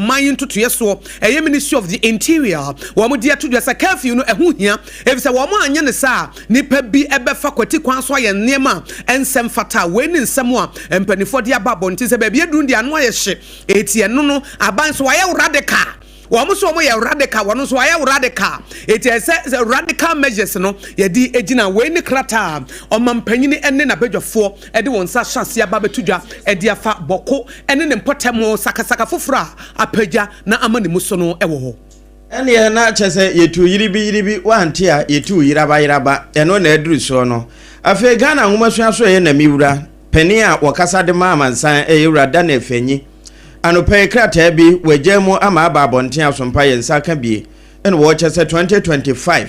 aman to yeso eye Ministry of the Interior wo mo dia to dwa sa curfew no ehu hia efisa wo mo anya ne sa nipa bi ebefa kwati kwan so aye nema ensem fata we ni nsem a empanifo dia babonti se ba bi edun dia no aye hye etie no aban so aye radical Wamu so mo ye radical wonu so aye radical it is radical measures no ye di ejina we ni krata omampanyini ene na bedwafo e de won sa hyanse aba betudwa e de afa boko ene ne mpotemo sakasaka fofora apagya na amani muso no e wo ho ene na chese yetu yiribi wanti a yetu yiraba eno na eduru so no afi Ghana nwomasuya so ye na miwura pani a wakasa de ma amansan e yewura da na efenyi anope krata bi wejemu ama ababonten Sompa yensa ka bi ene wo chese 2025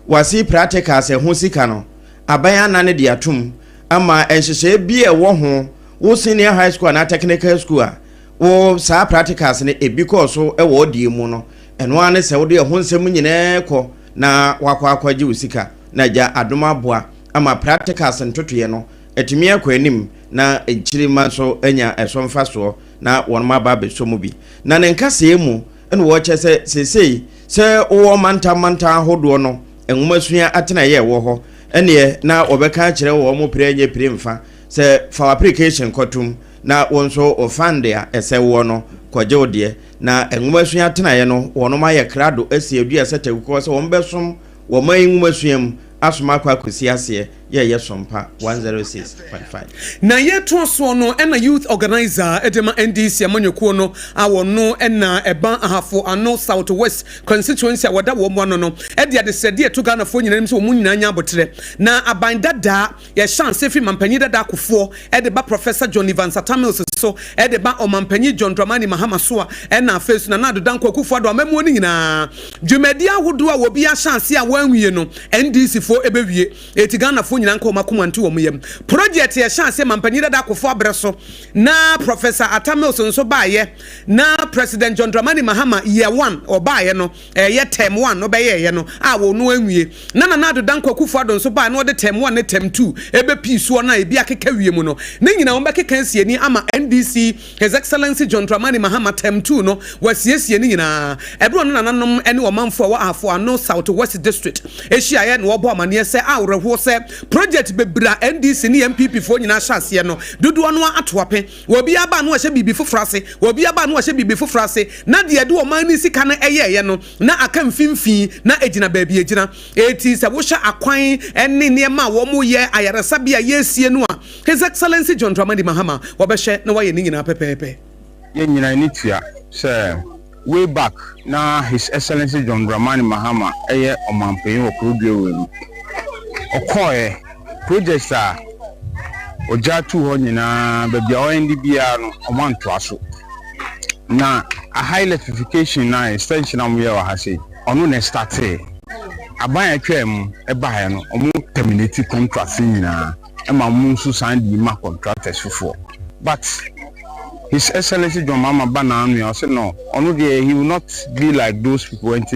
wasi practicals e ho sika no aban anane de atum ama enhyehyɛ bi e wo ho wo senior high school na technical school a wo sa practicals ne ebi course e wo die mu no eno ane se wo de ho nsɛm nyina kɔ na wakwakwagye usika na ja adoma boa ama practicals ntotoye no etimi akɔ anim na ekyirima so anya esomfa so na won ma ba be so mu bi na ne nkase mu ene wo che se wo manta hodo no enwomasua atena ye wo ho ene na obeka kire wo mo prenya premfa se for application kotum na won so ofande a ese wo no kwaje ode na enwomasua atena ye no wono ma ye krado esi adua sete ko se won besom wo man enwomasua mu asoma kwa kosi ase ye Sompa 106.5 na ye to so no na youth organizer edema NDC amanyekuo no awono na eban ahafo ano southwest constituency awada wo mo no e de sede to Ghana fo nyina so mu nyina nya abotre na aban dada ye chance fi mampanyi dada akofo e de ba Professor John Ivan Satamils so e de ba omampanyi John Dramani Mahama so a na face na nado danko akofo ado amamu ni nyina dwumadi ahodo a wo bi a chance a wanwie no NDC fo ebewie eti Ghana fo nyina nko makomanti wo muyem project ye chance mampanyi dada akofo abreso na Professor Atamils nso baaye na President John Dramani Mahama year 1 obaaye no ye term 1 no be ye no a wo no anwie na nado danko akofo ado nso baa no de term 1 ne term 2 ebe piso na ebi akeka wie mu no ne nyina wo be keka nsieni ama NDC His Excellency John Dramani Mahama term 2 no wasiesie ne nyina ebro no nananom ene wo manfo wa afo ano southwest district ehia ye no wo bo amane se awreho se project bebra NDC ni MPP fo nyina hyase no dodo no atoape obi aba no ahye bibi fofrase obi aba no ahye bibi fofrase na de de o man ni sika na eye no na aka mfimfi na ejina baabi ejina eti se wo hya akwan ene niema wo mo ye ayaresa bia yesie no a His Excellency John Dramani Mahama wo be hye na waye ni nyina pepepe ye nyina ni tua se way back na His Excellency John Dramani Mahama eye omampen wo krodwe okoye projects a ojatu ho nyina bebia ONDBR no omanto aso na a high electrification na extension am ye wa ha sei onu na start aban atwam e ba ha no omu terminate contract nyina e ma mu nso sandi ma contractors fofo but His Excellency John Mama Banana I said no onu there he will not be like those people went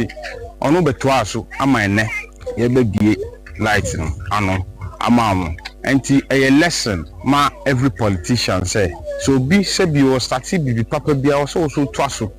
onu beto aso ama ene ye bebie light no ano amam enti a lesson ma every politician say so be say be o start be papa bia also to aso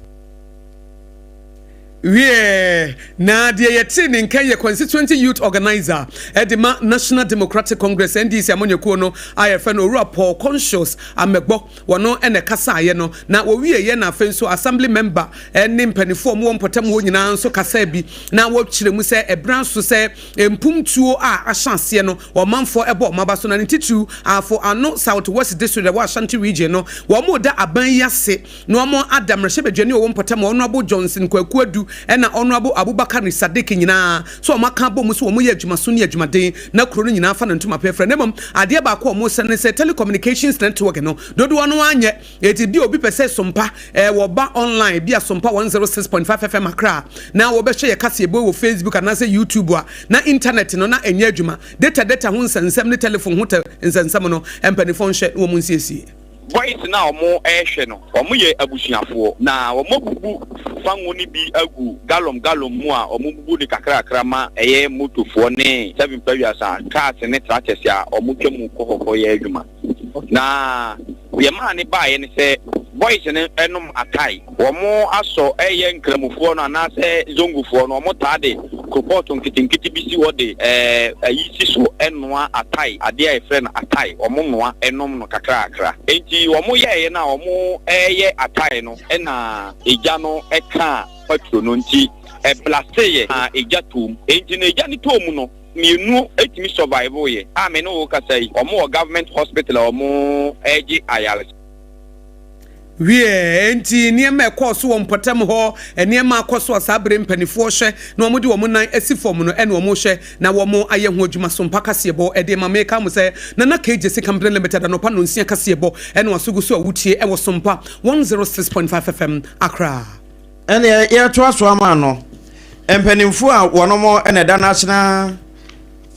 we na de yeti ne nkan ye constituency youth organizer edema National Democratic Congress NDC amonyekuo no IFN no Owura Paul Conscious amegbo wono ene kasa ye no na wo wie ye na afenso assembly member ene mpanifo mo mpotam ho nyina nso kasa bi na wo kyeremu se ebran so se empumtuo a ahyase no wo manfo ebo mabaso na ntitu afo ano southwest district wa Ashanti region no wo mo da aban yase no mo Adam Rehebedwani wo mpotam wo no abo Johnson Kwakuadu ena honorable Abubakar Sadiq nyina so maka bom so mo ye adwuma so ne adwumaden na kro no nyina fa na ntuma pefre nemom ade ba ko mo sene se telecommunications network no dodo no anye eti bi obi pese Sompa wo ba online bi a Sompa 106.5 FM Accra na wo be hye ye kase ebo wo Facebook na se YouTube a na internet no na enye adwuma data ho nsensem ne telephone ho nsensem no empanifon hye wo mu nsiesie voice na omo ehwe no omo ye abusuafo na omo bubu fango ni bi agu galom mu a omo bubu ni kakra ma eye motofo ne 7 pawiasa cars ne tractors a omo twam kokoko ye adwuma na ye ma ne ba ye ne se boys ne enom atai omo aso eye nkramufuo no na se zongufuo no omo tade kopoto nkitinkiti bisi wode ayisi so enoa atai ade a friend atai omo noa enom no kakra enti omo ye na omo eye atai no na eja no eka patro no nti blasteye ejatum enti na eja ni tomu no mienu etimi survival ye me no ka say omo government hospital omo eji ayales wie enti niema ekoso wo mpotam ho niema akoso asabre mpanifo hwe na omo de omo nan asifom no ene omo hwe na omo aye ho adwuma Sompa kasebo ede mameka mo se na KJC Company Limited anopa no nsia kasebo ene wasogu so awutie ewo Sompa 106.5 FM Accra ene ye to aso ama no mpanimfo a wonomo ene da National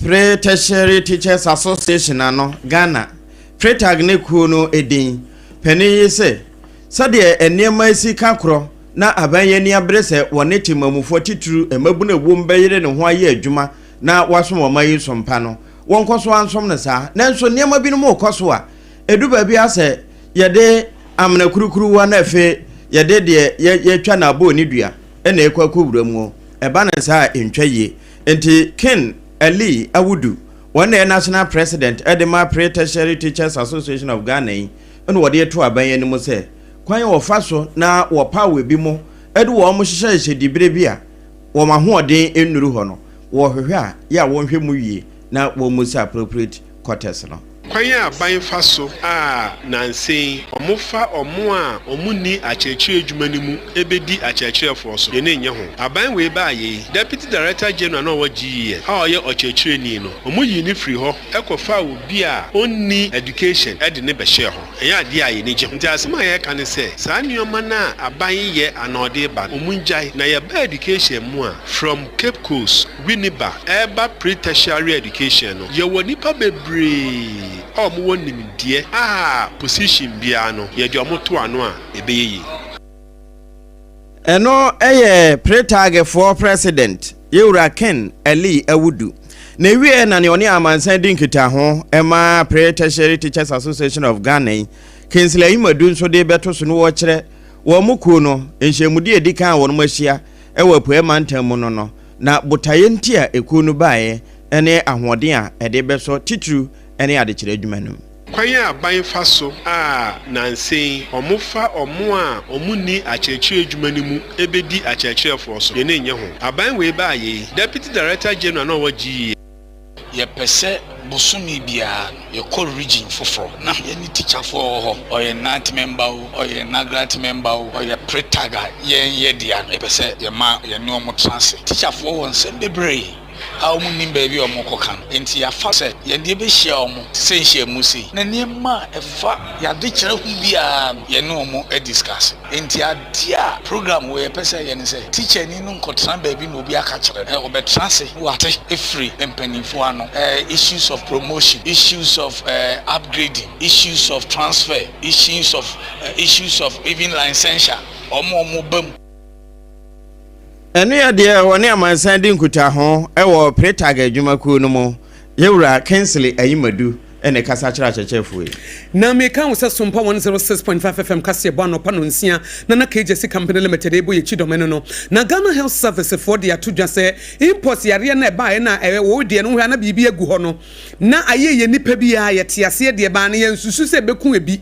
Pre-Tertiary Teachers Association ano Ghana Pretag ne ku no edin pani yese sade enema esi kakro na abanye ni abrese wone timamufo tituru emabuna wombayire ne ho aye adwuma na wasom omayi Sompa no wonkoso ansom ne sa nanso niema bi no mo koso a edu ba bi ase yede amna kurukuru wa na afe yede de yetwa na abo ni dua ena ekwakuwura mu eba na sa entwaye enti Ken Ali Awudu one national president Edema Pre-Tertiary Teachers Association of Ghana eno wode to abanye ni mo se kwan wo faso na wo pawe bi mo edu wo mo hyehyɛ dibire bi a wo mahoɔden ennuru hɔ no wo hwehwɛ a ya wo nhwɛ mu wie na wo mu sa appropriate quarters no kwanya ban faso nansen omofa omo a omuni akyekye adwuma ni mu ebedi akyekye so ye nenye ho aban we ba ye deputy director general na owaji a oye okyekye ni no omuyi ni free ho ekofa obi a onni education ede ne behye ho eya ade a ye ne je nti asema ye kan se saa nioma na aban ye anode ba omunjai na ye ba education mu a from Cape Coast Winneba eba pre-tertiary education no ye woni pa bebre omo wonim die position bia no ye de omo to ano a ebeyi eno eye Pretag for president Yewura Ken Ali Awudu na wie na ne oni amansan dinkita ho ema Pre-Tertiary Teachers Association of Ghana Kinsley Madu nso de beto so no wo kire wo muku no enhyemude edikan wo no mahia ewa poema ntam no no na botaye ntia eku no baaye ene ahoden a ede beso titru ene ade kire adwuma no kwanya ban faso nansen omofa omo a omuni akyekye adwuma ni mu ebedi akyekye so ye nenye ho aban we ba ye deputy director general na owaji ye pese busumi bia ye call region foforo na ye ni teacher for ho or ye nat member or ye nagrat member or ye Pretag ye dia no pese ye ma ye no mo transe teacher for won se bebre how many baby or mokokan enti ya fa se ye de be hia omo se hia musi na niema efa ya de kire hu bia ye no omo e discuss enti adia program we pese ye ne se teacher ni no nkotran baby no obi aka kire e obe transe wate e free empanifo ano issues of promotion, issues of upgrading, issues of transfer, issues of even licensure omo bam enu ya de woni amansan di nkuta ho ewo Pretag adwuma ku no mo Yewura Kinsley Ayimadu ene kasa kira chechefu na meka wo se Sompa 106.5 FM kase bo anopa no nsia na KJC Company Limited ebo ye chidomeno no na Ghana Health Service for the atudwa se import yare na ba na wo de no hwa na bibi agu ho no na ayeye nipa bi a yete ase de ba na ye nsusu se beku ebi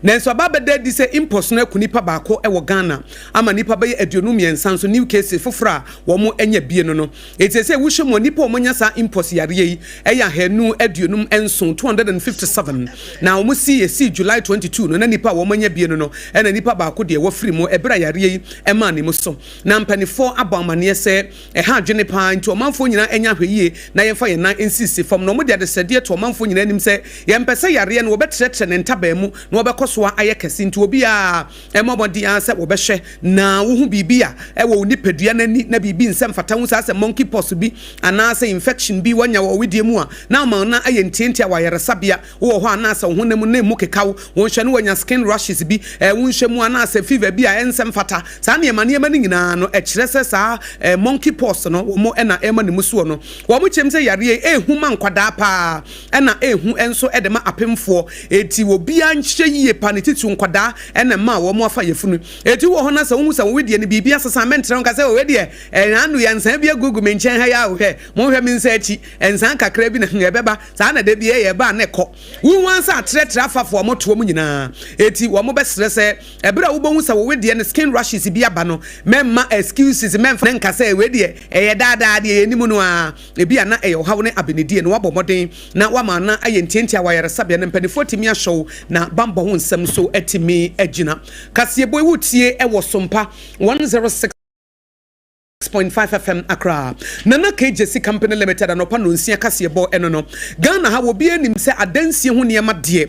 nanso ababeda di se import na kunipa baako ewo Ghana ama nipa ba ye aduonu miensan so new case fofora wo mo enya bie no no etese wo hwemo nipa wo nya sa import yare yi eya hanu aduonum enso 257 na wo si July 22 no na nipa wo manya bie no no ena nipa baako de wo free mo ebra yare yi ema ne mo so na mpanifo abamane se ha adwene pa nti omanfo nyina enya hweyie na yemfa ye na insisi fam no mo de adesede to omanfo nyina nim se yempese yare no wo betrete ne ntaba mu na wo bekoso aye kese nti obi a emobodi anse wo behwe na wo hu bibia ewo nipadua nani na bibi nsem fata hu sa monkeypox bi ana se infection bi wanya wo wedie mu a na ma na aye ntienti a wayere sabia wo ho ana se ho nem na mu kekaw wo hwe no wanya skin rashes bi wo hwe mu ana se fever bi a ensem fata sa na ema ni nyina no ekire se sa monkeypox no wo mo ena ema ne musuo no wo mo chem se yare ehu man kwada pa ena ehu enso edema apemfo eti wo bia nhye yie pa ne titu nkwada ene ma wo mo afa yefunu eti wo ho na se wo sa wo die ne bibia sesa mentre nka se wo die anu ya nsan bia gugu me nchen ha ya wo hwe mo hwe mi nsa achi ensan kakra bi na ebeba saa na de bia ye ba na ekọ wo wansa atretre afafo mo to mo nyina eti wo mo besre se ebra wo bohu sa wo die ne skin rashes bi aba no memma excuses memfa nka se we die eye daadaa de enimu no a ebia na eye hawo ne abenedie no wabọ moden na wama na aye ntientia wayere sabia ne mpanifo timi ahyew na bambo ho nsem so etimi agina kasebo wutie ewo Sompa 106.5 FM Accra. Nana KJC Company Limited anopa no nsia kasebo eno no. Ghana ha wo bi anim se adansie ho niema de.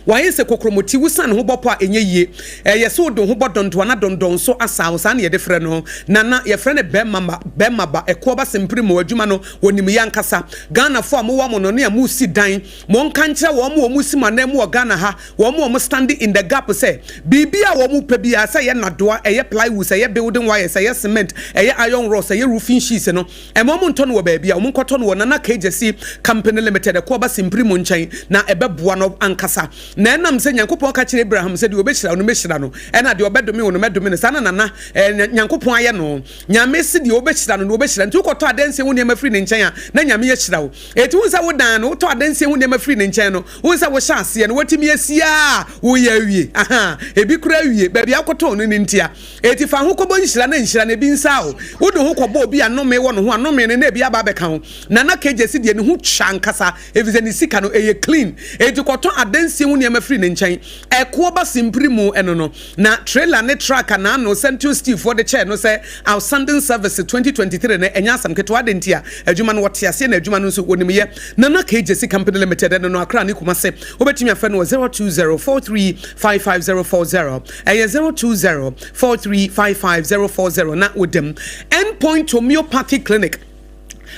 Waye se kokromoti wusan ho bopo a enye yie ye se odon ho bodonto na dondon so asawo san ye de frɛ no nana ye frɛ ne bemma ba ekoba sempri mo adwuma no wonim ya nkasa Ghana fo mo wa mo no ne mu si dan mo nka nkyerɛ wo mo si manam wo Ghana ha wo mo standing in the gap say bibia wo mo pa bia say ye nadoa ye plywood say ye building wire say ye cement ye iron rod say ye roofing sheets no mo mo nto no wo ba bia mo nkoto no nana KJC Company Limited ekoba sempri mo nkyɛn na ebeboa no ankasa na enam se Nyankopon ka kire Abraham se de obehira no mehira no ena de obedome wo no medome no sana nana Nyankopon aye no nyame se de obehira no obehira nti ukoto adanse wo ne mafiri ne nkyɛn a na nyame ye hira wo eti wo sa wo dan no uto adanse wo ne mafiri ne nkyɛn no wo sa wo hya ase no watimi asia wo ya wie aha ebi kura wie ba bia akoto no ne ntia eti fa ho kɔbɔ nhira na nhira na bi nsa wo wo de ho kɔbɔ obi anome wo no ho anome ne na bi aba bɛka ho nana KJC de ne ho twankasa evize ne sika no eye clean eti kɔto adanse wo ne mafiri ne nkyɛn ekoba simpri mu eno no na trailer ne truck na no Central Steel for the chair no say outstanding service 2023 na enya asam ketwa de ntia adwuma no wote ase na adwuma no so wonim ye nana KJC Company Limited no Accra ne kuma se obetimi afa no 0204355040 0204355040 na wodem endpoint homeopathy clinic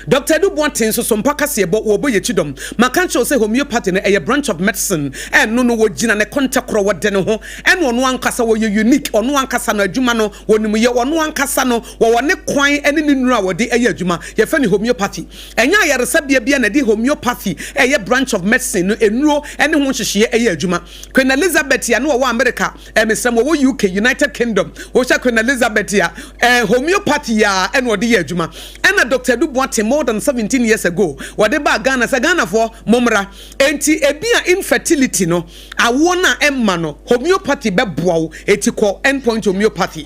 Dr. Duboatin so Sompa kasebo wo boye chidom makancho say homeopathy na a branch of medicine and no wo gina ne contact ro wode ne ho and ono ankasa wo unique ono ankasa na adwuma no wonim ye ono ankasa no wo ne kwan ene ne nuru a wode eye adwuma ye fa ne homeopathy enya yaresa bia na di homeopathy eye branch of medicine no enuro ene ho hyehye eye adwuma Queen Elizabeth ya no wo America mesem wo UK United Kingdom wo sha Queen Elizabeth ya homeopathy ya ene wode ye adwuma ena Dr. Duboatin more than 17 years ago wade ba Ghana sa Ghana for momra enti ebia infertility no awona emma no homeopathy beboa wo eti ko endpoint homeopathy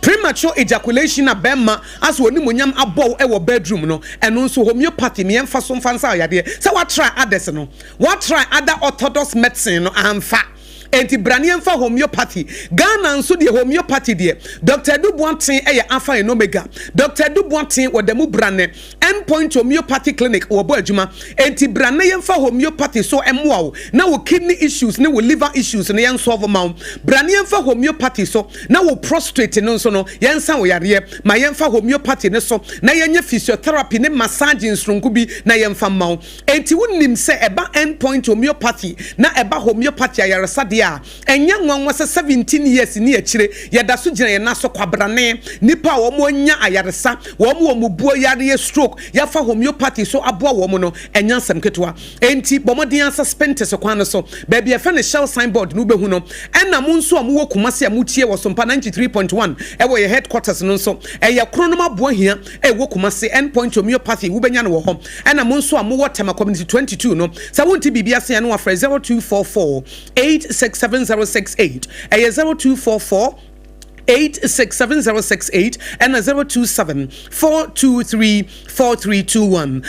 premature ejaculation na bemma as woni monyam abɔ e wo bedroom no eno nso homeopathy me emfa so mfa nsa yade say what try others no what try other orthodox medicine no amfa enti branian fa homeopathy Ghana nso de homeopathy de Dr. Duboatin eye alpha and omega Dr. Duboatin wodemu brane endpoint homeopathy clinic wo bo adwuma enti brane yemfa homeopathy so emwa na wo kidney issues na wo liver issues na yen solve ma brane yemfa homeopathy so na wo prostate no so no yensa wo yare ma yemfa homeopathy ne so na yenye physiotherapy ne massage nsronku bi na yemfa ma enti wonim se eba endpoint homeopathy na eba homeopathy ayaresa de enya nwanwa se 17 years ni akire yeda so gina ye na so kwabrane nipa wo mo nya ayaresa wo mo buo yare stroke ya fa homeopathy so aboa wo mo no enya nsem ketwa enti bomodin suspend so kwan so ba bia fa ne shell signboard no behu no enna mo nso a mo wo kumase a mo tie wo Sompa 93.1 e wo ye headquarters no nso e ye kronoma boa hia e wo kumase endpoint homeopathy wo benya no wo ho enna mo nso a mo wo tema community 22 no sa wonti bibia se no afre 0244 867068 0244 867068 and 027-423-4321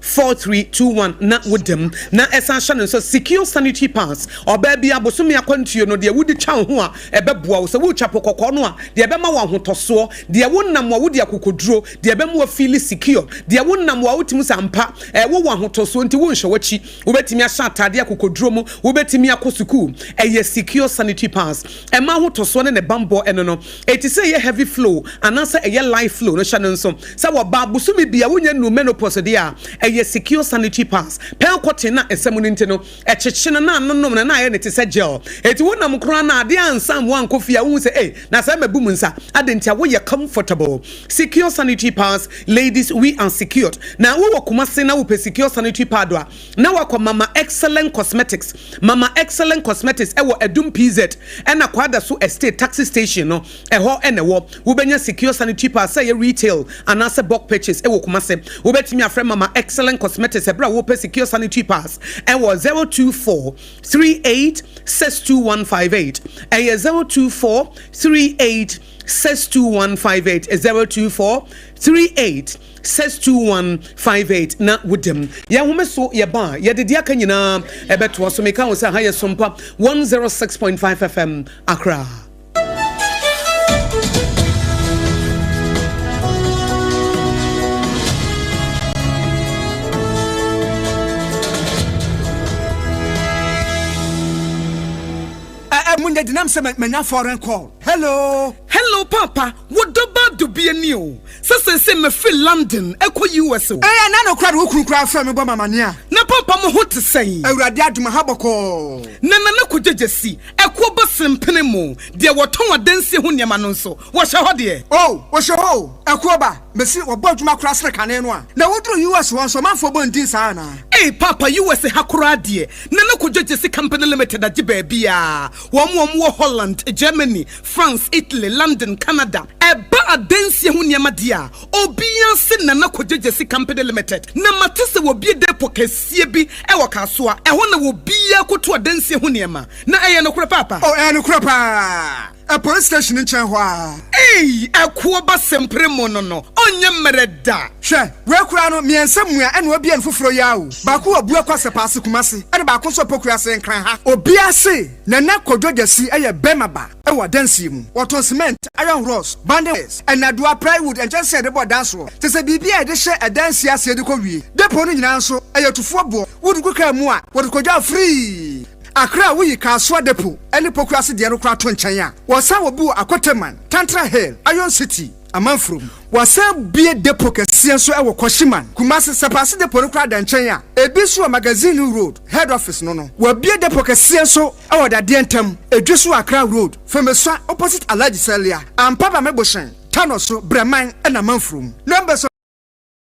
027-423-4321 na wodem na essential so secure sanitary pass obabi abosomi akwantuo no de wudi twa ho a ebeboa wo so wo twapo kokko no a de ebema wo ahotoso de wonnam wo wudi akokoduro de ebema wo feel secure de wonnam wo wutimu sampa wo ahotoso nti wo nhwe wachi wo betimi ahya atade akokoduro mu wo betimi akosuku eye secure sanitary pass ema ahotoso ne bambo eno no eti say ye heavy flow anasa eye light flow no hya no so say wo ba abosomi bia wonya no menopause de a ɛyɛ secure sanitary pass pen cotton na ɛsɛm no nti no ɛkyekyene na anonom na ayɛ ne te sɛ gel eti wonam kora na ade ansam wan kofia wo say na sɛ mabu mu nsa adentia wo yɛ comfortable secure sanitary pass ladies we are secured na wo Kumasi na wo pe secure sanitary pad a na wakɔ Mama Excellent Cosmetics ɛwɔ Edum PZ ɛna kwada so estate taxi station no ɛhɔ ɛna wo benya secure sanitary pass say retail anase bulk purchase ɛwɔ Kumasi wo betimi afrɛ Mama Excellent Cosmetics ɛbra wo pe secure sanitary pass ɛwɔ 024 38 62158 ɛyɛ 024 38 62158 024 38 62158 na wudem ya home so ye ba ye de dia ka nyina ebeto so meka wo say ha ye Sompa 106.5 FM Accra. Munde dinam se menya foreign call. Hello Papa, what do be a new? Se me feel London, echo US. Na no crowd who kura from me mama nia. Na Papa mo ho te say. Awurade aduma haboko. Na ko jejesi, ekwo basem penemu, de woton adanse ho niam no nso. Wo hye ho de. Oh, wo hye ho. Ekwo ba, mesi wo bodwuma kura sre kane no a. Na wodru US won so manfo bondin sa na. Hey Papa, US hakura de. Na ko jejesi company limited agi ba bia. Wo Holland, Germany, France, Italy, London, Canada. Eba adanse ho niam dia. Obia se na ko jejesi company limited. Na matese wo bie depo kasie bi e wo kasoa. E ho na wo bia koto adanse ho niam. Na eye no kura Papa. Oh, no kura pa. A police station in Chenhua. Hey, a kuoba sempre monono. Onye mereda. She, we kura no mi ensamua ene obi en foforo yawo. Baako abu akwase paase Kumasi. Ene baako so pokua se nkran ha. Obi ase na kodwogasi eye bemaba. E wa dansi mu. Waton cement, iron rods, bandits, and adua plywood and just said about dance ro. Te se bibia e de hye edansi ase de kɔwie. Depo no nyina nso eye tufo bo. Wodu kuka mu a, wodu kodwa free. Accra we Kaswa Depo, any pokrasi de Anokra Tonchaya. Was our boo Akoteman, Tantra Hill, Iron City, a month from. Was a beer depo Sienso our Koshiman, Kumasi Sapasi de Porokra Danchaya, a Bisu magazine road, head office no. Were beer depo Sienso, our Dientem, a Joshua Accra road, from a swat opposite Alaji Celia, and Papa Meboshan, Tanoso, Breman, and a month from. Numbers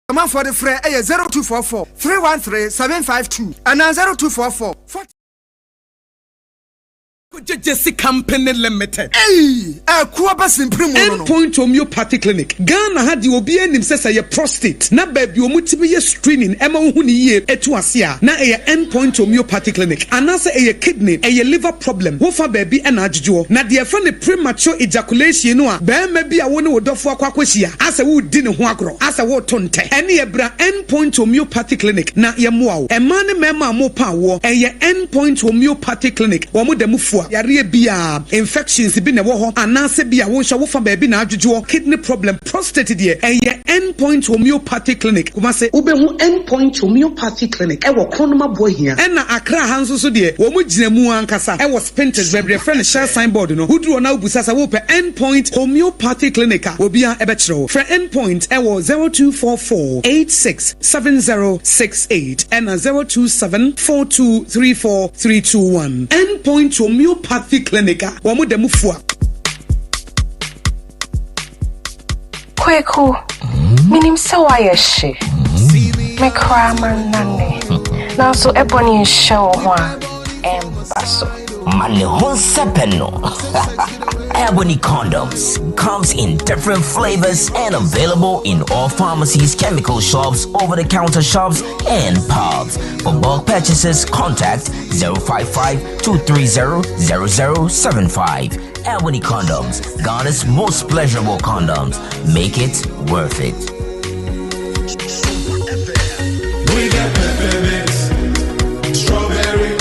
a month for the fray 0244 313 752 and 0244 Jesse Company Limited. Hey, Kuaba Simprimo. Endpoint Homeopathy Clinic. Ghana had the Obian himself a prostate. Na baby omutibi screening. Emma huni ye etuasia. Na a Endpoint Homeopathy Clinic. Anasa a kidney, a liver problem. Wofa baby and ajujo. Na dear friend premature ejaculation noa. Bear maybe a one would offer quaquisia. As a wood dinner huagro. As a wood tonte. Any ebra Endpoint Homeopathy Clinic. Na yamuao. A man mema mo power. A ye Endpoint Homeopathy Clinic. Wamu demufu. Yare bia infections bi na wo ho anase bia wo hwa wo fa ba bi na adwodwo kidney problem prostate de Endpoint Homeopathy Clinic kuma se ubehu Endpoint Homeopathy Clinic e wo kronoma bohia e na Accra hanso so de wo mu ginamu ankasa e wo spinters bebre friend share signboard no huduro na ubusasa wo pe Endpoint Homeopathy Clinic a obia e be kire for Endpoint e wo 0244 867068 and 0274234321 Endpoint Homeopathy Clinic. Wamu demufua. Kweku, minim sawa yeshe. Mekrama nane. Nanso ebony show wa embaso. Mane honsepeno. Ebony Condoms comes in different flavors and available in all pharmacies, chemical shops, over-the-counter shops, and pubs. For bulk purchases, contact 055-230-0075. Ebony Condoms, Ghana's most pleasurable condoms. Make it worth it. We got peppermint, strawberry,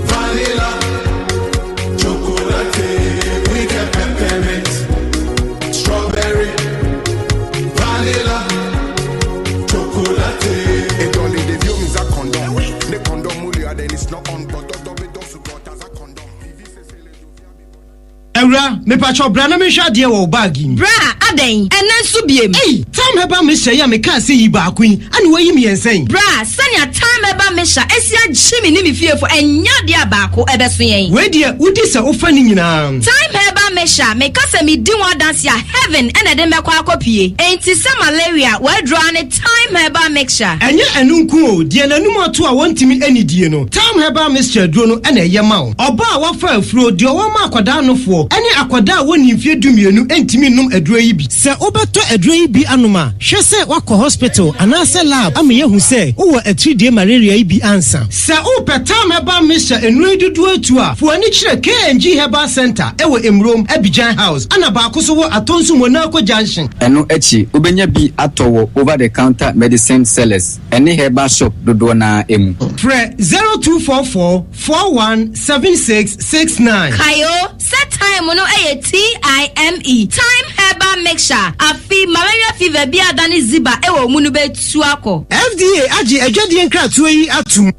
vanilla, chocolate. We got peppermint, strawberry, vanilla, chocolate. It only the view is a condom. The condom then it's not on, but Ura, me pacho brana me sha de wo bagi. Bra, aden, enen so biem. Hey, time heba me sha ya me ka se yi ba queen. Ani wo yi me ensen. Bra, sanya time heba me sha esia jimi ni me fiefo enya de abako ebeso yen. We de udi se ofa ni nyina. Time heba me sha me ka se me di one dance ya heaven ene de me kwa akopie. Enti se malaria we draw ne time heba mixture. Enye enu nku o, de nanum ato a wontimi ani die no. Time heba mixture duro no ene ye ma wo. Oba a wafa afuro de wo ma akwada no fo. Ene akwada a woni mfie dumienu entimi num aduro yi bi. Se obeto aduro yi bi anoma, hwe se wakọ hospital anase lab am ye hu se wo atridie malaria yi bi ansa. Se o pe time heba mixture enu dudu atu a, fo ani kire KNG Herbal Center ewo Emrom Abidjan House. Ana ba ko so wo atonsu Monaco Junction. Eno echi ubenya bi atowo over the counter medicine sellers. Any herbal shop dodo na emu. Fre 0244 417669. Kayo set time no TIME. Time herbal mixture. Afi malaria fever bi adani ziba ewo munu betu akọ. FDA agi adwadie nkratoa yi atum.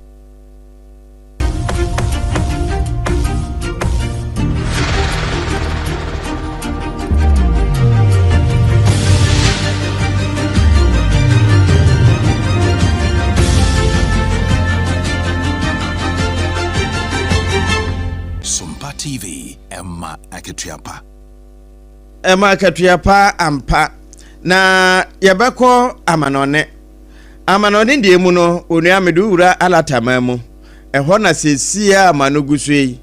Sompa TV, Emma Akyeapa. Emma Akyeapa ampa na yebeko amanone die mu no onua medura alatama mu eho na sesia amanogusu yi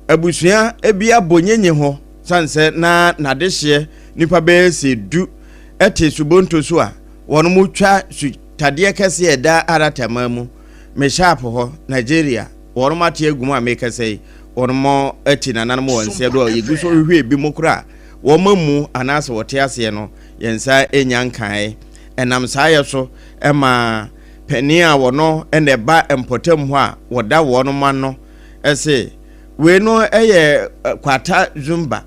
abusua ebia bonyenye ho sanse na nadehye nipa be se du ete subonto so a wono mu twa tade kese eda alatama mu me sharp ho Nigeria wono mate agum a me kese wono eti nanan mo wonse do yeguso hwe bi mukura wo mamu anase wote ase no yensa enyankan enam saye so ema penia wono ene ba empotem ho a woda wono ma no ese we no eye kwata zumba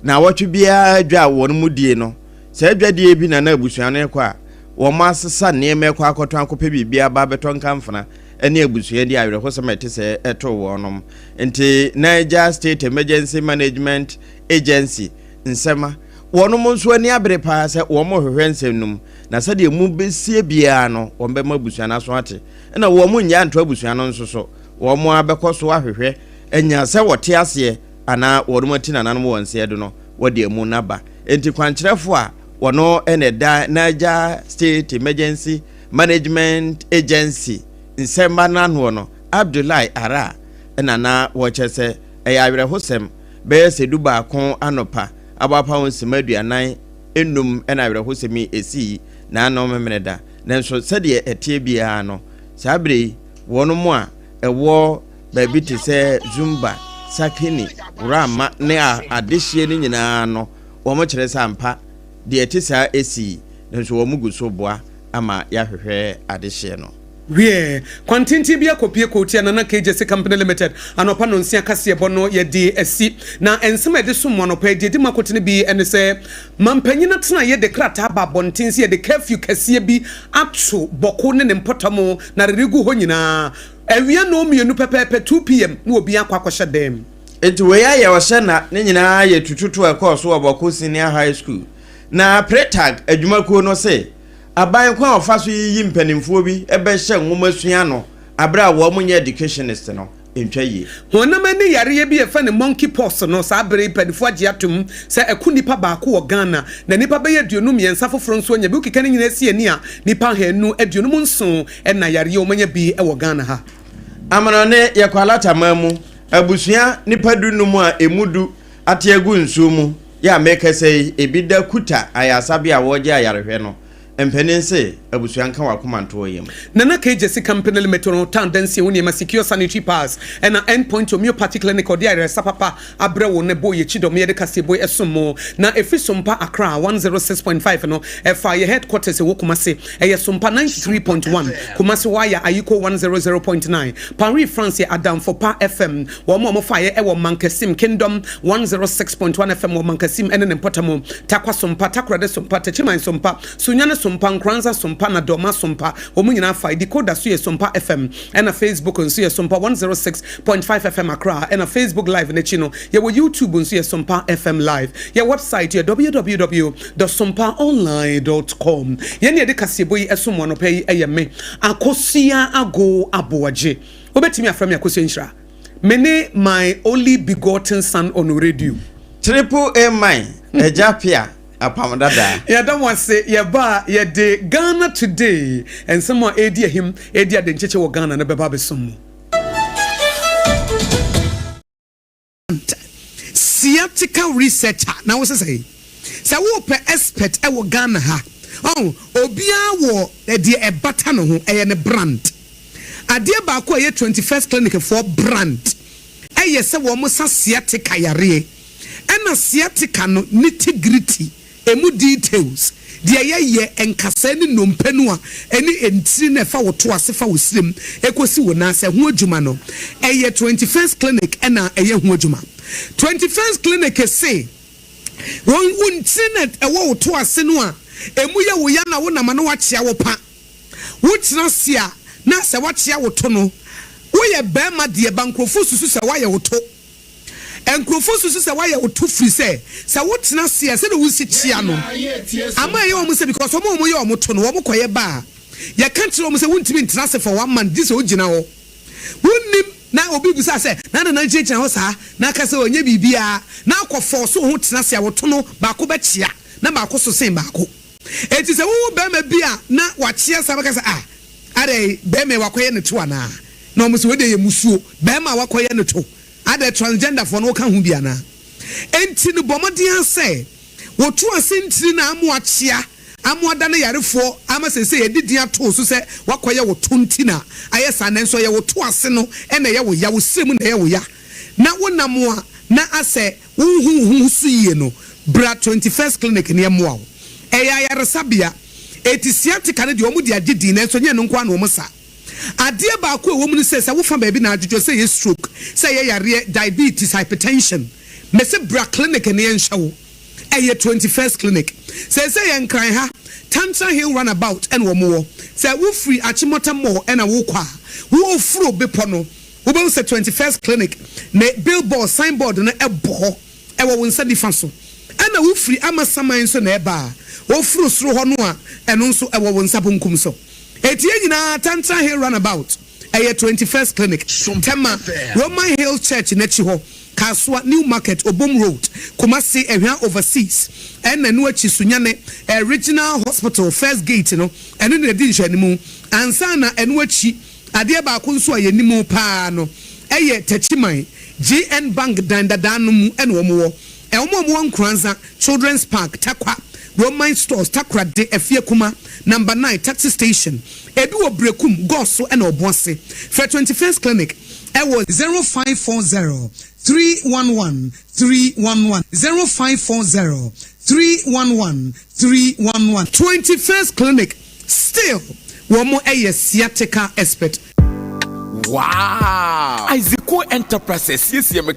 na wotwe bia dwa wono mudie no se adwadie bi na abusuane kwa wo masesa neme kwa akoto akope bibia ba beton kamfana ene abusua di awre ho semete se eto wonom nti Niger State Emergency Management Agency nsema wonom nso ani abre pa se wo mo hwehwe nsɛmnum na sɛ de mu besie bia no wo be mabusua na so ate na wo mo nya nto abusua no nso so wo mo abekɔ so ahwehwe enya sɛ wote ase ana wonom ati nanan mo wonse do no wo de mu naba enti kwankyerɛfo a wono ene da Niger State Emergency Management Agency nsɛmba nano no Abdullahi Ara na wo kyese ayawre hosem be se duba kon anopa abapa won semaduanan enum na awre hosemi esi na no memreda nanso sede etie bia no sabre wono mo a ewo ba bi te se zumba sakini rama ne adehye ni nyina no wo mo kyere sampa de etisa esi nanso wo muguso boa ama ya hwehwe adehye no we kwantinti bia kopie kotia na KJC Company Limited anopa no nsia kase bono ye de asi na ensema de so monopa de makotene bi ene se mampanyina tena ye de krata ba bontinsi ye de curfew kase bi ato boko ne mpotamo na regu ho nyina awia no mienu pepepe 2 pm na obi akwakwahye dem enti we ya ye wo hye na ne nyina ye tututu ekọ so oboko senior high school na pretag adwumakuo no se aban kwa ofaso yi mpanimfo bi ebe hye nwomasua no abra wo munye educationist no entwaye honam ani yare bi efa ne monkey pox no sa abere panifo age atum se ekunipa ba ko wo Ghana na nipa be yaduonum yensa foforo nso nya bi ukika ne nyina si ani a nipa hanu aduonum nso na yare o manya bi e wo Ghana ha amanone yekwalata mamu abusua nipa dunum a emudu ate agu nso mu ya mekese ebida kuta ayasabe a woje ayarehwe no empenense abusuanka wakomanto yem nana KJC Company Limited no tendency woni ma secure sanitary pass and endpoint homeopathic clinic or there sapapa abrewo ne boy chidom ye de kaseboy esomo na efi Sompa Accra 106.5 no efa ye headquarters wo Kumasi eye Sompa 93.1 Kumasi wire ayiko 100.9 Paris France ye Adam for Pa FM wo mo fa ye ewo Mankasim Kingdom 106.1 FM wo Mankasim ene ne potamo Takwa Sompa Takra de Sompa Techiman Sompa Sunyane Sompa Nkranza Sompa na Doma Sompa omu nyina fa decoder so ye Sompa FM and a Facebook nso ye Sompa 106.5 FM Accra and a Facebook live na chino ye wo YouTube nso ye Sompa FM live ye website ye www.sompaonline.com ye ne de kasebo yi esomo no pay eye me akosia ago aboaje obetimi afram yakosia nshira mene my only begotten son on radio triple A mine ejapia apamdada ya don't want say ya ba ya de Ghana today and someone edi him edi de ncheche wo Ghana na beba besom sciatica researcher na wo say wo pe expert e wo Ghana ha obia wo de e bata no ho e ne brand ade ba ko ye 21st clinic for brand eye se wo mo sa sciatica yare ena sciatica no nitty-gritty emu details de ye enkasa ni nompenu a eni entiri na fa woto ase fa wosrem ekosi wona se ho adwuma no eye 21st clinic ena eye ho adwuma 21st clinic say won tinet ewo woto ase no a emu ye wo ya na wo na ma no wachia wo pa wotina sia na se wachia woto no wo ye bema de bankrofo susu se wa ye woto enkrofo susu se wa ye woto free se wotina sia se no wusi chia no ama ye o mu se because omo ye o mo to no wo koye ba ye kan tire o mu se wuntimi ntina se for 1 month this o gina ho wunnim na obi busa se na jeje ho sa na ka se onye bibia na akofo so ho tina sia woto no ba ko be chia na ba ko so sen ba ko enti se wo be ma bia na wa chia sa ba ka se ade be me wakoye ne to ana na omu se we de ye musuo be ma wakoye ne to ade transgender for no ka hu bia na enti no bomodian se wo to asentiri na amu achia amu ada na yarefo ama se ye didia to so se wakoye wo to ntina ayesa na nso ye wo to ase no ene ye wo ya wo srem na ye wo ya na wonamo a na ase hu su ye no bra 21st clinic ne mo eya yaresabia etisiatika ne de omu de agidi na nso nye no nkwa na omu sa ade ba ko ewo mu se wo fa ba bi na adwo se ye stroke se ye yare diabetes hypertension me se bra clinic ne nhyawo eye 21st clinic se ye nkran ha Tantra Hill runabout and wo mo se wo free Achimota mo and a wo kwa wo furo bepo no wo be se 21st clinic ne billboard signboard na ebo e wo nsa difa so ana wo free amasaman so na eba wo furo soro ho no a eno nso e wo nsa bonkum so etie nyina Tantra Hill runabout eye 21st clinic Tema Roman Hill Church na chi ho Kaswa New Market Obom Road Kumasi ehwa overseas ena no achi sunyane original hospital first gate no eno na di nhwani mu ansa na eno achi ade ba ko nso aye nimu pa no eye tachiman GN Bank dandadanu mu eno mo wo Nkranza Children's Park Tarkwa Roman Stores Takra de Efie Kuma number 9 taxi station ebi wo brekum goso ena obonse for 21st clinic it was 0540 311 311 0540 311 311 21st clinic still one more sciatica expert. Wow, Isaac Enterprises yes ye me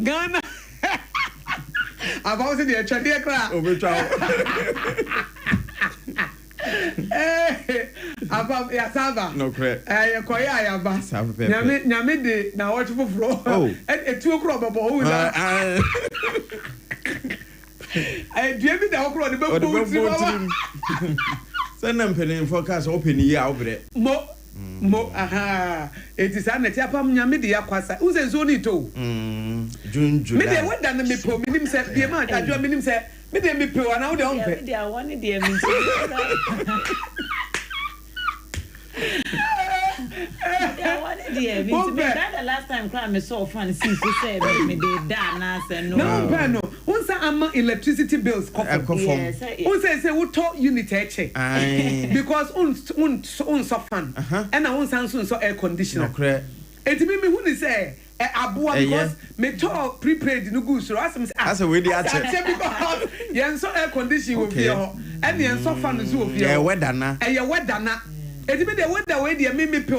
Ghana. About the Chadia crack. About Yasava. No credit. I acquire Yaba. Yamid, now watch for floor. Oh, at 2 o'clock. I dreamed the okra the boat. Send them penny forecast open here over there. Mo aha it is an etiapam nyame de yakwasa wo se so ni to June July me de wada na me po minim se de ma adwo minim se me de me pe wa na wo de on pe de a one de me the last time crime saw fun see so say me dey da na say no no unsa ama electricity bills yes unsa we talk unit check because un so fan and unsa so air conditioner etimi me hu ni say aboa because me talk prepaid no go so as we dey at because yen so air conditioner will be here and yen so fan so will be here weather na Etimi de weather we dey me pe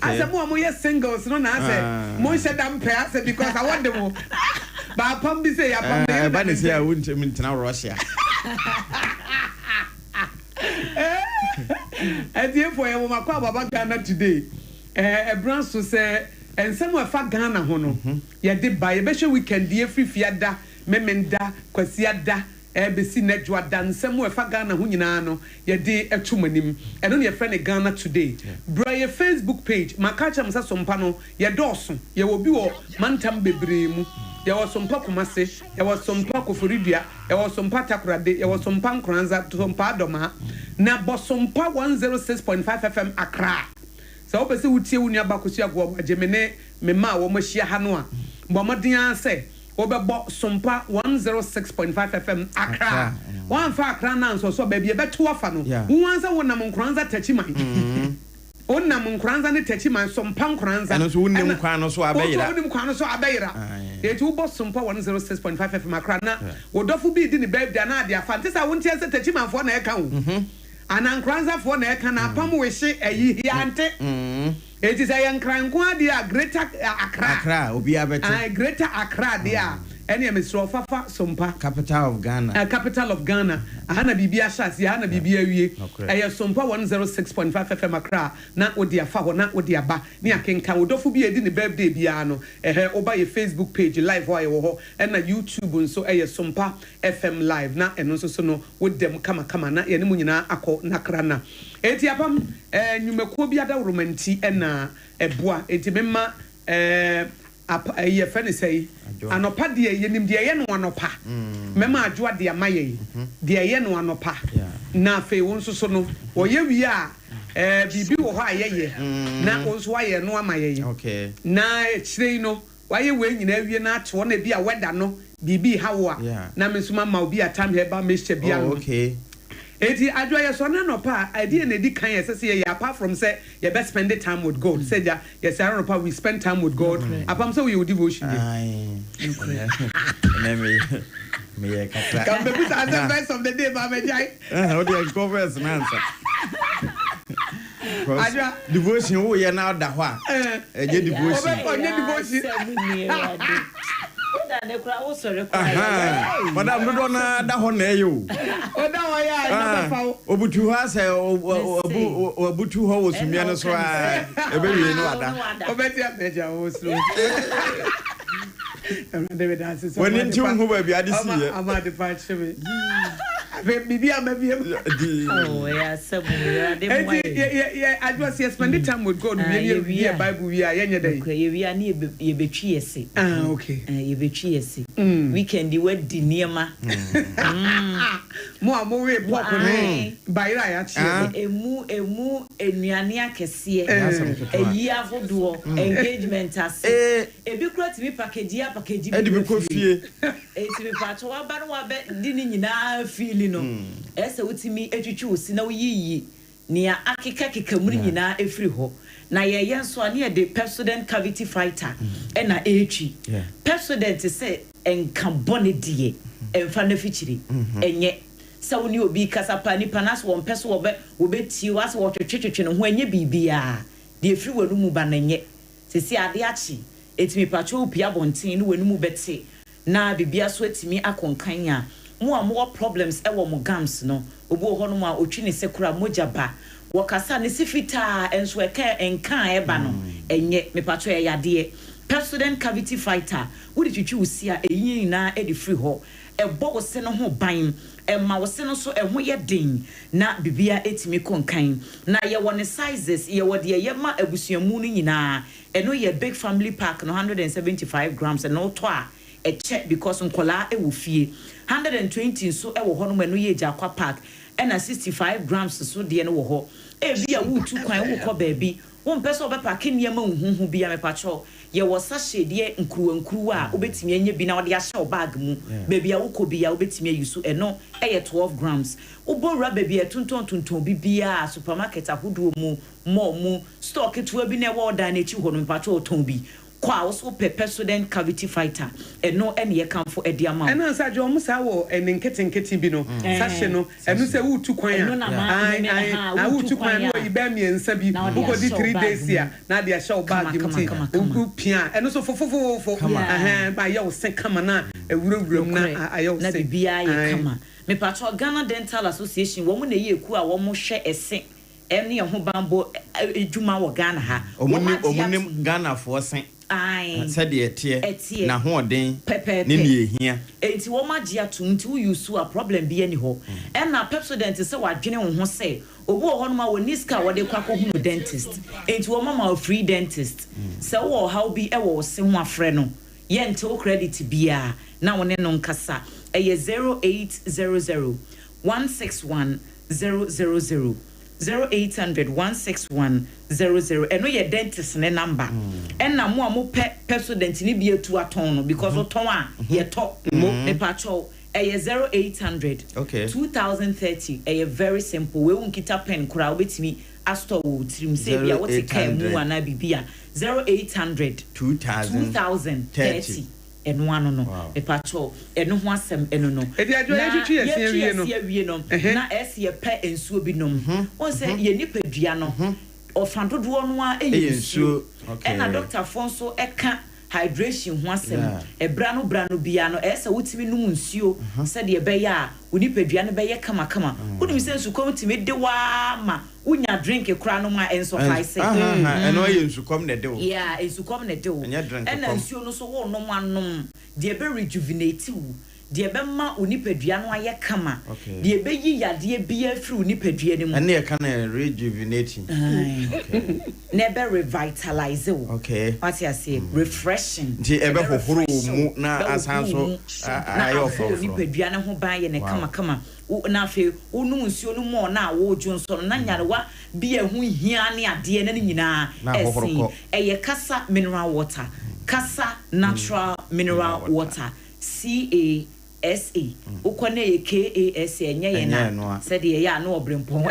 ase mo yes singles no na ase mo shedam pe ase because I want them ba pam bi say ya pam dey ba dey say I won't na Russia Edi for you makwa baba Ghana today brand so say ensem we fa Ghana ho no ye de ba ye be hwe weekend ye free fiada memenda kwasiada ebesi nedwa dansem we fa Ghana ho nyina no ye de atumanim eno ne ye friend Ghana today bra ye Facebook page makacha msa Sompa no ye doso ye wo bi wo mantam bebre mu ye wo Sompa Kumase ye wo Sompa Koforidua ye wo Sompa Takorade ye wo Sompa Nkranza Sompa Adoma na bo Sompa 106.5 FM Accra so opese wutie wunu abakosi agwo agemene mema wo mahia ha no a bo modin ase Obebo Sompa 106.5 FM Accra. One fa Accra na so baby e beto afa no. Wonsa wonam nkranza tachiman. Wonam nkranza ne tachiman Sompa nkranza. Ano so wonim kwan no so abeyira. Wonim kwan no so abeyira. E ti ubo Sompa 106.5 FM Accra na wodofo bi di ne baby na ade afa. Ntisa wontie se tachiman fo na e ka wo. Ana nkranza fo na e ka na apam we hye ayi hiante. It is a young cranqua, dear, Greater Accra, Obia better. Greater Accra, dear. Any Mr. Fafa Sompa, capital of Ghana. Capital of Ghana. Hana Bibia Shas, Yana Bibia, a Sompa 106.5 FM Accra, not with their fa, not with their ba, near King Kawodofu be a dinner birthday piano, over your Facebook page, live while and a YouTube, and so a Sompa FM live, not and also no with them come, na Yanimuna, Ako, Nakrana. Etiapam, Numekobia romanti, and a bois, etimema, ye friend say anopa de yenim de ye no anopa mema adwo de amaye de ye no anopa na fe won so no wo ye wi a bibi wo ho ayeye na won so aye no amaye okay na chire no wa ye we nyina wie na ato na bi a weda no bibi hawo a na me so ma obi atam he ba me hye bia no okay eti adwo ye so na no pa idea na di kan ye say apart from say you best spend the time with God say ja yes I don't know we spend time with God apam say we will devotion me kaka can be put as the best of the day ba me jai how do you go first na answer devotion wo ye na da ho a je devotion madam do na da ho na eyo oda wa ya na fa obutu ha say obutu ho wo sumia no so a ebe wie no ada obeti abeja wo so David answer so when you hu ba bia de si ye ama de pa chebe bibi amabiem oh yeah sabu de mo yeah I was spend time with God we Bible we are yenye dey ye we ani ye betwi yesi okay ye betwi yesi weekend we di niema mo we pop no bayra ya chi emu enuane akese eyi avodo engagement ase ebi kura timi package e bi ko fie e timi pato wa ba no wa be di ni nyina feel no ese wutimi etwitwi osi na oyiyi nia akeka muri nyina efiri ho na ye yenso ane ye de Pepsodent cavity fighter na etwi Pepsodent se enka bone die emfa na fichiri enye sa woni obi kasapa ni panas won peso wo beti was wo twetwetwe no ho enye bibia de efiri wanu mu ba na nye sesi ade achi etimi pacho pia bontin no wenu bete na bibia so etimi akonkan a mo problems e wo mo gams no obo ho no ma otwi ne sekura moja ba wakasa ne sifita enso eka enkan eba no enye me pacho e yade president cavity fighter wodi twitwi usia eyin na e di free ho ebo wo se no ho ban ma wo se no so ho ye den na bibia etimi konkan na ye won sizes ye wode ye ma abusuamu no nyina eno ye big family pack no 175 grams and no to a check because nkola e wo fie 120 so e wo ho no ma no ye jakwa pack and 65 grams so de no wo ho e bia wo tu kwan wo ko baabi won pese obepa kenia ma huhu bia me pacho ye wo sachet de nkruwa a obetimi anya bi na wo de ahye bag mu baabi a wo ko bia obetimi ayusu eno e 12 grams ubora baabi tonton bibia supermarket ahodo mu stock to bi na wo da na echi ho no pacho oton bi kwa also president cavity fighter eno ene ye kamfo ediama eno sa jo mu sa wo ene nkete bi no sahye no eno se wutu kwan a wutu kwan no ibe miensa bi uko di 3 days ya na de ahye bag mti uku pia eno so fofofofo ba ye wo se kama na ewurawuram na aye wo se bia ye kama me patro Ghana Dental Association wo mu na ye eku a wo mo hwe ese ene ho bambo ejuma wo Ghana ha omunim Ghana for sen ai said etie na hoden ne ne ehia enti wo magia tum ti wo use a problem bi ani ho na pepsodent se wadwene wo ho se obo ho no ma wo niska wo de kwakọ hu dentist enti wo mama free dentist se wo how bi e wo se ho afre no ye nte wo credit bia na wo ne no nkasa eye 0800 161 000 0800 161 00 eno ye dentist ne number na mo amo pepsodent ni bi etu aton no because oton a ye to ne pacho eye 0800 2030 eye very simple we won kita pen kura obetimi astore wo trim say bia what take mu ana bibia 0800 2030 eno ano no e pacho eno ho asem eno no e dia jo etwitwi ye wie no na ese ye pe ensuo bi nom on se ye nipadua no ofandodo no a ensuo na doctor Fonso eka hydration ho asem ebra no bia no ese wotimi num nsuo se de be ya onipadua no be ye kama wonim se nsu komtimi de wa ma unya drink kura no ma enso faise eno ye nsu kom ne de wo ensu kom ne de wo ena nsuo no so wo no anom de be rejuvenate wo de be ma onipadua no aye kama de be yi yade bia firi onipadua ne mu ene ye kana rejuvenate ne be revitalize wo what you say refreshing de ebe hohoro mu na asanso ayo fo onipadua ne ho ban ye ne kama na fe onu nsuo no mo na wo dwonso na nyarewa bia hu hia ne ade na nyina esi eye kasa mineral water kasa natural mineral water CASA ukone ye KASA enye ye na said ye ya na obrempon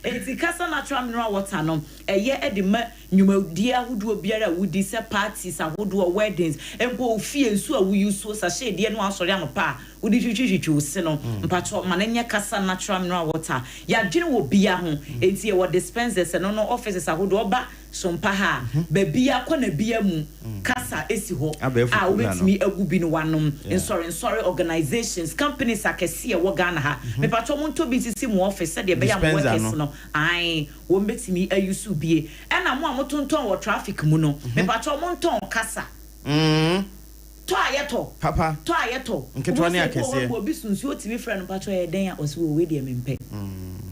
eti kasa natural mineral water no eye edema nyumadi ahodo biara wudi se parties ahodo weddings empo ofie nsu a wo use so sachet de no asori anopa wudi twitwitwi se no mpacho manenye kasa natural mineral water ya dwene wo bia ho enti ye wo dispensers no offices ahodo oba Sompa ha babia kona bia mu kasa esi ho a obetimi agubi no wanom sorry organizations companies akese wo Ghana ha me pacho monto bi sisi mu office de be ya mo workers no ai wo betimi ayusu bie na mo amotonton wo traffic mu no me pacho monton kasa to ayeto papa to ayeto nketwa ne akese wo bi sunsu otimi frɛ no pacho ye den a osi wo we de mempe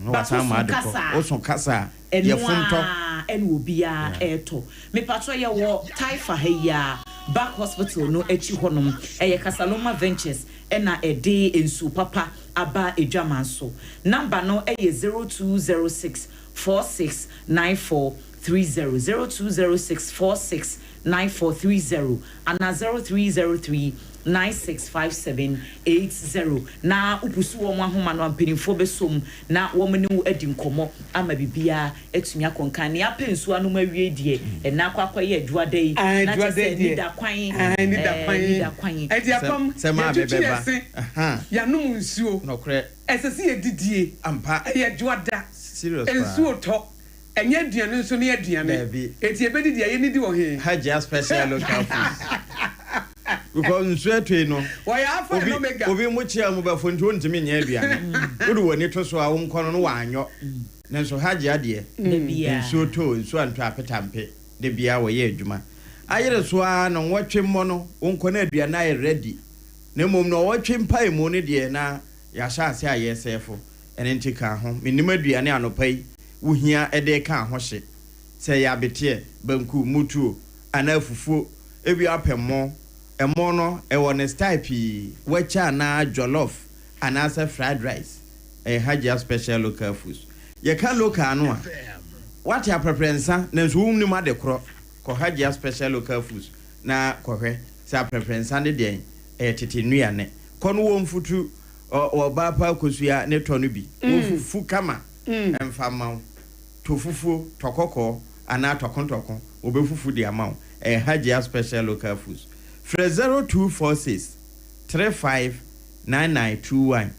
no wasa ma de ko osun kasa ye funto enu obia eto me patro ye wo taifa heya back hospital no echi honom eye Kasaloma Ventures ena ede ensu papa aba edwamanso number no eye 0206 469430 0206 469430 and 0303 965780 na upusu wo ahoma no ampenifo besom na wo mene wo adi nkomo ama bibia etumi akonkan ne apensu anu mawie die na kwakwa ye adwada yi na tse ni da kwan edi apam se ma bebeba ya num nsuo no kre esese ye didie ampa ye adwada serious ensuo to enye aduane nso ne aduane eti ebedi de ayeni di wo he Hajia special local foods because nso atwe no why afọ no mega obi mu chia mu ba fonti wontimi nya aduane wodu woni to so a wo nkono no wanyo nanso Hajia de nso to nso anto apetampe de bia wo ye adwuma ayere so a no wotwe mo no wo nkono aduane ay ready na mom no wotwe mpai mu ne de na ya sha ase ayesefo ene ntika ho menim aduane anopai wohia ede ka ho hye se ya betie banku mutuo ana fufuo ebi apemo emo no e won style pi wacha na jollof ana sa fried rice Hajia special local foods ye ka local no a what ya preference na so wum ni ma de kro ko Hajia special local foods na ko hwe sa preference ne de tete nuane ko no wo mfutu o ba pa kosua ne to no bi wo fufu kama emfama to fufu tokoko ana tokon obefufu di amount Hajia special local foods for 0246 359921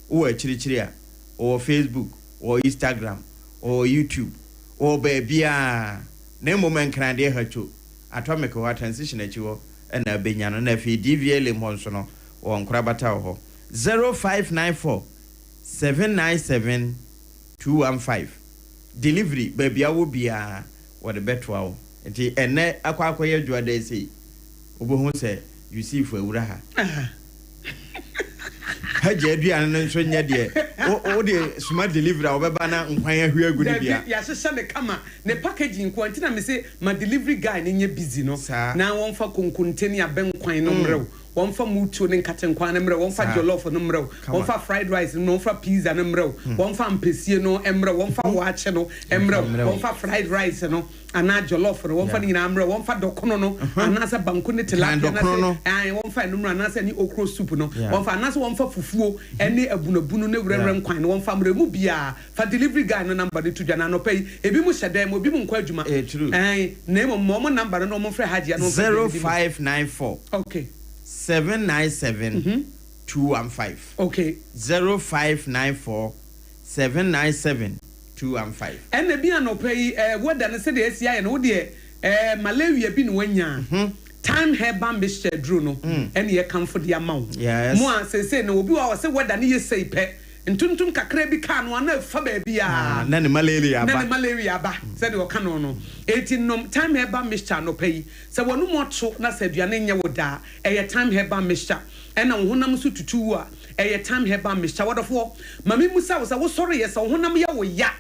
o chirichiri a o Facebook o Instagram o YouTube o bebia na moment kan de hacho atomic wa transition achiwo na benya no na fi DVL monso no o nkrabata ho 0594 797 215 delivery bebia wo bia wo de betwa wo enti ene akwa ye dwada ese obohu se you see for awura ha Hajia aduane nso nya de o de smart delivery obeba na nkwan ahwe agu ni bia ya hyehyɛ ne kama ne packaging ko antina me say ma delivery guy ne nya busy no na won fa konkonteni abenkwan no mrew won fa mutuo ne nkatenkwan no mrew won fa jollof no mrew won fa fried rice no won fa pizza no mrew won fa mpesie no mrew won fa waache no mrew won fa fried rice no ana jollof no won fa nyina mrew won fa dokono no ana sa banku ne tilapia na say won fa no mrew ana sa ni okro soup no won fa ana sa won fa fufuo ene abunabunu ne wrewre nkwan no won fa mrew mu bia fa delivery guy no number de tudwana no pay ebi mu hyede mo ebi mu nkwa adwuma na mo number no mo frɛ Hajia no 0594 okay 797 215 okay 0594 797 215 and the biano pay what than said the SCI and Odie malaria bin wenya time herba Mr. Druno and ye come for the amount yes more say no be our say what than ye say pe ntuntum kakra bi kan wana fa ba bia na ne malaria ba said o kan no 18 nom time herba Mr. no pay say wonu moto na say aduane nya woda time herba Mr. and na honam so tutu a time herba Mr. wodofo mami musa wo sorry yes honam ya wo ya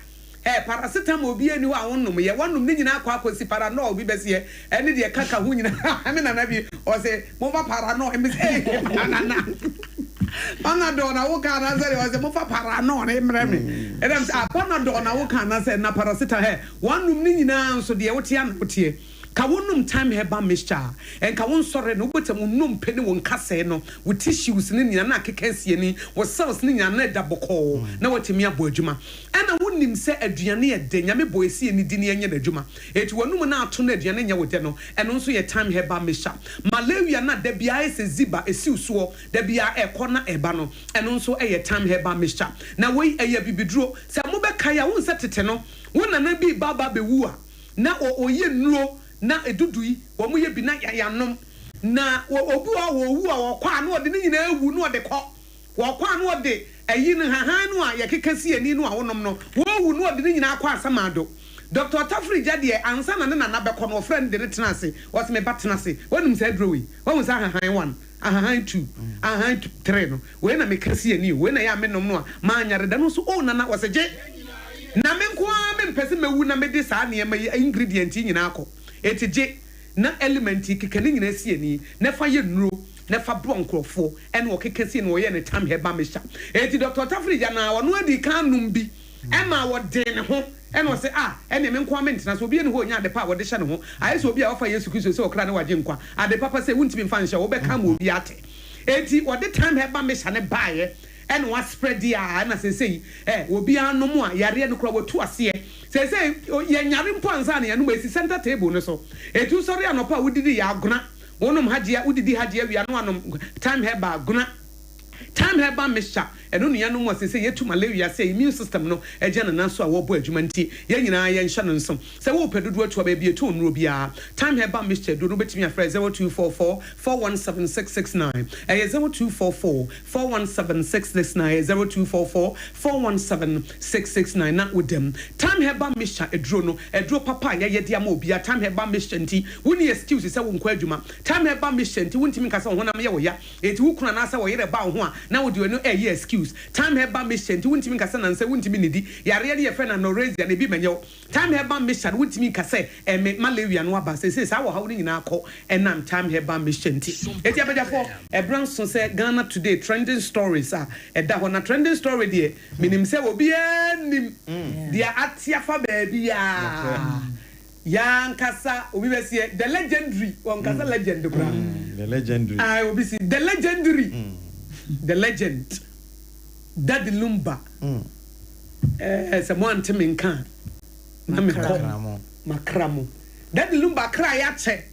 paracetamol bi ani wa wonnom ye wonnom ni nyina akwa para no obi bese ene de kaka hu nyina ame na bi o se mo fa para no eme na Panadol na wo kana say o se mo fa para no na emreme edem say Panadol na wo kana say na paracetamol wonnom ni nyina nso de wote an wote ka wonum time herba mixture en ka won sore no botam num pene won kase no wo tissues ne nyina na kekansie ni wo cells ne nyina na daboko na watemi abo adwuma ana wonim se aduane ye de nyame boesie ni di ne nya adwuma eti wonum na ato na aduane nya wote no eno nso ye time herba mixture malaria na da bia ese ziba esi uso da bia ekona eba no eno nso ye time herba mixture na wei eye bibiduro se mo be kaya won se tete no wona na bi baba bewu a na oye nuro na edudui wo mo ye bi na yanom na obu a wo wu a wo kwa na ode nyina ewu na ode kɔ wo kwa na ode ayi ne hahan no a ye kekasi ani no a wonom no wo wu na ode nyina akɔ asamado Dr. Tafri Jadie ansa na na bɛkɔ no friend de tena ase was me batena ase wonum say drowi won say hahan 1 hahan 2 hahan 3 no we na me kasi ani we na ya me nom no a ma nyare da no so o na was je na me nko a me mpese mewu na me de saa ne ma ingredient nyina akɔ etije na element kekani nyina siani na fa ye nuro na fa bronkrofo ene o kekasi ne o ye ne tam herba mesha eti Dr. Tafrija na wono adi kanum bi ema wo de ne ho ene o se ene me nkwa ment na so obi ne ho nya de pa wo de hye ne ho aye so obi a wo fa Yesu Kristo se o kra ne waje nkwa ade papa se wuntimi mfa nhye wo be ka ma obi ate eti wo de tam herba mesha ne baaye ene wa spread ya na se sei obi anom a yare ne kra wo tu ase say ye nyare mpo ansa na yanu esi center table no so etu sorry anopa wudidi ya aguna wonum Hajia wudidi Hajia wi anu anom time herba aguna time herba mixture ɛno nua no mu ase sɛ yetu malaria sɛ immune system no ɛgya na naso a wɔbɔ adwuma nti yɛn nyinaa yɛn hyɛ no nso sɛ wo pɛ dodo atu aba bi etu onuro bia time heba mixture do no betimi afrɛ 0244 417669 ɛyɛ 0244 417669 0244 417669 na wodem time heba mixture eduro no eduro papa yɛ de ama obia time heba mixture nti woni excuse sɛ wo nkɔ adwuma time heba mixture nti wontimi kasa wo honam yɛ wo ya eti wo kuna na sɛ wo yere ba wo ho a na wo de no ɛyɛ excuse time heba mixture nti wontimi kasa na sɛ wontimi nidi yare yɛ fɛ na no raise na bi menyo time heba mixture wontimi kasa malaria no aba sɛ saa wo ha wo nyina akɔ ɛnam time heba mixture nti eti abɛdafo ɛbran so sɛ Ghana today trending stories ɛda hɔ na trending story deɛ minim sɛ obi anim dia atiafa baabi ya nkasa obi besie the legendary nkasa legend bra the legendary obi si the legendary the legend Daddy Lumba sɛ mo anteme nka na me kɔ makramo Daddy Lumba kra ya che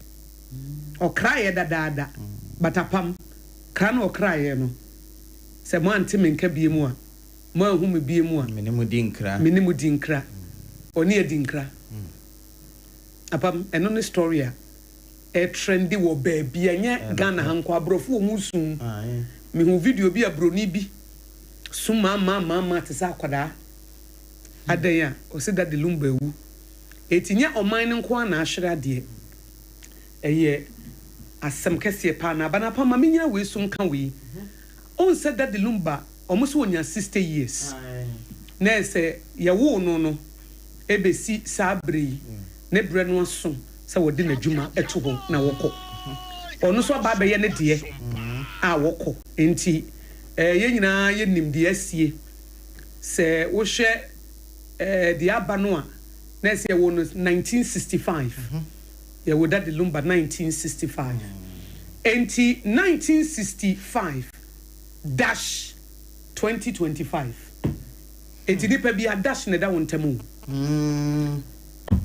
o kra ye dadaada batapam kra no kra ye no sɛ mo anteme nka bie mu a mo ahu me bie mu a menimu di nkra oni edi nkra apam eno ne story a trendy wo baabi enye Ghana hanko abrofo wo musum me hu video bi abroni bi suma mama te sa akwada adan o se Daddy Lumba ewu etinya oman ne nko na ahwere ade eye asem kese pa na bana pa ma menya we so nka we on se Daddy Lumba almost 60 years na se ye wo no ebesi sabre ne bre no aso se wodi na dwuma eto ho na wokɔ ono so ba be ye ne de a wokɔ enti ye nyina ye nim de asie se wo hwɛ de aba no a na se ye wo no 1965 ye wo Daddy Lumba 1965 enti 1965 dash 2025 enti nipa bi a dash ne da wontamu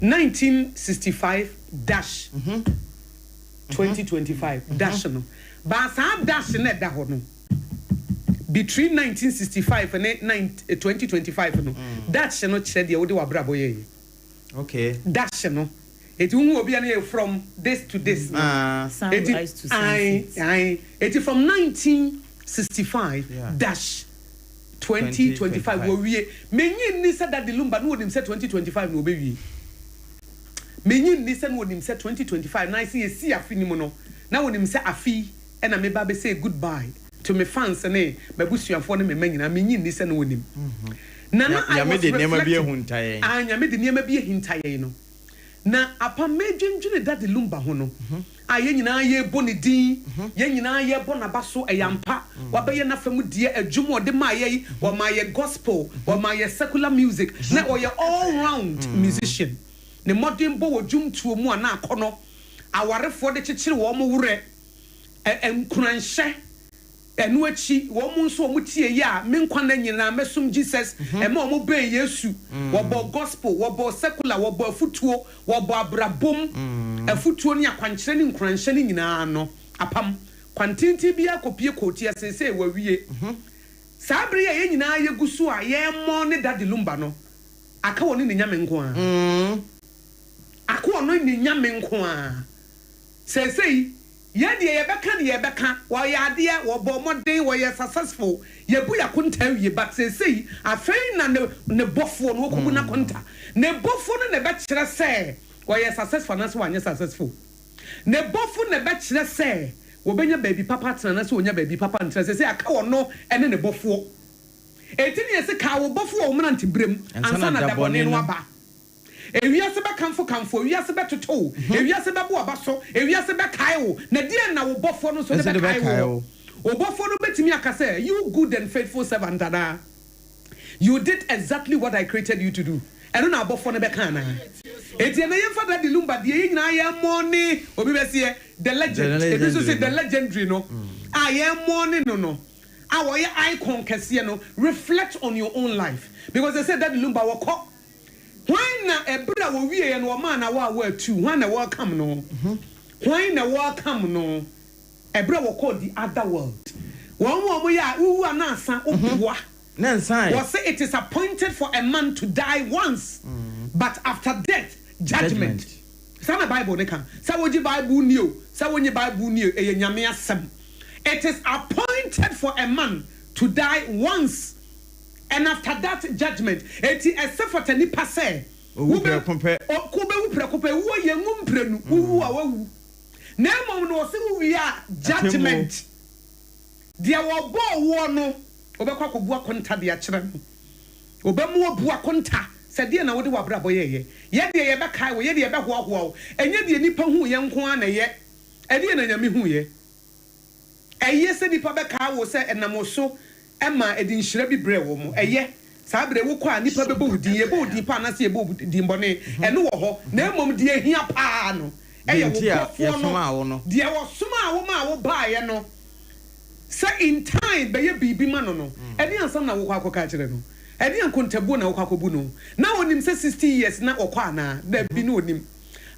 1965 dash 2025 dash no ba sa dash ne da ho no between 1965 and 2025 no dash no kire de wo de wabrabo ye okay dash no eti hu obi na from this to this sunrise to sunset eti from 1965 dash 2025 wo wie menyi ni say Daddy Lumba no wonim say 2025 no obewie menyi ni say no wonim say 2025 na say esi afi ni mo no na wonim say afi e na me ba be say goodbye to me fans ne mabusuafo ne me manyina menyi ni say no wonim na ya me de nema bi ehuntaye anya me de nema bi ehintaye no na apa medwendwene Daddy Lumba ho no aye nyina ye boni din ye nyina ye bona baso eyampa wabaye na famu die adwumo de ma ye wo ma ye gospel wo ma ye secular music na wo ye all round musician ne modern bo wodwum tuo mu ana akono awarefo de kyekere wo mo wure enkuranhye enu achi wo mu nso wo tie ya me nkwa na nyina mesum Jesus e ma wo be Yesu wo bo gospel wo bo secular wo bo afutuo wo bo abrabom afutuo ni akwankyere ni nkuranhye ni nyina no apam kwantinti bia kopie koti asese wa wie sabre ya nyina ye gusu a ye mo ne Daddy Lumba no aka woni ne nyame nko a aka woni ne nyame nko a sesei ye de ye beka wo ya ade wo bo modern wo ye successful ye bu ya konta wie but sesei afei na ne bofo no okugu na konta ne bofo no ne be kire se wo ye successful na so anya successful ne bofo ne be kire se wo benya baby papa tena na so onya baby papa ntra sesei aka wo no ene ne bofo etini ye se ka wo bofo wo mna ntibrem ansa na dabone no aba ewiase be kamfo ewiase be toto ewiase be bo abaso ewiase be kaiwo na die na wo bofo no so ne be kaiwo wo bofo no betimi akase you good and faithful servant ada you did exactly what I created you to do eno na bofo no be kan na eti na yemfa Daddy Lumba die nyina ye money obi be se the legend ebi so say the legendary no ye money no our icon kese no reflect on your own life because they said Daddy Lumba wako when na ebra wo wie no man na wa tu when na welcome no when na welcome no ebra wo call the other world won mo ya uwu anasa obuwa Was say it is appointed for a man to die once, but after death, judgment. Some Bible ne kan. Sa woji Bible new. Sa wonye Bible new. Eye nyame asem. It is appointed for a man to die once, and after that judgment. Eti esefota nipa say. Ube compare. Kube upre wo ye ngumprenu. Wu awu. Na mom no se wi a judgment. Dia wo bo wo no. Obekwa kobu akonta de akere no. Obemu obu akonta. Said dear na wode wabra boye ye de ye be kai wo ye de ye be hoahoa enye de nipa hu ye nko ana ye e de na nyame hu ye eye se nipa be kai wo se enamoso ema edi nhire bi bre wo mu eye sa bre wo kwa nipa be bodin ye bodin pa na se ye bodin bone ene wo ho na emom de ehia pa no eye wo kofo no de wo soma wo ma wo ba ye no se in time be ye bibi ma no ene ansam na wo kwa akoka kire no edi ankontabu na okwakobu no na onim se 60 years na okwa na da bi no onim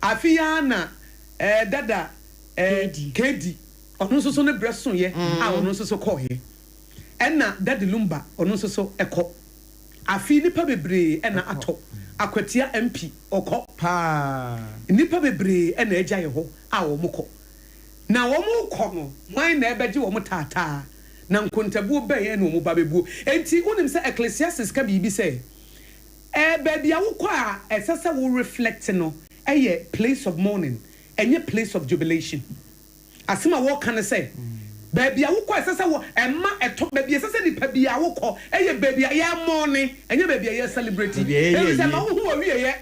afia na dada kedi onu so ne breso ye a onu so ko ye ena dadi lumba onu so eko afi nipa bebre ena ato akwatia MP okọ pa nipa bebre ena agya ye ho a wo mukọ na wo mukọ no wan na ebeje wo mutata na nkontabu be ye no mu babebu enti unim se Ecclesiastes ka bibi se baby awukọ a esese wo reflect no eye place of mourning enye place of jubilation asema wo kan se baby awukọ esese wo emma eto baby esese ni baby awukọ eye baby ya mourning enye baby ya celebrate e se ma wo hu awie ye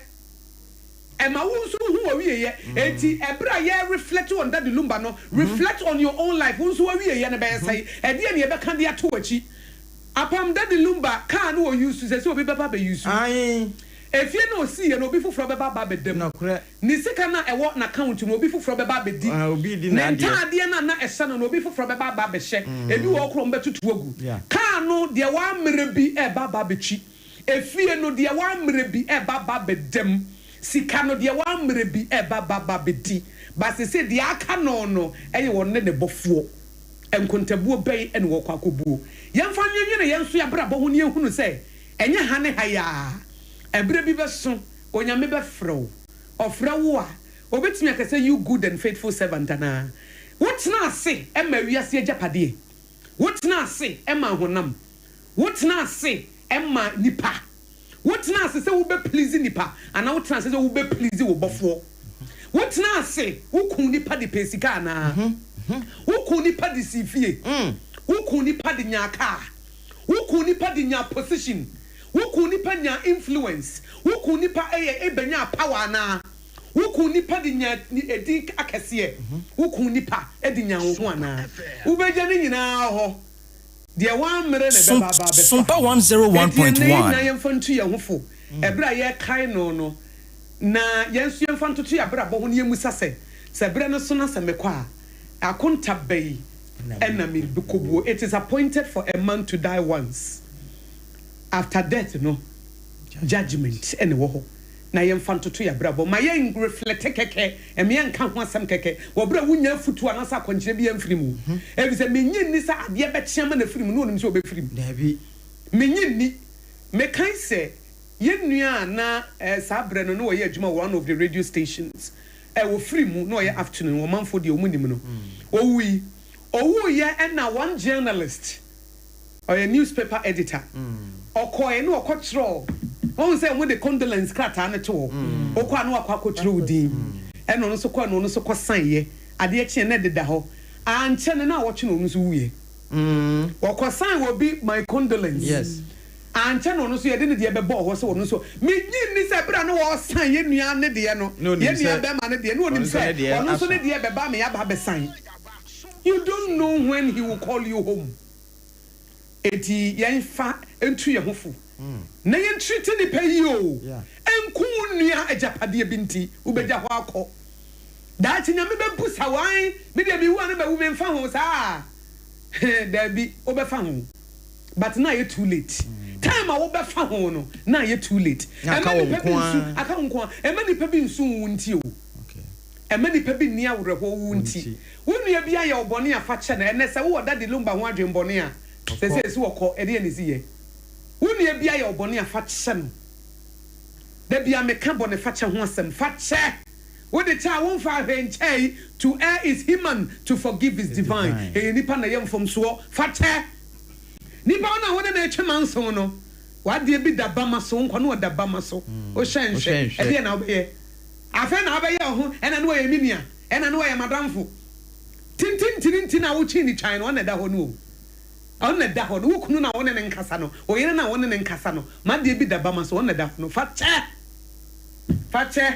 Emma won't who are ye, eti ebra ye reflect on that lumba no, reflect on your own life. Won't who are ye and a say, and then you ever can be a toachi. Upon that lumba can who used to say so be baba use. Aye. If you no see and be for baba dem no correct. Nisekana a what account no be for baba di. Nenta dia na a son no be for baba she. If you walk from better to wogu. Can no dia one merebi e baba bechi. If you no dia one merebi e baba dem. Sikano dia wa mrebi baba bedi ba se se dia aka no eye wonne ne bofuo enkontabuo bei ene wo kwakobuo yemfa nyenye yenso ya brabo ho ne ehunu se enye hane haya ebre bi beso onyame be frɛw ofrɛwo a obetumi akase you good and faithful servant ana wotna ase ema wiase agapade wotna ase ema honam wotna ase ema nipa wotna ase se wo be please nipa ana wotna ase se wo be please wo bofo wotna ase wo kun nipa de pesika na wo kun nipa de sifie wo kun nipa de nyaka wo kun nipa de nya position wo kun nipa nya influence wo kun nipa ebenya power na wo kun nipa de nya edi akese wo kun nipa edi nya ho ana wo beja ne nyina ho Dia one mere ne baba baba Sompa 101.1 na yemfantu ye hofo ebra ye kai no na yensu yemfantu to abra bo ho ne yemusa se bre no so na se mekwa akonta bai enami dukobuo. It is appointed for a man to die once, after death no judgment ene wo ho na yemfantu to abra bo ma yen reflect keke eme yen ka ho asem keke wo bra wunya futu anasa konjire bi emfirimu e bi se menyin ni sa ade be chiama na firimu no onim se obefirimu da bi menyin ni me kan se yenua na sabre no wo ye adwuma one of the radio stations wo firimu no ye afternoon wo manfo de omunim no owu ye na one journalist or a newspaper editor okoye no okotro won say we the condolence krata na to okwa no akwa udin eno no so kwa no so kosan ye ade akye na deda ho anche na wo twe no so wuye okosan wo bi my condolence yes anche no so ye de ne de be bo ho so no so me nyi ni se bra no wo san ye nua ne de no ye nua be ma ne de no onim se ono so ne de be ba me ya ba be san. You don't know when he will call you home. Eti yen fa entu ye hofu na yen treat ni pay o enku nua ajapade binti ubeja ho akọ da ti nyame be busa wan me de bi hu an be wu me mfa ho sa da bi obefa ho but now you too late time a wo be fa ho no now you too late aka nko emani pe bi nsu wunti o emani pe bi ni awreho wunti wunua bi aye obone afa che na ene se wo da de lumba ho adwen bone a se se woko e de ni siye nua bia ye obone afa kye no da bia meka bone fa kye ho asem fa kye wo de cha won fa hwenchei to err is human to forgive is divine e nipa na yem fom so fa kye nipa na wo na etwe manso no wa de bi da bama so nko no da bama so o hwenhwe e de na obeye afa na obeye ho ena no ye minia ena no ye madamfo tintin na wo chi ni twan no na da ho no on da ho no wo kunu na wo ne nkasa no o yere na wo ne nkasa no ma de bi da bama so on da ho no fa kye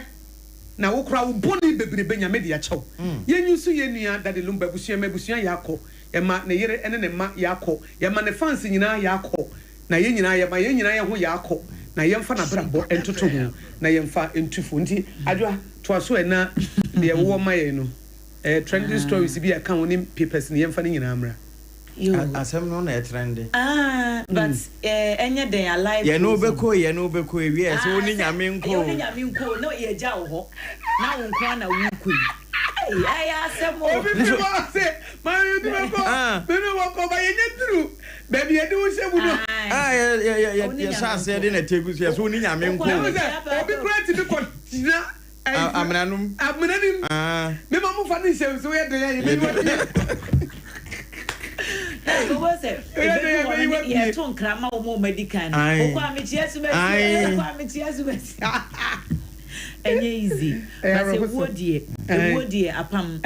na wo kura wo boni bebrebe nya media chew yenyusu yenua da de lumba busua mabusua yakọ ema na yere ene ne ma yakọ yema ne fans nyina yakọ na ye nyina yema ye nyina ye ho yakọ na yemfa na brabo entoto ho na yemfa entufo nti adwa to aso ena de wo ma ye no trending stories bi aka woni papers ne yemfa ne nyina amra asem no na trending but enye den alive ye no beko wi e so oni nyame nko no ye ja wo ho na wo nko na wo ku ai asem o obi bi mo se ma you do beko be no wo ko ba ye nyedru baby e de wo shebu no ye sa se de na tegu so oni nyame nko obi great bi ko tina amranum me ma mu fa ni se so ye de ye me no go say e ton krama o mo medical o kwa me chiasu me enye easy butewodie apam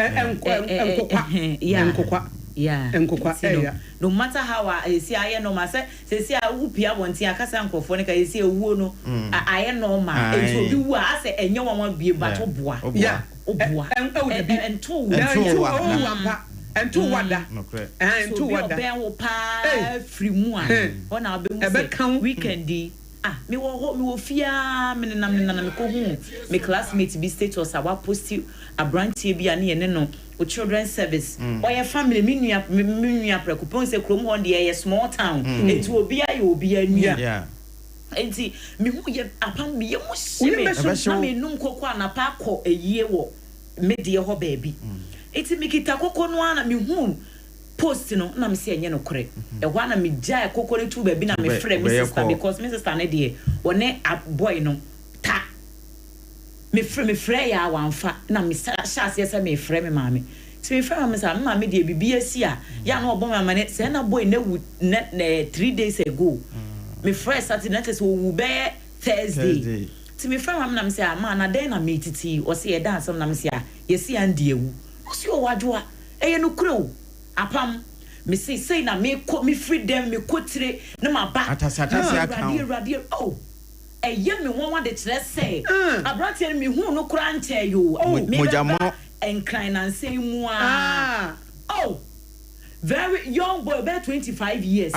enkokwa no matter how I see aye no ma say wupia wonti akasa nkofo ne ka esi ewuo no aye no ma enti obi wu a say enye won bie bato boa oboa ento wampa ento wada ento wada ben wo pa free mu a ona obemu say weekend me wo fia me na me ko hu me classmate bi status a wa post a branch bi ane ene no o children service or your family me nua prekupon say krom ho de small town enti obi aye obi anua enti me hu ye apam me ye musime na me num kokko anapa akọ eyie wo me de ho baabi enti me kita kokko no ana me hu post no na me se enye no kore e ho na me jaa kokko ne tu baabi na me frɛ me sister because me sister ne de one boy no ta me frɛ ya wanfa na me chance yesa me frɛ me maame ti me frɛ maame sa maame de bibi asi a ya na obon maame ne se na boy na wu 3 days ago me frɛ Saturday na tese wu be Thursday ti me frɛ maame na me se ma na den na me titi o se ye dan asem na me se a yesi ande ewu o se o wadwoa eye no kuro apam me say na me free them me kotire na ma ba atasi account radio eye me won de kire say abrante me hu no kura nche yo me mojamo enkran na nsem mu very young boy about 25 years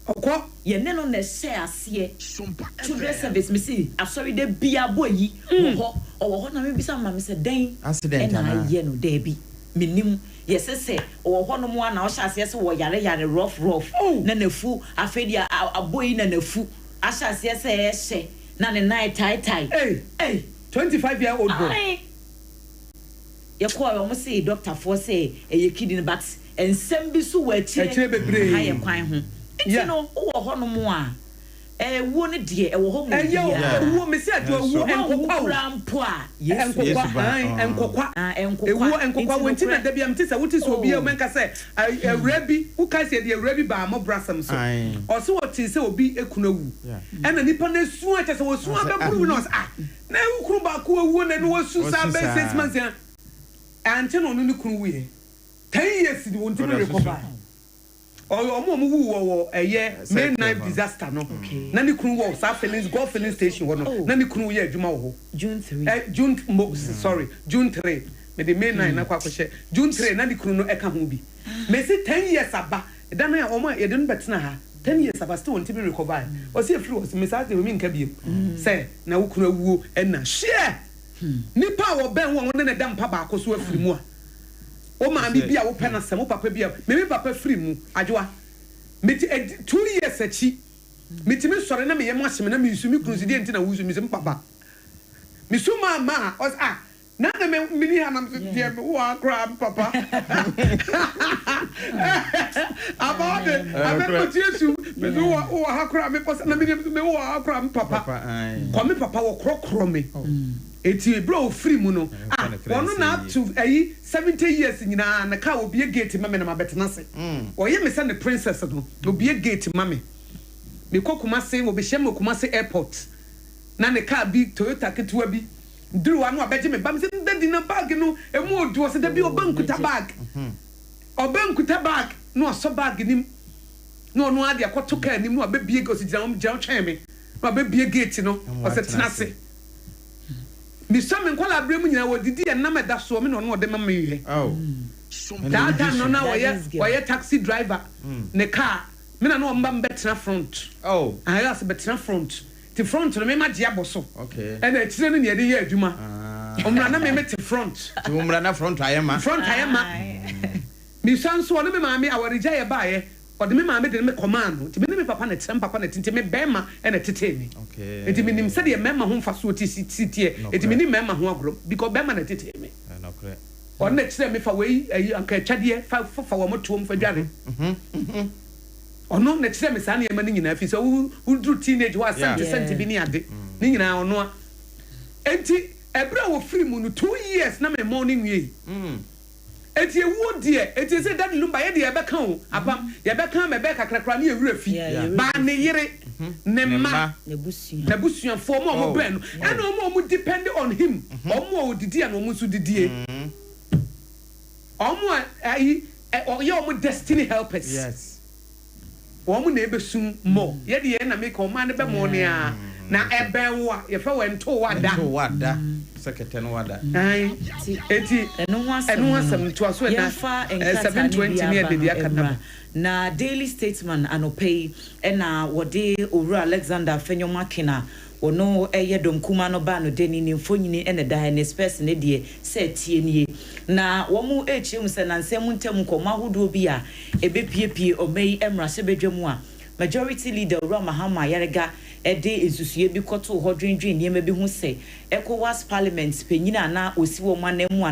okọ ye ne no na share ase Sompa children service me see asori de bia boy yi ho na me bisa ma me say den accident na ye no there bi minim yes say o ho no mo na o hyase se wo yare rough na nafu afedi aboyi na nafu ahyase se ehye na ne night tie 25-year-old boy ye call o mo say doctor for say e kidney but ensem bi so wa akire bebre ha ye kwan ho nti no wo ho no mo a wo ne de e wo ho mo wo me say adu wo enkokwa a enkokwa wonti na da bia mti say wuti so bia o menka say awrabi wo ka say de awrabi ba mo brasam so o so woti say obi ekunawu ena nipa na su a say wo su ababuru no na ukuru ba ko awu na no wo su sa be 6 months ante no no kunu ye 10 years di wonti no recover omo wo eye main knife disaster no na ni kunu wo sa filling station wo no na ni kunu ye adwuma wo June 3 June 3 me the main knife na kwa kwhye June 3 na ni kunu no eka ho bi me say 10 years aba da na omo ye de no betena ha 10 years aba still won't be recover o say free was me say we nka biem say na wo kunu awuo na share nipa wo ben wo ne da mpa ba akoso afiri mu a o ma mi bia wo pena sem o papa bia me papa free mu adwoa me 2 years achi me ti me sore na me ye mo ahye me na me yusu mi kunu sidi enti na wusu mi sem papa me su ma o na me mini ha na me dia wo akra papa about it I me ko tiesu me do o hakra me posa na me o hakra me papa ko me papa wo krokro me eti bro free mu no wono na up to 70 years nyina na ka obi gate mame na mabetena se oye me say the princess no obi gate mame me kokuma se obi hye me kokuma se airport na ne car bi Toyota ketewa bi duru anu abeje me bam se daddy na bag no emu odu se da bi obankuta bag obankuta bag no so bag nim no ade akoto car nim no abebie go si jam twen me no abebie gate no o se tena se mi so me nkola abremu nyina wodidi e na meda so me no de mama ye that no na woye taxi driver ne car me na no mba betena front I ask betena front the front no me ma dia boso okay and e tire no ne de ye adwuma omra na me te front omra na front ayema mi sanso no me ma me awarija ye ba ye o de me ma me de me command ti me papa na tem papa na tinti me bema e na tete mi okay enti me nim se de mema ho mfa so ti sitie enti me nim mema ho agro because bema na tete mi no correct o na tire me fa we anka twade fa wo motom fa dware ono na tire me sa na yema ni nyina fi so wo dru teenage wa sent bi ni ade ni nyina ono enti ebra wo free mu no 2 years na me morning we eti ewu die eti se daddy lumba ye de be kan o apam ye be kan me be kakrakra na ewura fi ba ne yire ne ma na busuan fo mo ben and mo depend on him mo didi and mo so didie ayi ye destiny helpers yes mo na ebesum mo ye de na make o man be mo ne a na ebe wo ye fa wento wada secretary wada eti enu wasem to aso na 720 ne be dia kana na daily statesman anopei na wode Owura Alexander Fenyomakina wono eye domkuma no ba no deni ni mfonyini ene da ne space ne de se tie nie na womu echim se na nsem ntem koma hodo bi a ebepiepie omei emra se bedwam a majority leader Owura Mahama Yarega ede esusue bi koto hodwendwen niema bi hu se ECOWAS parliament penyina na osi wo manemu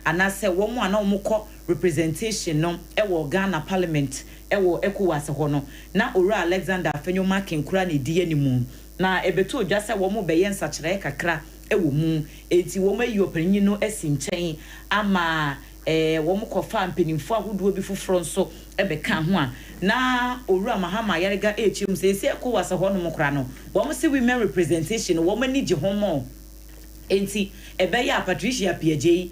ana se wo mu ana omukọ representation no ewo Ghana parliament ewo ECOWAS ho no na Owura Alexander Fenyomakina kura ne die ni mu na ebeto odwa se wo mu beye nsakire kakra ewo mu enti wo mayi opanyin no esi nchen ama wo mu kofa mpenimfo ahodo bi foforo nso ebeka ho a na Owura Mahama Yarega echim se ECOWAS ho no mukra no wo mu se women representation wo mani je ho mo enti ebeya Patricia Piaje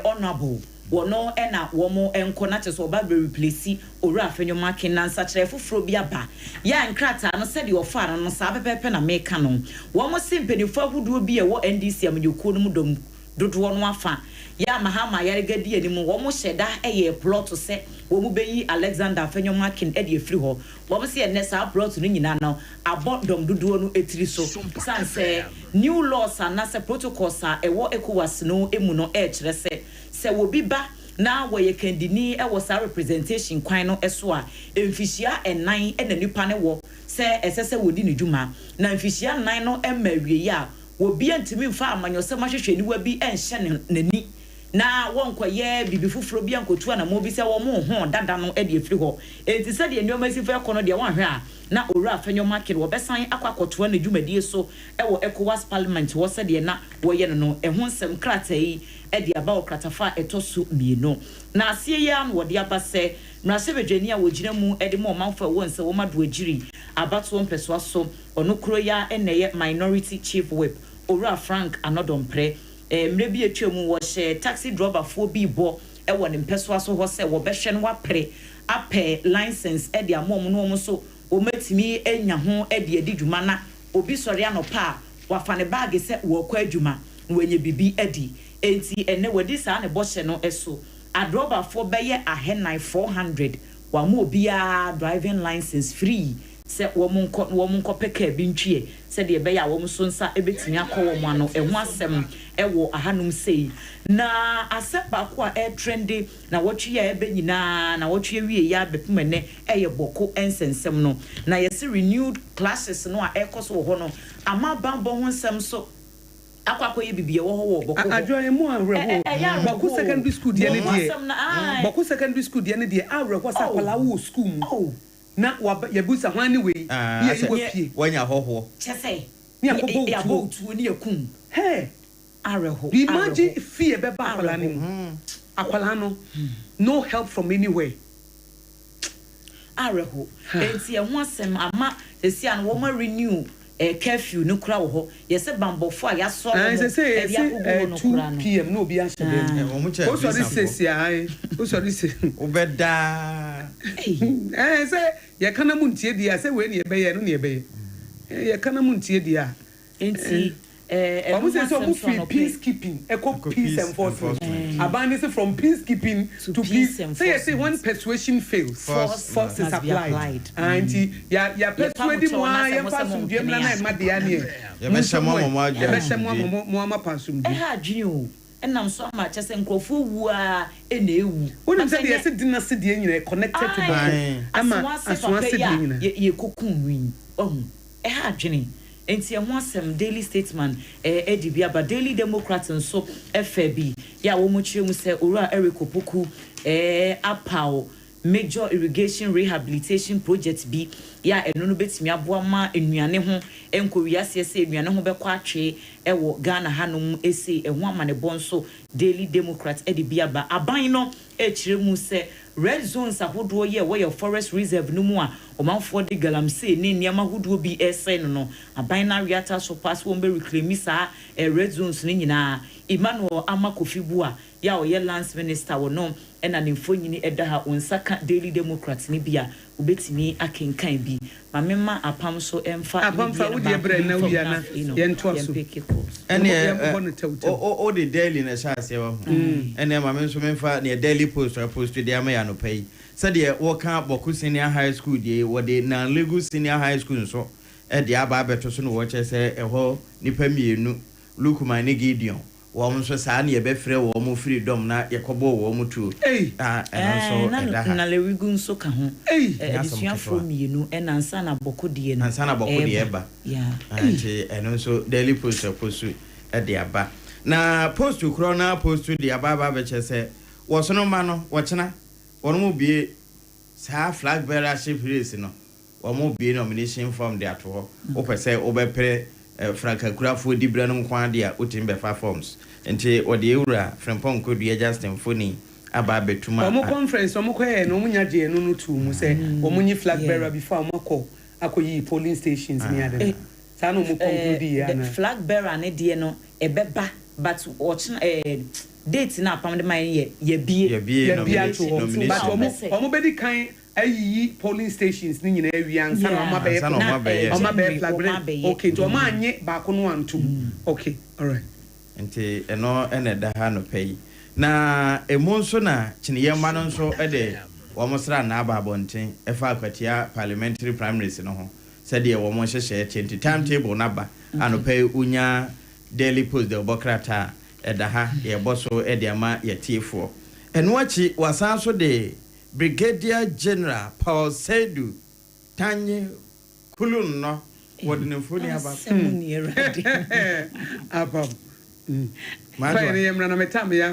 honorable wono na wo mu enko na cheso ba be replace Owura Fenyomakina nsakire foforo bi aba ya nkrata no se de ofara no sa pepepe na meka no wo mu se mpenimfo ahodo bi wo NDC amanyuko no mu dom dodo no afa ya Mahama Yarega di animu wo mo hyeda eye plot se wo mu beyi Alexander Fenyomakina e de free ho wo mo se ye nesa plot no nyina no abodom dodo no etiri so sanse new laws and na se protocols a ewo ECOWAS no emu no e kire se wo bi ba na wo ye kandini e wo sa representation kwan no eso a emfihia enan e na nipa ne wo se esese wo di ne dwuma na emfihia nan no emawie ya wo bi antimi mfa amanyose mahwehwe ni wa bi enhye nani na wonkoye bibi fufuro bi ankotu na mo bi se wo mo ho dada no e de afiri ho enti se de nneoma si fa kono de wonhwe a na Owura Fenyomakina wo besan akwakoto na dwumadie so e wo ECOWAS parliament wo se de na wo ye no e ho nsem krata yi e de aba okratafa etoso mieno na asie ya no wo de aba se mrase bedwani a wo gina mu e de mo manfo wo nse wo mado agiri abato mpeso so ono kuro ya eneye minority chief whip Owura Frank Anodompre mre bi etwemu wo hye taxi driver fo bi bo e wo ne mpeso so ho se wo behwe no wapre ape license e de amom no mo so o matimi enya ho e de adidwuma na obi sori anopa wafa ne bag se wo kwa adwuma wenye bibi edi enti ene wadi sa ne bohye no eso adroba fo beye ahenai 400 wa mo bia driving license free se wo monko peka bi ntwie se de beye a wo so nsa ebetimi akọ wo ano eho asem ewo ahanum sei na asepa ko a trendy na wotwe ya ebe nyina na wotwe wie ya bepumene eye boko ensensem no na yesi renewed classes no a ekoso ho no ama bambo ho nsem so akwakoye bibie wo ho wo boko adwoye mu awreho boko secondary school de ne die boko secondary school de ne die awreho sa kwala wo school mu na yabusa hwan we ye wanya hoho chese ni akobɔ tu ni yakum hey areho imagine fear beba akwala ni akwala no no help from anywhere areho enti e ho asem ama sesi an wo ma renew curfew no kura wo ho yese bambofo a yaso no say 2 PM no obi ahye dem o sorry sesi ai o sorry se obeda say ye kana mu ntie dia say we ne ye be no ne ye be ye kana mu ntie dia enti I'm saying so peacekeeping, peace enforcement. Abandon from peacekeeping to peace enforcement. Say when persuasion fails, force is applied. And ya persuade mo ya pasum diem na na madia ne. Ya be mo pasum di. Ha dwene o. Enam so ma chese nkrofo wu a na ewu. Wonu say dey say dinner se dey nyina connected to the ama aswa se dey nyina. Ye kokun win. Ha dwene. Enti ehwo asem Daily Statesman Ade Akye Daily Democrat nso FB ya wo mo kyerɛ mu sɛ owura Eric Opoku apao major irrigation rehabilitation project bi ya eno no betimi aboa ma enuane ho enkowiase sɛ enuane ho bɛkɔ atwe ɛwɔ Ghana hanom ese ehwo amane bonso Daily Democrat Ade Akye aban no kyerɛ mu sɛ red zones ahodoɔ yɛ wɔ forest reserve no mu a omanfo de galamsey ne niam ahodoɔ bi ɛsɛn no aban na riata so pass wɔn be reclaim saa red zones ne nyinaa Emmanuel Amakofibu a ya ɔyɛ lands minister wɔ no ɛna ne mfonyini ɛda ha onsaka Daily Democrat ne bia obetimi akenkan bi mamema apam so ɛmfa apamfa wo de brɛ na wia na yɛnto aso ɛne o de daily na sha ase wɔ ɛne mame nso memfa ne daily post de ama ya no pay sɛdeɛ wɔka Boku Senior High School die wɔde na Lagos Senior High School nso ɛde aba abeto so no wɔkyɛ sɛ ɛhɔ nipa mienu Lukuma ne Gideon wɔn nso saa ne yɛbɛfrɛ wɔn freedom na yɛkɔbɔ wɔn tuo ɛno nso na lewigu nso ka ho adisuafo mienu ɛna nsa na Boku die no nsa na Boku die ba nti ɛno nso Daily Post ɛde aba na post kro na post de aba bɛkyɛ sɛ wɔsono ma no wɔkyena wɔn mu bie saa flag bearership race no wɔn mu bie nomination form de ato hɔ wopɛ sɛ wobɛpere frankakurafoɔ di bra no nkwa de a wotim bɛfa forms nti wɔde ewura Frimpong Kodua Justin Foni aba betuma wɔn conference wɔn kɔɛ no wɔn nya gye no no tu mu sɛ wɔn nyi flag bearer before wɔn akɔyi polling stations ni ade saa no wɔn conclude ya na flag bearer ne die no ɛbɛba but wɔkyena date na apam de man ye bie to but wɔn bɛdi kan ayi polling stations ni nyina awia nsa na ɔma bɛyɛ flag bearer okay to ɔma anye baako no antum okay all right nti eno ene da ha no pay na emu nso na kyineye ma no nso de wɔn sra na aba abɔnten ɛfa akwatia parliamentary primaries no ho sɛdeɛ wɔn hyehyɛ tenti timetable na ba anopai unya Daily Post de Obokrata ɛda ha yɛbɔ so de ama yɛtiefo ɛno akyi wasan so de Brigadier General Paul Seidu Tanye Kulun no wɔde ne mfoni aba abam fine yemra na metam ya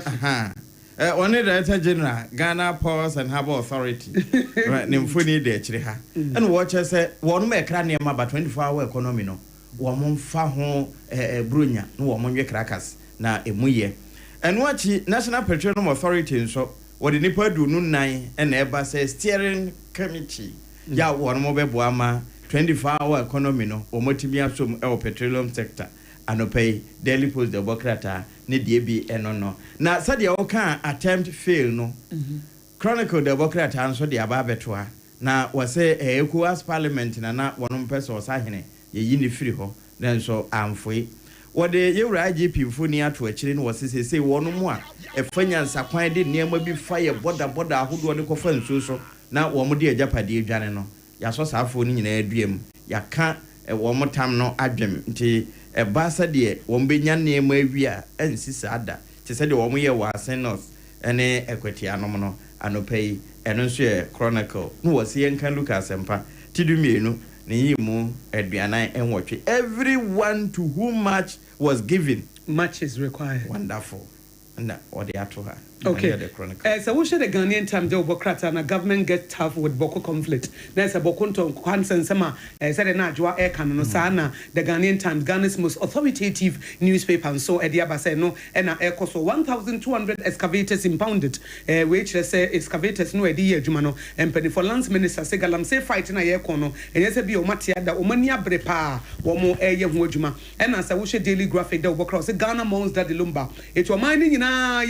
one Director General Ghana Powers and Harbour Authority ne mfoni de akyire ha ɛna wɔkyɛ sɛ wɔn mo ekra ne ma ba 24-hour economy no wɔn mfa ho bronya no wɔn nwe crackers na emuye ɛno akyi National Petroleum Authority nso wɔde nipa du no nan ɛna ɛba sɛ steering committee ya wɔn mo bɛboa ama 24-hour economy no wɔn timi asom ɛwɔ petroleum sector anopai Daily Post de Bokrata ne die bi ɛno no na sɛdeɛ wɔka attempt fail no Chronicle de Bokrata nso de aba abɛtoa na wɔsɛ ECOWAS Parliament na wɔn mpɛ sɛ ɔsahene yɛyi ne firi hɔ na nso amfoe wɔde yɛwura IGP mfoni ato akyire no wɔsesese wɔn mu a ɛfanya nsakwan de nneɛma bi fa yɛ boda ahodoɔ de kɔfa nsuo so na wɔn de agyapadeɛ dwane no yɛasɔ saafo no nyinaa aduam yɛaka wɔn tam no adwem nti ɛba sɛdeɛ wɔn bɛnya nneɛma awi a ɛnsi saa da te sɛdeɛ wɔn yɛ wɔ Asen North ɛne Ekwatia nom no anopa yi ɛno nso yɛ Chronicle no wɔ se yɛnka Lucas Sempa tidumienu ne yi mu aduanan ɛnwɔtwe everyone to whom much was given much is required wonderful na ɔde ato ha Okay. So we share the Ghanaian time the Obokrata and government get tough with Boko conflict. There's a Bokonto Hansen Sama said na Jwa Ekan no sana the Ghanaian Times, Ghana's most authoritative newspaper, and so Ade Akye say no and air so 1,200 excavators impounded which say excavators no edi adwuma no and for lands minister say galam say fight na air kono and yes be o matia da o mania brepa wo mo eye ho adwuma and as we share daily graphic the Obokrata say Ghana mourns that the lumba it was mining nyina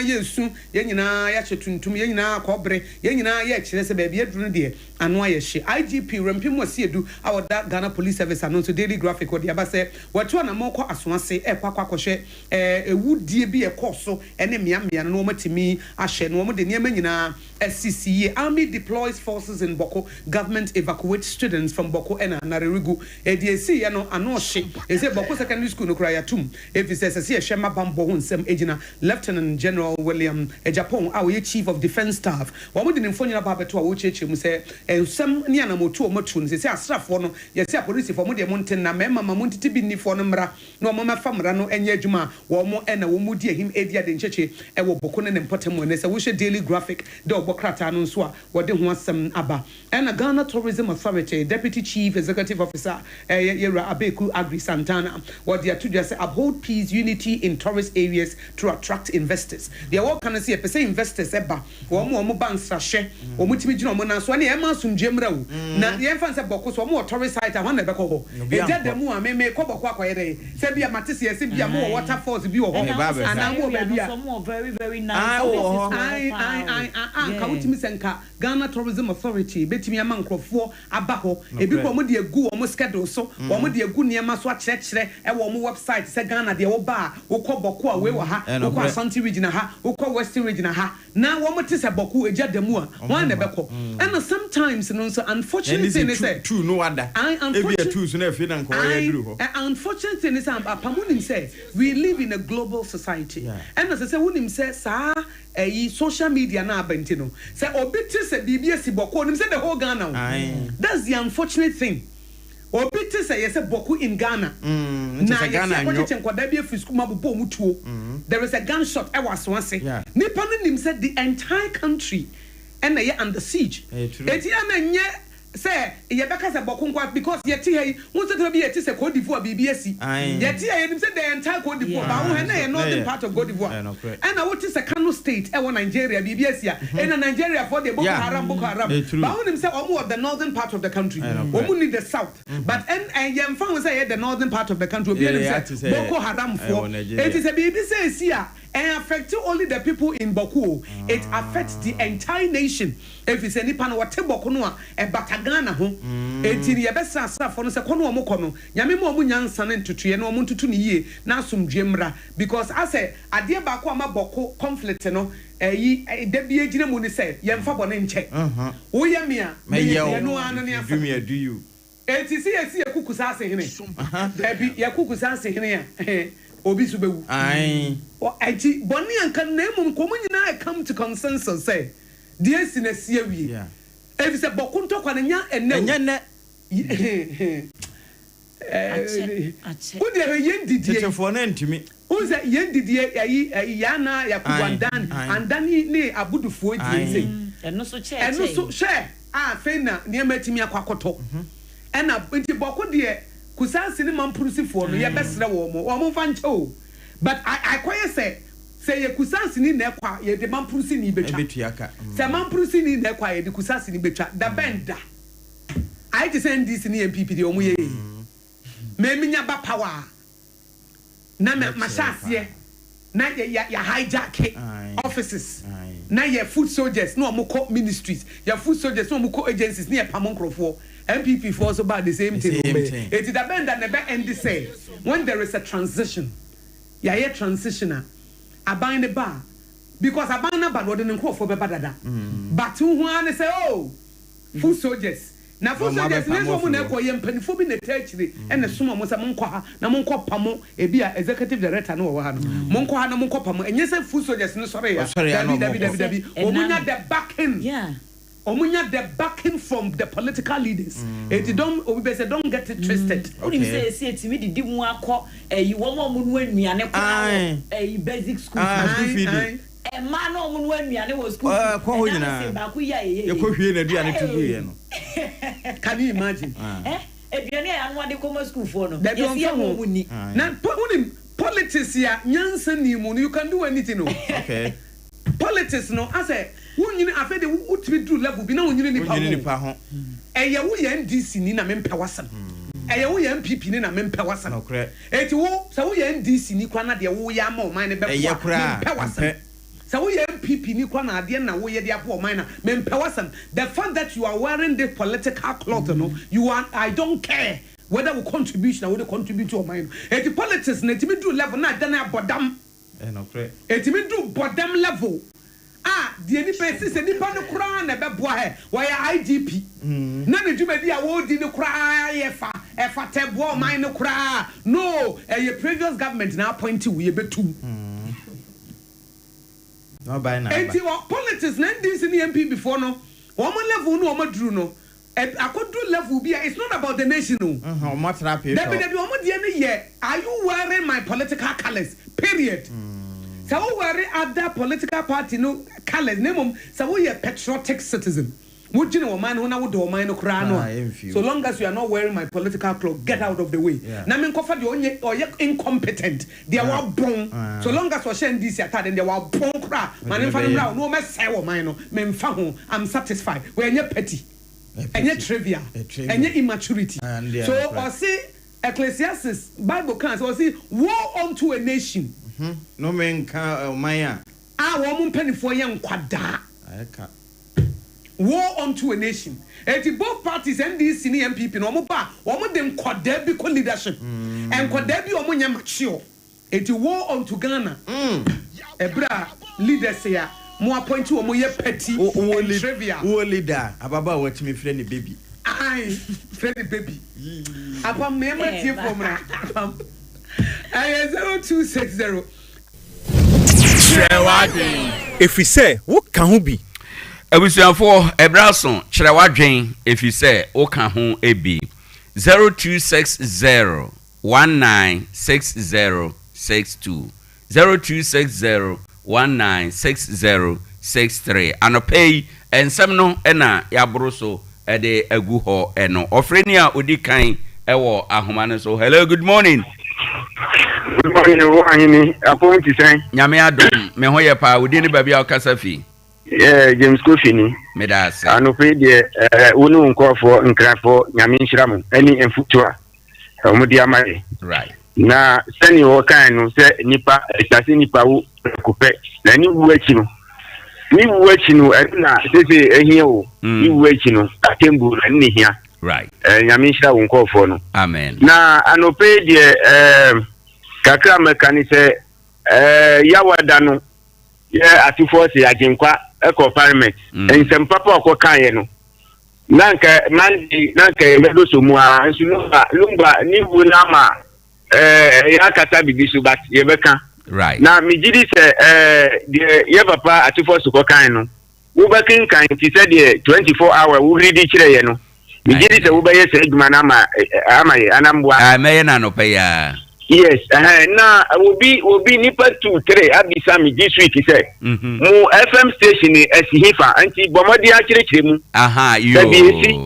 yesu yenyina ya chetuntum yenyina kobre yenyina ya kire se baabi aduru de ano ayehye IGP Rampim Wasiedu awoda Ghana Police Service announce daily graphic odi aba se wato na moko asoase kwakwakohwe ewudie bi ekoso ene miamia no matimi ahye no mo de niam nyina SCCE army deploys forces in Boko, government evacuates students from Boko and Narerigu EDC ya no ano hye ese Boko secondary school no kra ya tum if says se shema bambo hunsem ejina Lieutenant General William Acheampong our chief of defense staff wo mo de nimfonyina ba beto a wo cheche mu se ensem ne ana motu o matu ne se asrafo no ye se police fo mo de monten na mema ma montiti bi ni fo no mra no mo ma famra no enye adwuma wo mo ena wo mu di ahim edi ade ncheche e wo Boko ne mpotemu ne se wo she daily graphic de Obokrata no so a wo de ho asem aba ena Ghana Tourism Authority Deputy Chief Executive Officer Yera Abeku Agri Santana wo de atu say uphold peace unity in tourist areas to attract investors. They are all can see a investors eba wo mo banks rahye wo mutimi gina mo na so na e ma sumdwemra wo na ye mfa se Boko so mo tourist site a wana beko ho eja dem a me ko Boko akoyere se bia matese ese bia mo waterfalls bi wo ho ana mo ba bia so very very nice ka utimi senka Ghana Tourism Authority betimi ama nkrofo aba ho ebi ko mo de egu wo mo schedule so wo mo de egu niema so akyerɛkyerɛ e wo mo website se Ghana de wo ba wo ko Boko a we wo ha wo ko Asante region ha wo ko Western region ha na wo mo te se Boko eja demu a wan na beko and sometimes no so unfortunately say true no wonder e be true so na afi na nko ya duru ho unfortunately say apamunim say we live in a global society and as I say wonim say sa social media na abentino say obi te se bibia si Boko nim say the whole Ghana that's the unfortunate thing obi te say yes Boko in Ghana na Ghana nyo chenkwada bi afi school mabubo mutuo there is a gunshot e waso ase nipa no nim say the entire country and they under siege eti na nye say ye beka say Boko nkwa because ye ti hey won say to be ye ti say Cote d'Ivoire BBC ye ti hey nim say the entire Cote d'Ivoire ba won na ye northern part of Cote d'Ivoire and na what is a Kano state e won Nigeria BBC a in Nigeria for the Boko Haram ba won nim say omo of the northern part of the country omo need the south but and ye mfa won say the northern part of the country obi nim say Boko Haram for it is a BBC here and affect only the people in Boko it affects the entire nation if it's any pan what Boko no e batagana ho enti ye besa asrafo no se kono omo kono nyame mo omo nyansa ne ntutuye no omo ntutu ne yie na asomdwemra because ase ade ba ko ama Boko conflict no da bi ejina mu ne se ye mfa bone nche wo ye me a me no anu ne afa do you enti si ekukusa ase hene da bi ye kukusa ase hene a obi so bewu o aji boni anka na emum komu nyina come to consensus say die si na sie wie ebi se Boko ntokwa na nya enne udi yendidie tetefo na ntimi uze yendidie yana yakubandan andani ne abudufuo die say eno so che a fena ne matimi akwakoto ena nti Boko de kusansi ni mampurusifo no ye besre wo mo fa nche o but I quite say ye kusansi ni na kwa ye de mampurusi ni betwa say mampurusi ni na kwa ye de kusansi ni betwa da benda I just send this ni MPP de omo ye me minya ba power na me mashase na ya hijack offices na ye food soldiers no omo ministries ya food soldiers no omo agencies ni e pamonkrofo MPP for also about the same thing. It is the bend that never end the say when there is a transition. Yeah, yeah, transitioner. I bind the bar because I bind a bad word and call for badada. But who want to say, oh, food soldiers. Now, food soldiers, never woman echo yam penny in the territory and the summa was a monqua, Namonco Pamo, a beer executive director, no one. Monqua, Namonco Pamo, and yes, food soldiers, no sorry, Omunya the back in. Yeah. Omunya the backing from the political leaders. It don't get it twisted. Okay. Say to me the you want one when we are basic school. a man on when we are was school. You could hear the Diana to do. Can you imagine? If you're near and what they come to school for, no, that you need. Now, politics here, Jansen, you can do anything. Okay. Politics, no, I say, when you have the what we do level, be no unity power. A ya we NDC Nina Mempewasan. A ya we MPP Nina Mempewasan. Okay. So we NDC Nikwana, the Woyamo, mine, Mempewasan. So we MPP Nikwana, the Anna, we the poor miner, Mempewasan. The fact that you are wearing the political cloth, no, you are, I don't care. Whether we contribution or we contribute to mine. The politics, net me do level, not done about them. It me do bottom level. The any person said, Nippon crown a beboy, why IGP. None of you may be a word in the cry, if I tell boy, mine cry. No, your previous government now point to we be two. No, by now. Politics, none this in the MP before no. One level, no, one drew no. I could do level be. It's not about the nation. Are you wearing my political colors? Period. So wearing other political party no colors. Name so we a patriotic citizen. Would you know man who now do mine no crown? So long as you are not wearing my political cloak, get out of the way. Now me cover the only or incompetent. They are born. So long as we share this attack, then they were born cra. Man, if I'm no mess say what mine no. Me I'm satisfied. We are petty. And yet trivia, and yet immaturity. So, I say, Ecclesiastes, Bible can say, war unto a nation. No man can, Maya. Our woman penny for young quada. War unto a nation. And both parties and these senior MPP, no more, one of them quad be leadership. And quad be omonia mature. It war unto Ghana. Ebra leaders here. More point to a petty trivia. Who leader? Ababa watch me friendly baby. Aye, friendly baby. Upon me, my dear from I 0260. If we say, what can who be? Abusuafo Ebrason Chrewadwen if you say o kan ho ebi 0260 196062 0260 196063 anopay ensem no na yabroso ede agu ho eno ofreni a odi kan ewo ahoma so. Hello, good morning. Good morning, Owoahene Acheampong. Nyame adom me ho ye pa odi ni babia okasafi. James Kofi Medas. Anopay de wonu nkofo nkrafo nyame nhiramu ani emfutua omudi amare. Right. Na sani wo kan no se nipa estasi nipa wo kupe na ni wu achi no na sese ehia wo ni wu achi no atembu na ni hia. Right. Nyame nhira wo nkofo no. Amen. Na Anopay de kakra mekani se yawada no ye atifo se agenkwa eko parliament ensem papa okokan ye no nanka medo so mu a nsu lumba ni wu na ma ya kata bibi so but ye beka. Right. Na mi gidi se ye papa atifo so kokan no wo bekin kan ti se de 24 hour wo ready kire ye no mi gidi se wo be ye se aduma na ama ye anambwa me na no pe ya. Yes, na will be nipa 2-3 abisa mi this week say. Mu FM station ni esihifa anti bomodi akire mu. Aha, yo. Baby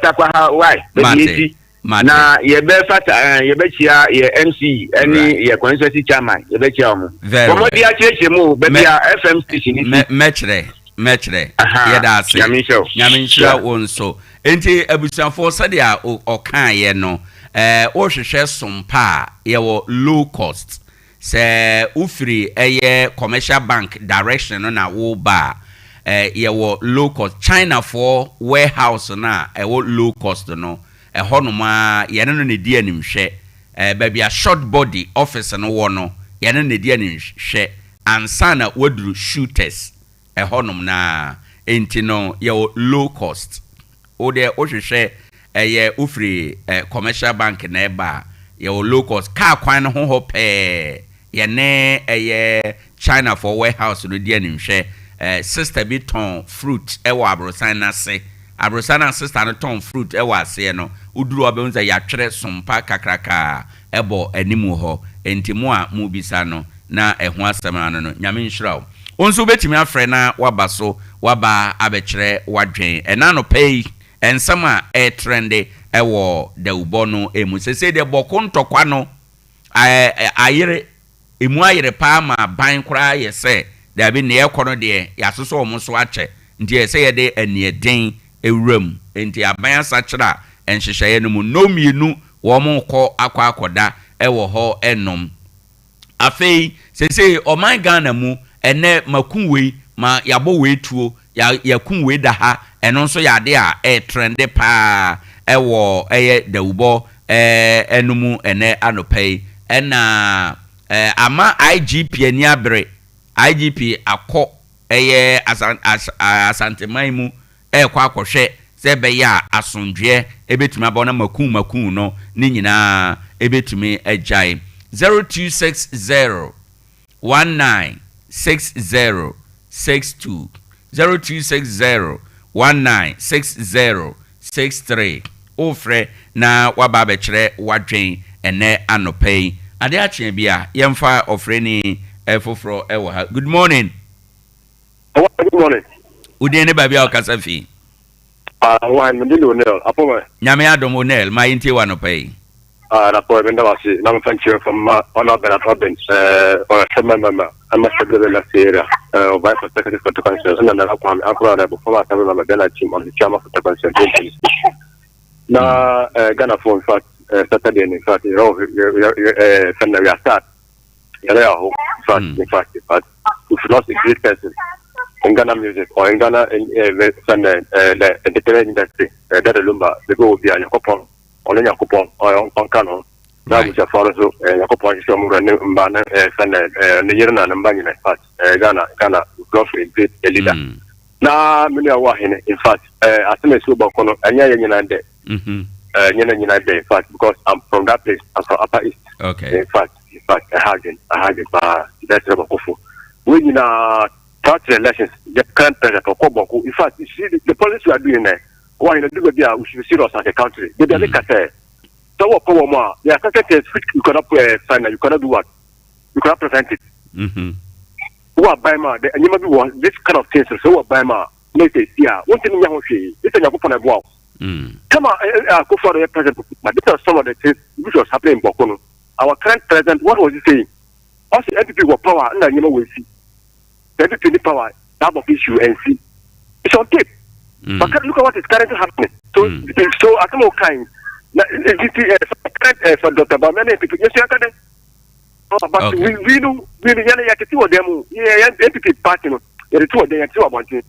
Takwa ha why? Baby na ye be fata ye be chia ye MC any ye constituency chairman ye be chia mu. Bomodi akire mu baby FM station ni. Mechre. Ye da se. Nyame nshira wonso. Enti abusanfo sade a okan ye no. Ohwehwe Sompa yewo low cost se ufiri commercial bank direction na wo ba yewo low cost China for warehouse na ewo low cost no honoma ye no ne di animhwe baby a short body office no wo no ye no ne di animhwe ansana wodru shooters honom na enti no yewo low cost o de ohwehwe ufri commercial bank na eba ye low cost car kwan no ho pe ye ne China for warehouse no dia nimhwe sister bi ton fruit ewo abrosana se abrosana sister no ton fruit ewo ase no uduru obunza ya twere Sompa kakraka ebo animu ho enti mu a mu bisa no na eho asem no nyame nhirawo onso betimi afrɛ na waba so waba abɛkyerɛ wadwen ɛna no pay ensama trende ɛwɔ dawubɔ no emu sese de bɔko ntɔkwa no ayere emu ayere pa ma ban kora yɛ sɛ da bi ne ɛkɔ no de yasoso ɔmo so akyɛ nti yɛ sɛ yɛ de aniɛden ewuram nti aban asakyera enhyehyɛe no mu no mienu wɔn kɔ akɔda ɛwɔ hɔ ɛnom afei sese ɔman Ghana mu ɛnɛ makunwe ma yabɔ wetuo yakunwe da ha ɛno nso yade a trende pa ɛwɔ ɛyɛ dawubɔ ɛnumu ɛnɛ anɔpɛi ɛna ama IGP ani abere IGP akɔ ɛyɛ asanteman mu ɛkɔ akɔhwɛ sɛ bɛyɛ a asondwe ebetumi abɔ na makun no ne nyinaa ebetumi agyae 0260 196062 0260 196063 ofre na waba bekyerɛ wadwen ene anɔpɛi Ade Akye Abia yɛmfa ofre ni efofro ɛwɔ ha. Good morning. Good morning. Udie ne babia okasa fi. Wa ndile Onel apoma. Nyame adom Onel ma yintie wa anɔpɛi. Na po benda wasi na mfanchi from on of the province or member I'm a secretary of the area vice secretary for the council and then I'm before I have a team on the chairman of the council. Now Ghana for in fact Saturday in fact we start in fact but if not a great person in Ghana music or in Ghana the entertainment industry that Lumba they go be a couple on your coupon or on Cano. That was a follow so a couple of some Mbana and Nigerian and Mbani fast Ghana Godfrey great leader. Now many Owoahene in fact as soon as you Bokono and United United in fact because I'm from that place, I'm from Upper East. Okay. In fact I had it that's a Bokofo. When you know party elections, the current president of Koboko, in fact you see the policy we are doing there. Why in the do there we should be serious as a country. They are like so what power more? They are certain you cannot sign you cannot do what? You cannot prevent it. What by ma and you must be this kind of things so what by ma make it yeah. One thing you have to this is your open as well. Come on go for the president but these are some of the things which was happening in Bokono. Our current president, what was he saying? Also NPP got power and you know we see. The NPP need power, that of issue and see. It's on tape. But look at what is currently happening. So I come all kind. For Dr. Bamene, people, yes, but we do really see what them. Yeah, NPP party, the two of them, two of one thing.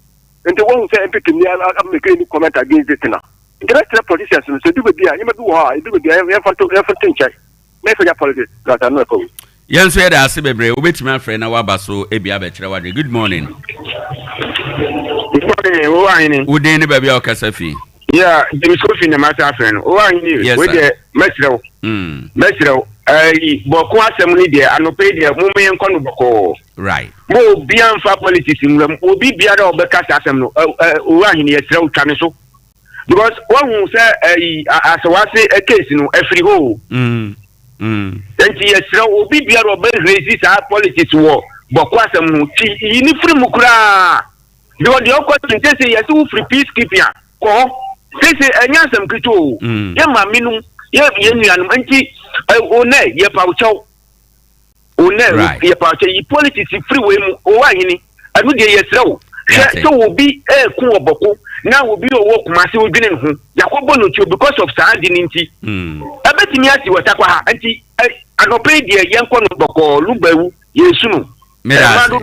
And the one who say NPP, I'm making any comment against it now. The rest of the politicians, so do with the, you do how, you do with the everything check. Make your politics, that I'm not for. Yes, we had a Sibebre, wait, my friend, our basso, Abia Betra. Good morning. Good morning, Owoahene. Udene baby okasafi. Yeah, the Sophie na matter friend. Owoahene, we the mesrew. Mesrew. Boko asem ni de anope de mo me enko no boko. Right. Mo bia mfa politics nwam, obi bia da obekasa asem no. Owoahene yesrew twane so. Because one say asawase a case no every ho. Enti yesrew obi bia da obekasa sa politics wo. Boko asem no ti yini free mukura. Because the question say yes who free peacekeeping ko say enya sam krito ye ma minu ye nuanum anti one ye paucho one ye paucho yi politics free way mu Owoahene anu de yesrew so obi ku oboko na obi owo kumase odwene ho yakobo no tio because of saadi ninti abetimi asi watakwa ha anti anope de ye nko no boko lubawu yesu no Medase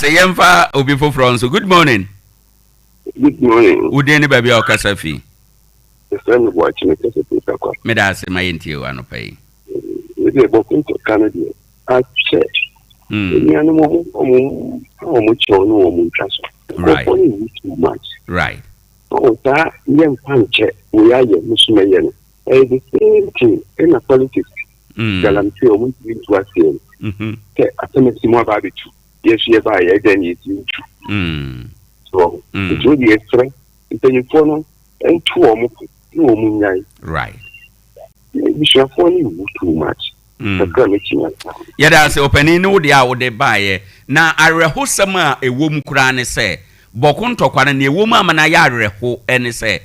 yemfa obi foforo nso. Good morning. Good morning. Udene baby okasafi. Friend watching me kase Tarkwa. Medase mayenti o anopai. We dey bokun to Canada. At church. Ni anu mo cho no mo traso. Right. Too much. Right. Oh that yem panche we are musume yen. The same thing in a politics. Galamsey or want to do a sale. Atomisi more about it. Yes, she by then it's you. So it will be extra. It's an informal and 2 or more. No moonlight. Right. We shall follow you too much. Yada se opani no de a wo de baaye na arehosam a ewom kura ne se bokuntokwa na ewom amana ya areho ene se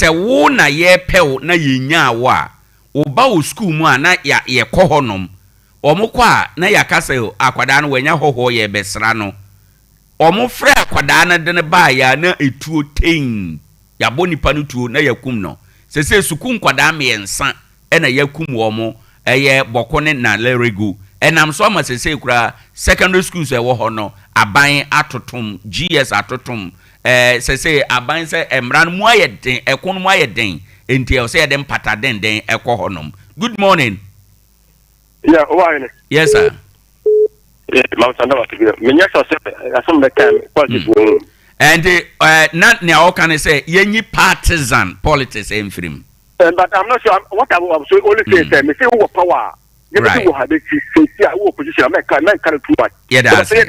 wo na ye pew na yenya wo a wo ba wo school mu a na ye kohonom omukwa na yakase akwada no wanya hoho ye besra no omufre akwada na de ne baaye na etuo ten ya bonipa no tuo na yakum no se sukun kwada miensa ena yakum wo mo eye bokone na leregu enam so ma se kura secondary schools e wo ho no aban atotom GS atotom se aban se emran mu ayeden ekon mu ayeden enti o se dem pataden den ekohonom. Good morning. Yeah, Owoahene. Yes sir. Yeah, Mountanda was here. Menya so se asom be kan politics. And not ne all can say yenyi partisan politics enfrim. But I'm not sure what I was only saying. Me say who power. Right. Who have who opposition. I can't too much. Yeah, that's it.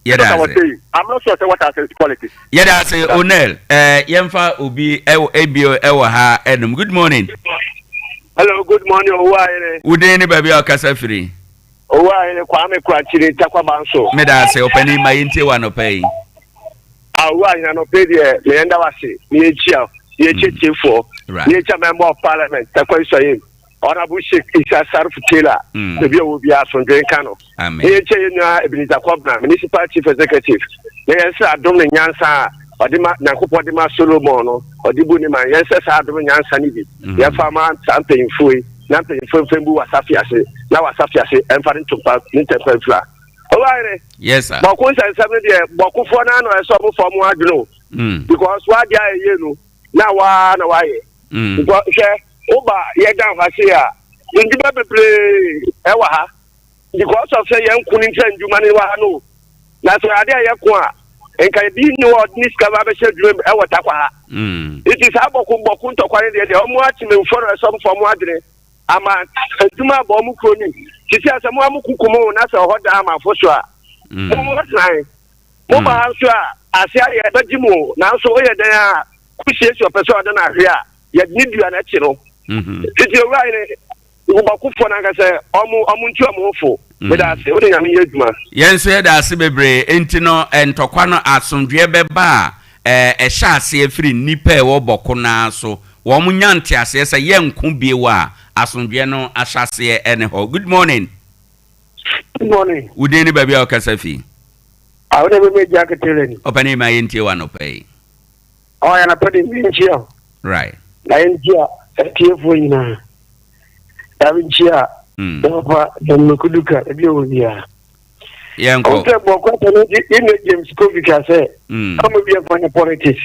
Yeah, that's it. I'm not sure what I say politics. Yeah, that's it. Onel, yemfa ubi ebio ewa ha enum. Good morning. Hello, good morning. Owoahene. Udeni baby akasa free. Owoahene Kwame Kwachire Tarkwa Banso. Me da say openi mayinte wa no pay. Owoahene no pay there. Me enda wase. Me chia. Ye chiefo. Ye cha member of parliament. Tarkwa Isoyim. Honorable Sheikh Isa Sarf Taylor. The bill will be asked from Kano. Ye cha yenya Ebenezer Kwabna, municipal chief executive. Ye sa adom ne nyansa. Odima Nyankopɔ de ma Solomon no odibu ni man yense sa adom nyansa ni bi ye fama sampe infui na pe infembu wasafiase na wasafiase emfa ntopa ntempa. Owoahene. Yes sir. Boko nsensem de bokufo na no eso mo fo mo adweno because wa dia ye no na wa ye because oba ye dan fa se a ndima bebre e wa ha because of say ye nkuni ntan djuma ni wa no na so ade ye ko a enka bi ni wo ni skaba be she dwuma e wota kwa ha it is aboku ntokwa ni de omo atime mforo eso mfo mo adwene ama djuma bo mu kroni tisi asemo amukukumo na so hoda ama foso a mo try mo ba so a asia ye bajimu na so oye dan a kusiesi opeso oda na hwe a ye ni dua na chi no titi Owoahene ubakufo na ka se omu nti omufo me da se wode nyame yeduma yenso ye da se bebre enti no entokwa no asondwe beba a sha ase afiri nipa e wo boko na so wo mu nyante ase se ye nku biewa asondwe no ahyase ene ho. Good morning. Good morning. Udeni baby okasafi. Awode be me jaketere ni opani ma yenti wa no pay. Oh ya na pedi nchia. Right. Na nchia etiefo nyina. Da nchia. Papa dem kuduka ebi obia. Yanko. Ote boko tano ine James Kovika say. Am be for politics.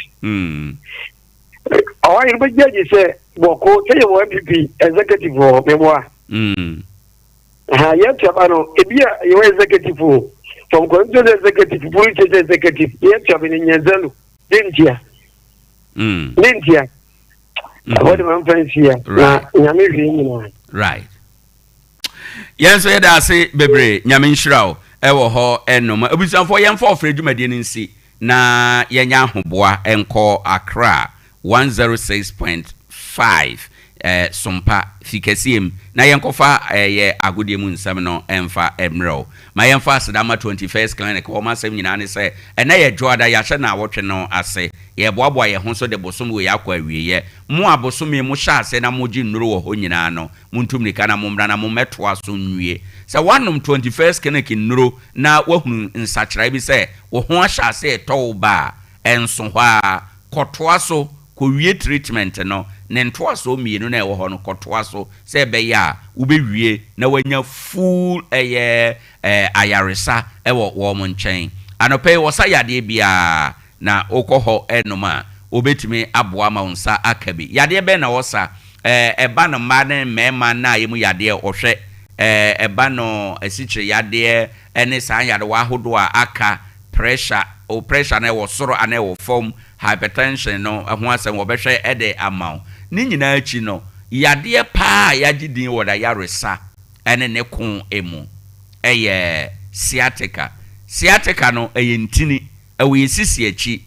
Awai be jaji say boko say you MPP executive or memoir. Yet Chabano, Ebia, you executive from control executive, political executive, yet Chabin in Yazelu, didn't you? Didn't you? What am I friends here? Right. Yes, I say, Bebre, Yamin Shrao, Ewo Ho, and no more. For young for Fred Medinancy, na Yanya Humboa, and call Accra 106.5. Sompa fikesim na yankofa agudie mu nsam no emfa emro ma yemfa sadama 21st clinic wo ma sem nyina ne se na ye joada ya hye na wotwe no ase ye boaboa ye ho so de bosom we yakwa awieye mo abosom mu hya ase na moji nnuro wo ho nyina no muntum nika na momra na mometoa so nwie se wanom 21st clinic nnuro na wahunu nsakira bi se wo ho hya ase to ba enso ho a kotoa so ko wie treatment no nentoa so mienu na ewo ho no kotoa so se be ya ubewie na wanya full ayaresa ewo wo mo nchen anope wo sa yade bia na okoho enoma obetimi aboa ma unsa akabi yade be na wosa eba no ma ne mema na yemu yade ohwe eba no asichire yade ene san yade wa hodo a aka pressure na wo soro ana wo form hypertension no ho asem wo behwe ede amount ni nyina achi no yade pa yagidin wo da yaresa ene ne kun emu sciatica no ntini ewe yesisi achi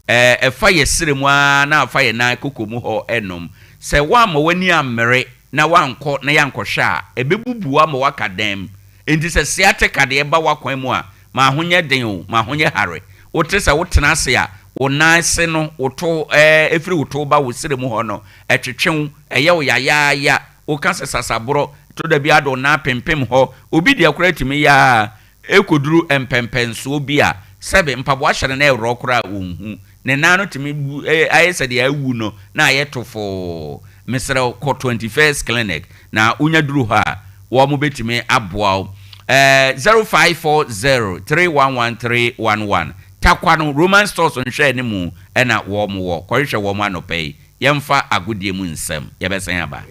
efa yesire mu na afa ye na kokomu ho enom se wa ma wani amere na wankɔ na yankɔhwɛ a ɛbɛbubu ama waka dɛm enti sɛ sciatica de ɛba wakwan mu a ma ahonyɛ den o ma ahonyɛ hare wote sɛ wotena ase a wo nanse no woto efiri woto ba wo sire mu hɔ no ɛtwetwew ɛyɛ wo yayaaya wo ka sɛ sasaboro to da bi ado na pempem hɔ obi de akora timi ya ekoduru empempenso bi a sɛbe mpabo ahyɛ na ɛwro kora wonhu ne nano timi ayɛ sɛ de awu no na ayɛ tofo mesrɛ kɔ 21st clinic na unya duru hɔ a wo mo betimi aboa 0540311311 Tarkwa no Roman stores on share ne mu ɛna wo mo wo kɔhwehwɛ wo mo anɔpɛ yɛmfa agodie mu nsɛm yɛbɛsɛn aba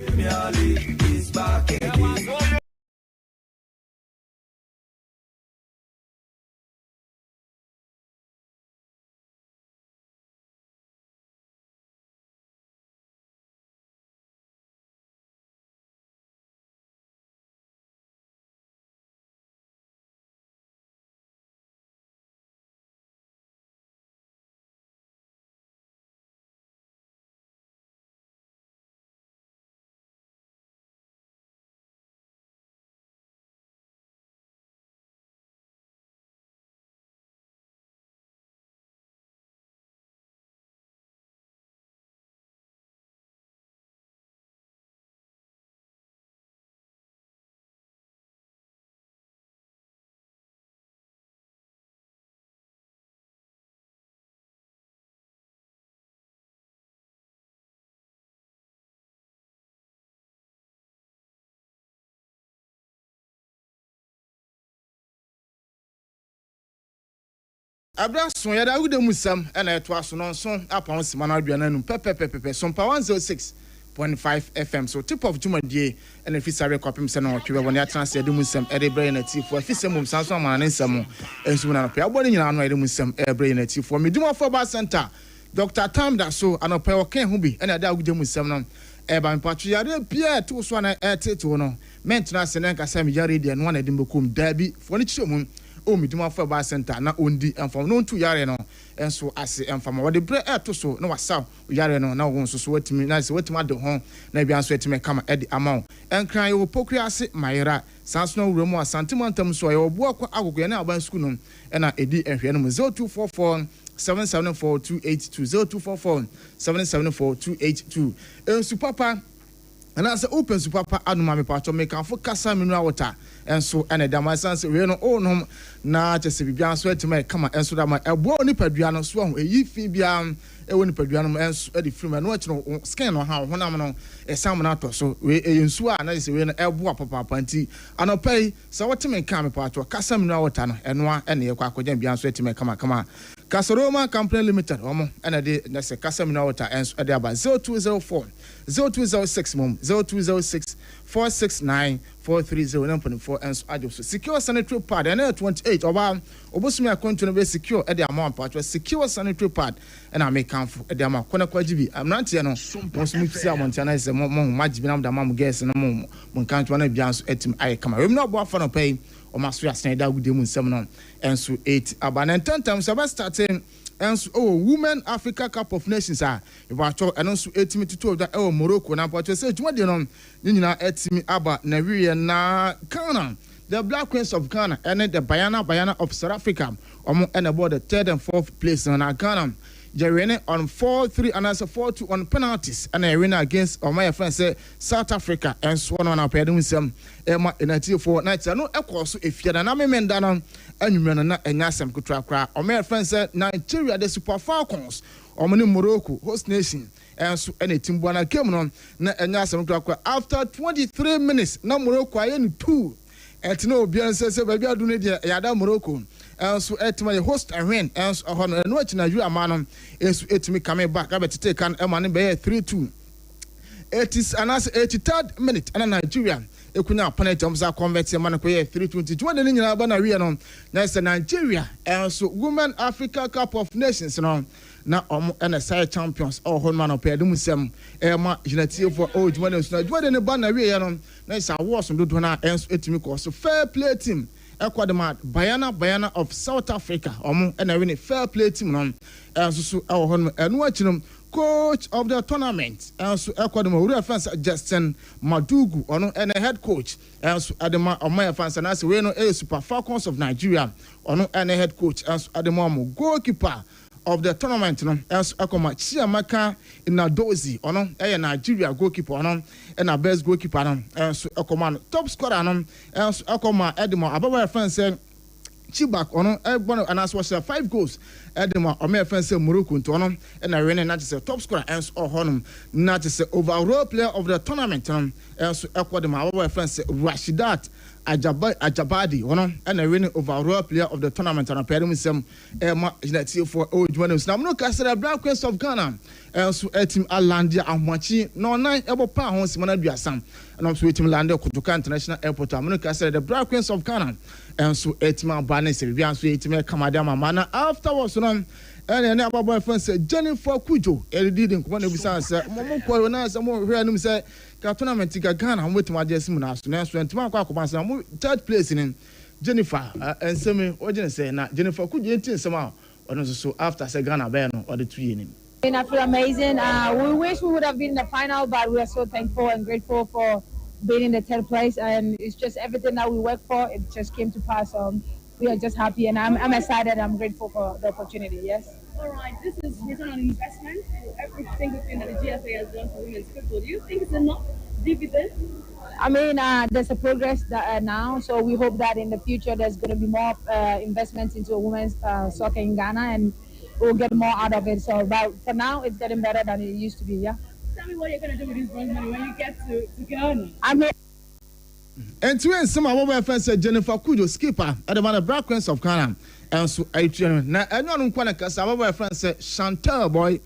Abra so ya da wude musam na eto aso no so apon simana aduana nu pepepepe Sompa 106.5 FM so tip of jumadie na fisare kwapem se na otwe woni atranse ya de musam e de brain na tifo afisem sanso amana nsam ensu na pe abode nyina no e de musam e brain na tifo meduma for ba center Dr. Tam da so anope o kan hu bi na da wude musam no e ba mpatwe ya de pia to so na e teto no maintenance na nkasa me yare de no na de mbekum da bi fo ni chisom o miduma for ba center na ondi enfam no ntu yare no enso ase enfam wo de bre to so na wasa yare no na wo nso so watimi na se watimi ade ho na bia nso atimi kama edi amount enkran yo pokua ase mayera sanso no wura mu asantimantam so yo bo akwa agogo na aban school no na edi ehwe no 0244 7742820 244 ensu papa ana se open super papa anuma me pacho me kan fo kasa mineral water enso ene da my sense we no onom na chese bibia so etima kama enso da ma ebo oni padua no so ho eyi fi bia ewo ni padua no enso e di film no achiro skin no ha honam no esam na to so we ensu a na se we no ebo papa panti anopai se wotime kan me pacho kasa mineral water no eno a ene ye kwa akogya bia so etima kama Kasaroma Company Limited omo ene de na se kasa mineral water enso e de aba 0204 0206 mom 0206 469 430 and so secure sanitary pad and 28 oba obosumi akonto no be secure e de amount patch secure sanitary pad and I make count for e de amount kona kwajibi amnante no mosumi fisi amontia na se mo majibi na mda mam guess no mo nkanto na bia so etim aye kama we no bo afa no pay o maso ya san da gude mu nsem no enso 8 aba 10 times about starting and Women Africa Cup of Nations are about and so 8 to that Morocco na but say juma de no nyina etimi aba na wiye na Ghana the Black Queens of Ghana and the Bayana of South Africa and about the 3rd and 4th place na Ghana Jerene on 4-3 and as a 4-2 on penalties and a winner against my friend say South Africa and so on our pedum some Emma in a 4 nights no equals if you na me mendana and you na enyasem kutra kra or my friend said Nigeria the Super Falcons or many Morocco host nation and so any team buana came on na enyasem kutra kra after 23 minutes na Morocco ayen 2 et no bien say baby adunu de yada Morocco so etma host and win and so no achina you amanom enso etimi come back abetete kan emane be 3-2 it is anas 83rd minute and Nigeria ekunya penalty omza convert emane ko 3-2 20 ni nyina ba na wi no na say Nigeria and so Women Africa Cup of Nations no na NSI champions all man of pedum sem ema jenatie for old money so na ne ba na wi no na say awards do na enso etimi ko so fair play team Ekwadema Bayana of South Africa and I win a fair play team on so our home and watching them coach of the tournament enso ekodemo owura fans Justin Madugu ono and head coach enso adema omaya fans na se we no Super Falcons of Nigeria ono and head coach enso adema mo goalkeeper of the tournament no enso akoma Chiamaka Inadozi ono Nigeria goalkeeper ono and best goalkeeper no enso akoma top scorer no enso akoma edemo ababa fans Chibak ono ebono anas was 5 goals edema ome fence Morocco nto ono na rene na say top scorer ens ohonum na say overall player of the tournament ens ekwodema abo fence Rashidat Ajabadi ono na rene overall player of the tournament na pedem sem ma unity for ojwanem na no kasere Black Queens of Ghana ens team Alandia Ahwachi no nan ebo pa ho simana duasam na so team Lande Kotoka International Airport amno kasere the Black Queens of Ghana enso etima bane se bia so etima kamada mama na afterwards no ene ababo fans Jennifer Kujo edidi nko na bisa se mo ko na se mo hwe anum se ka tournament ga Ghana mo etima agesi mu na so na so etima akwa akwa se mo third place ni Jennifer enseme ojene se na Jennifer Kujo entin sema ono so after se Ghana be no or the 2 year ni. And I feel amazing. We wish we would have been in the final, but we are so thankful and grateful for being in the 10th place, and it's just everything that we worked for. It just came to pass. We are just happy, and I'm excited. I'm grateful for the opportunity. Yes. All right. This is return on investment. Every single thing that the GFA has done for women's football. Do you think it's enough dividend? I mean, there's a progress now, so we hope that in the future there's going to be more investments into women's soccer in Ghana, and we'll get more out of it. So, but for now, it's getting better than it used to be. Yeah. Tell me what you're going to do with this bronze money when you get to Ghana. I mean, and to end some of our friends Jennifer Kujo skipper at the Black Queens of Ghana and so na anyone kwana kasa our friends Chantal boy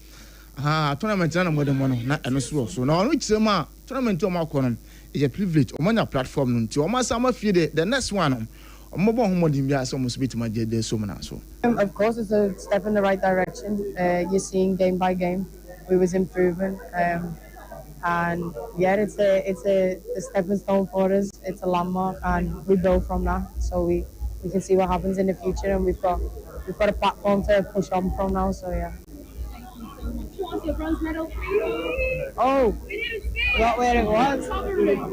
tournament na mo dem no na eno so na onu chema tournament o makono is a privilege o manya platform no nti o ma sama fie the next one o mo bo homodim bia so mo so bitima je de so na so. Of course, it's a step in the right direction. You're seeing game by game we was improving, and yeah, it's a stepping stone for us. It's a landmark, and we build from that. So we can see what happens in the future, and we've got a platform to push on from now. So yeah. Thank you so much. Who wants your bronze medal, please? Oh, not where it was.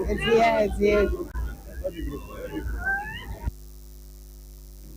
It's here.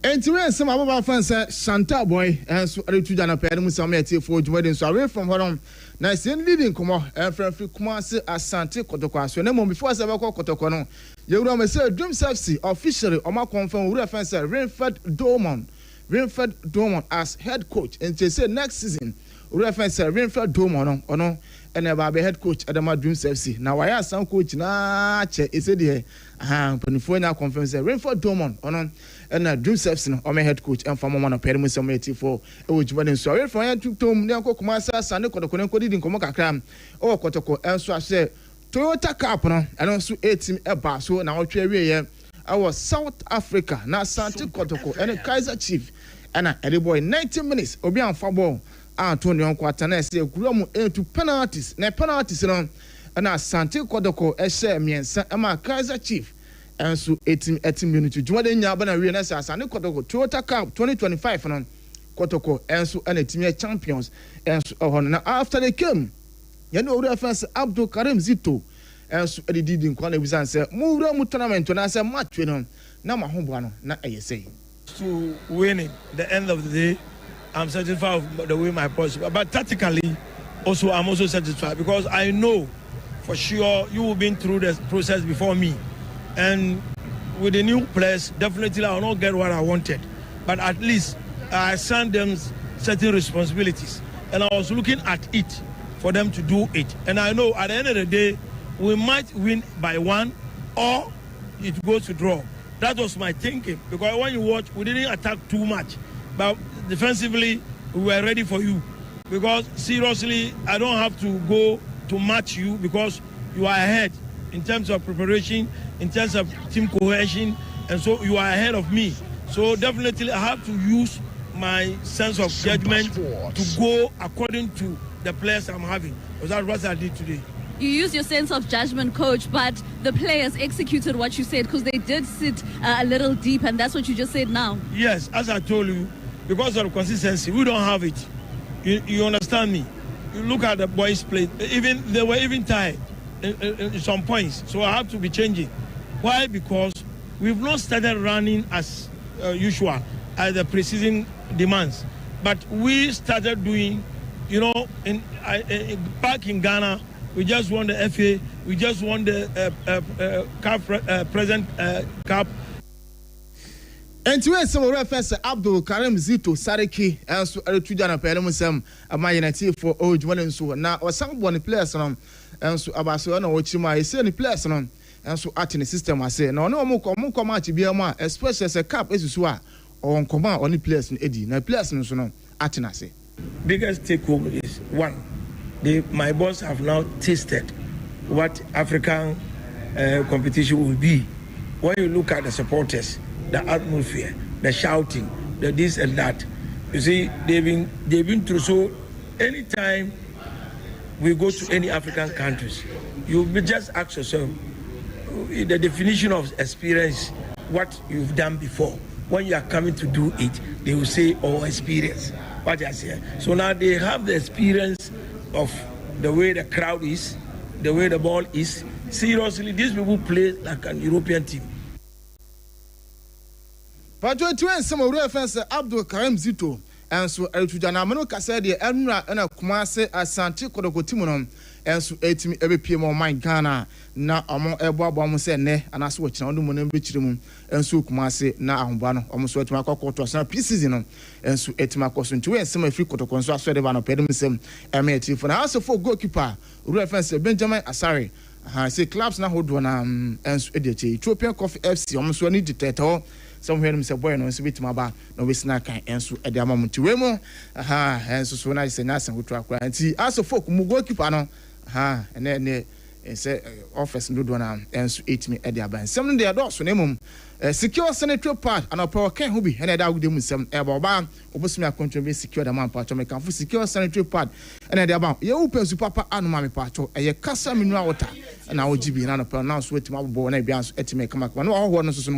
And to end some of our friends, Santa boy, and so I to Jana Pedam, some for wedding. So away from her, nice and leading come on, and from Kumasi as Santa Kotokwa. So, no more before I ever call Kotokono. You will say Dream FC officially, or my confirm reference Rainford Dorman as head coach. And they say next season, reference Rainford Dorman or no, and about the head coach at the Dreams FC. Now, I asked some coach, is it here? Penfoina confirms Rainford Dorman or no. And Dreams FC or my head coach and former one of Perimus for which wedding. So if I took to Nianco Kumasa, Sano Kotoko didn't come cram or Kotoko, and so I said Toyota Capona, and also 18 Eba, so now I was South Africa, now Santi Kotoko, and a Kaiser Chief, and a boy 90 minutes, Obian Fabo, Antonio Quatanes, Gromo into penalties, and a Santi Kotoko, a share me and my Kaiser Chief. And so 18 minutes. Jordan Yabana Renas and Kotoko Toyota Cup 2025 and Kotoko and so and team champions and so now after they came, you know the first Abdul Karim Zito and so they did in Kwana Bizan say move tournament and I said match with him. Now my home not ASA. To winning the end of the day, I'm satisfied with the way my possible. But tactically also I'm also satisfied because I know for sure you have been through the process before me. And with the new players, definitely I will not get what I wanted. But at least I assigned them certain responsibilities. And I was looking at it for them to do it. And I know at the end of the day, we might win by 1 or it goes to draw. That was my thinking. Because when you watch, we didn't attack too much. But defensively, we were ready for you. Because seriously, I don't have to go to match you because you are ahead. In terms of preparation, in terms of team cohesion, and so you are ahead of me. So definitely I have to use my sense of judgment to go according to the players I'm having. Because that's what I did today. You used your sense of judgment, coach, but the players executed what you said because they did sit a little deep, and that's what you just said now. Yes, as I told you, because of consistency, we don't have it. You understand me? you look at the boys play. Even they were even tired in some points. So I have to be changing. Why? Because we've not started running as usual as the preseason demands. But we started doing, you know, back in Ghana, we just won the FA, we just won the present cup. And to end some reference Abdul Karim Zito Sariki and so Eritrean Peremusem my United for old one so now or someone players on and so Abaso no Ochima is any players on and so at in the system I say no more come out to be a man, especially as a cap is on command only players in Eddie. Now players no so no at I say. Biggest take home is one, my boss have now tasted what African competition will be. When you look at the supporters, the atmosphere, the shouting, the this and that. You see, they've been through. So anytime we go to any African countries, you just ask yourself the definition of experience, what you've done before. When you are coming to do it, they will say, "Oh, experience." What I say. So now they have the experience of the way the crowd is, the way the ball is. Seriously, these people play like an European team. But to end some reference Abdul Karim Zito and so Eritrean Amano Kasa de Enra and a Kumase Asante Kodoko Timonom and so 8 every PM on my Ghana na among Ebo Bomse ne and as watch on the Monem Bichimum and so Kumase na Ambano almost what my cocoa to a pre-season and so 8 Macosun to end some free Kotoko so Swedivan of Pedimsem MAT for also for goalkeeper reference Benjamin Asari. I say clubs now hold one and so Ethiopian Coffee FC almost one need to tell. Somewhere in Mr. Boy, no, so bit my bar, no, we snack and so at the moment to Wemo, and so when I say Nasa would track and see as a folk goalkeeper, and then say office no one and so 8 me at the band. Some day adults name secure sanitary part and a power can be and I would do some airborne ban, obviously, I contribute secure the man part to make a secure sanitary part and at the about you open to Papa and Mammy part or a casa mineral water and I would GB and a pronounce with my boy and a at to make a mac one or one so.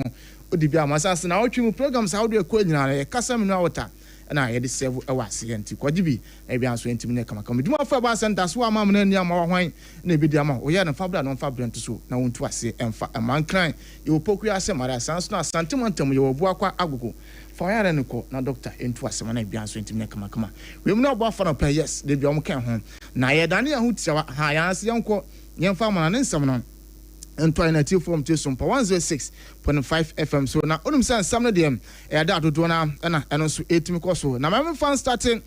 Odibia masasa na otwe programs how do ekwa nyina na kasa me no water na ye de serve awase enti kwajibi e bia so enti me kama kama duma fa ba center so ama me na ama hwan na bi dia ma o ye na fabra no fabra nto so na wontu ase emfa amankran ye opoku ase mara sans na santimantam ye obu akwa agogo fa ya ne ko na doctor enti ase na bia so enti me kama kama we mu na obu afa no pa yes de bia o mo kan ho na ye dane ya hu tiawa ha ya ase yanko yemfa mana ne nsam no Native form to Sompa 106.5 FM. So now, say some of them, that to do now, and also 8 because so. Now, my fan starting,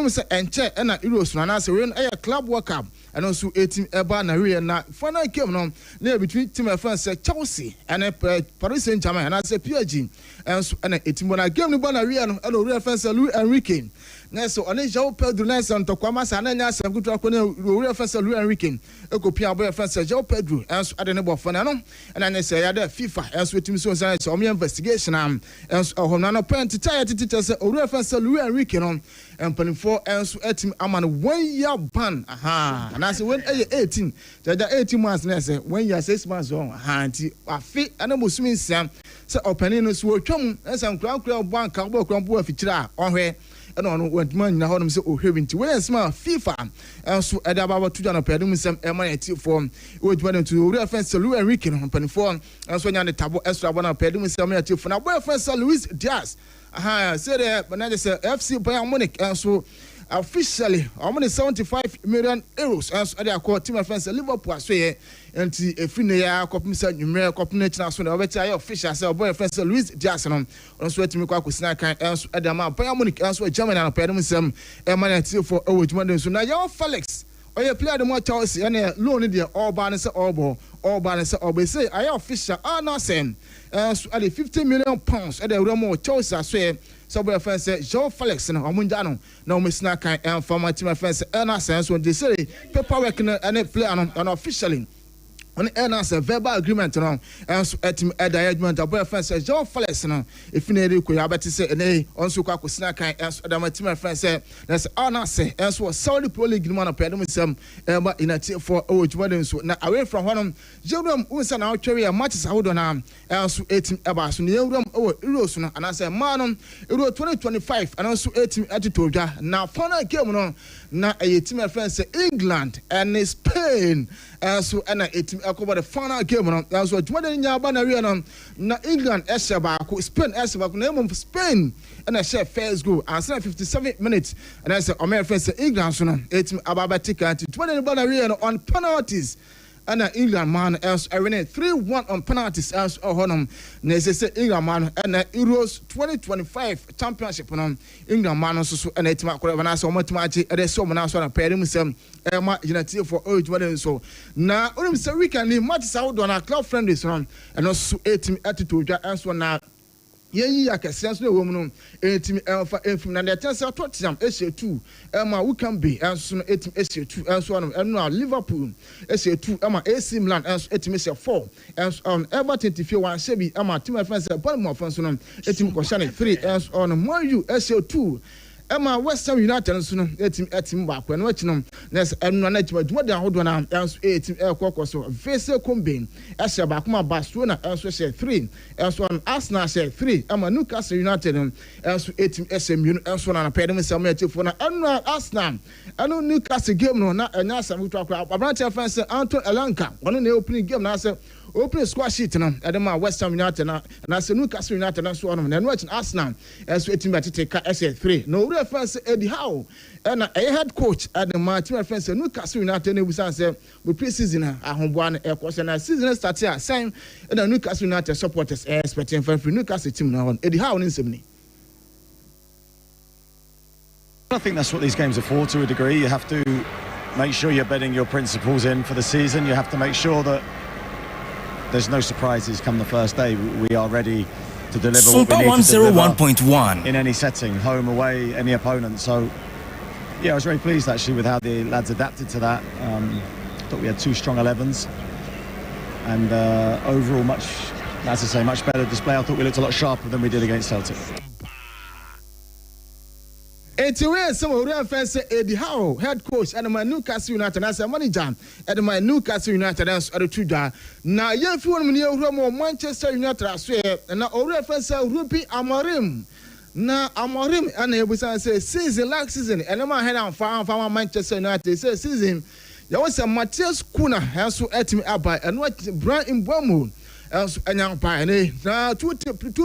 say and chair and a Euros, and I say, when a club work up, and also 18 Eba Nari and now, final game on near between Team of France, Chelsea, and a Paris Saint Germain, and I say PSG, and so and 18 when I gave the Banari and a reference Louis Enrique. Next, so on a Joe Pedro Nelson to Kwamas and then some good reference Louis Enrique, a copy of reference Joe Pedro, and so I don't know Fanano, and I say I had FIFA, and so to me so so me investigation and so Honano Pen to tell teachers or reference Louis Enrique on and putting 4 and so at him I'm on 1 year ban. Aha, and I say when 18, that 18 months, and I say when you're 6 months on, I fit and I must mean Sam, so opening us will come and some ground bank cowboy crumble of each other on her. And on what man now them say oh having to when small FIFA and so at about 200 pedum some MIT form which went to reference to Louis Enrique on 24 and so on the table extra one pedum some MIT for now reference Luis Diaz said but now they say FC Bayern Munich and so officially almost 75 million euros and so they are called team offense Liverpool so yeah and the Finia Copmisa numerical combination so the better official say boy offense Luis Diaz on so to me kwa kusina kan and so at the Bayern Munich and so Germany and pedum some MIT for which so now your Felix or you play the more Chelsea and loan the all ban say all ban say all say I official now saying so at the 50 million pounds at the Remo Chelsea so boy friends say Joe Felix no omunjano na omesina kan and former team friends na sense when they say paperwork and play on officially on a verbal agreement no and so at the boy friends say Joe Felix no if you need ko abeti say na on so kwa kusina kan and so the team friends say that's honor say and so Saudi Pro League man of pedum sem in a team for Owoahene so na away from one Jerome unsa na otwere matches ahodo na and so 18 eba so ne Jerome Euros no and I say man Euro 2025 and also 18 attitude na final game no na a team of friends England and Spain so and a team the final game no so juma de nya ba na we no na England baako Spain baako na mum Spain and a share first goal and 57 minutes and I say American friends England so no team ababa ticket juma de ba na we no on penalties and England man else winning 3-1 on penalties as honum na say England man and Euros 2025 championship no England man so and team akora na so matemachi e so na so na pere musem e ma unity for old one so na onim say weekend match Saudi on club friendlies no and also team attitude and so na yeyi akese so ewo mu no etim elfa enfim na the chance Tottenham ese 2 ema we can be enso no etim ese 2 enso no eno Liverpool ese 2 ema AC Milan enso etim ese 4 enso on Everton tifie wan shebi ema team defense Bournemouth enso no etim ko shane 3 enso on Man U ese 2 ema West Ham United enso no etim ba kwa no achinom nes eno na achiba dwuma de ahodo na enso etim ekoko so Vese Kombe ese ba kuma Barcelona enso ese 3 enso on Arsenal ese 3 ema Newcastle United enso etim SMU enso na pede me sam etifo na eno Arsenal eno Newcastle game no na enya asam to akwa Abrante fans Anton Elanka ono na opening game na say opening score sheet no edema West Ham United na say Newcastle United na so ono na eno Arsenal enso etim betete ka ese3 no ure fans Eddie Howe and a head coach at the team friends Newcastle United we say we pre-season ahomboa na ekose na season start here same and Newcastle United supporters expecting for Newcastle team now Eddie Howe in nsem ni. I think that's what these games are for to a degree. You have to make sure you're bedding your principles in for the season. You have to make sure that there's no surprises come the first day. We are ready to deliver Sompa what we need to deliver 101.1 in any setting, home, away, any opponent. So, yeah, I was very pleased actually with how the lads adapted to that. I thought we had 2 strong 11s, and overall, much better display. I thought we looked a lot sharper than we did against Celtic. Anyway, some of our fans Eddie Howe, head coach, and my Newcastle United as a manager, and my Newcastle United as a tutor. Now, young few from Manchester United, I swear, and now our fans Rupi Amorim. Now, Amorim, and he was say season last season, and I'm head on farm Manchester United. Say season, there was a Matthias Kuna, has to at me up by and what Brian in Bomu. Else and young pioneer now two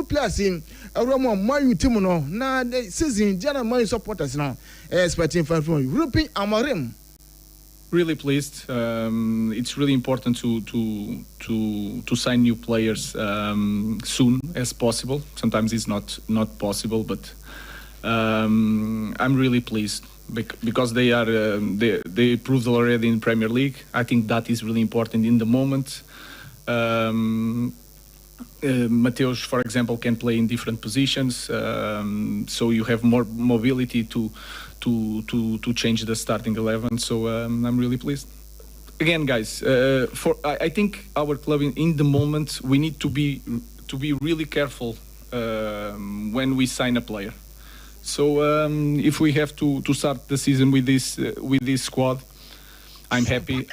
players in a room of Mayu Timono now the season general Mayu supporters now expecting from Rupi Amorim. Really pleased. It's really important to sign new players soon as possible. Sometimes it's not possible, but I'm really pleased because they are they proved already in Premier League. I think that is really important in the moment. Mateus, for example, can play in different positions, so you have more mobility to change the starting 11. So I'm really pleased. Again, guys, I think our club in the moment we need to be really careful when we sign a player. So if we have to start the season with this squad, I'm happy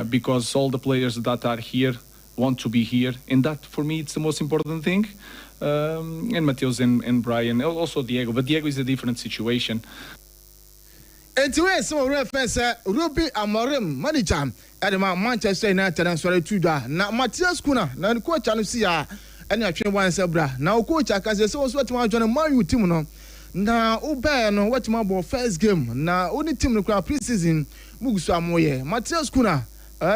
because all the players that are here want to be here, and that for me it's the most important thing. And Mateus and Brian, also Diego, but Diego is a different situation. Anyway, so reference Ruby Amorim manager at Manchester United and sorry to da. Now Matthias Kuna, now the coach and see and I train one sebra. Now coach I can say so what my join Man team no. Now Oba no what my first game. Now only team no pre-season mugusu amoye. Matthias Kuna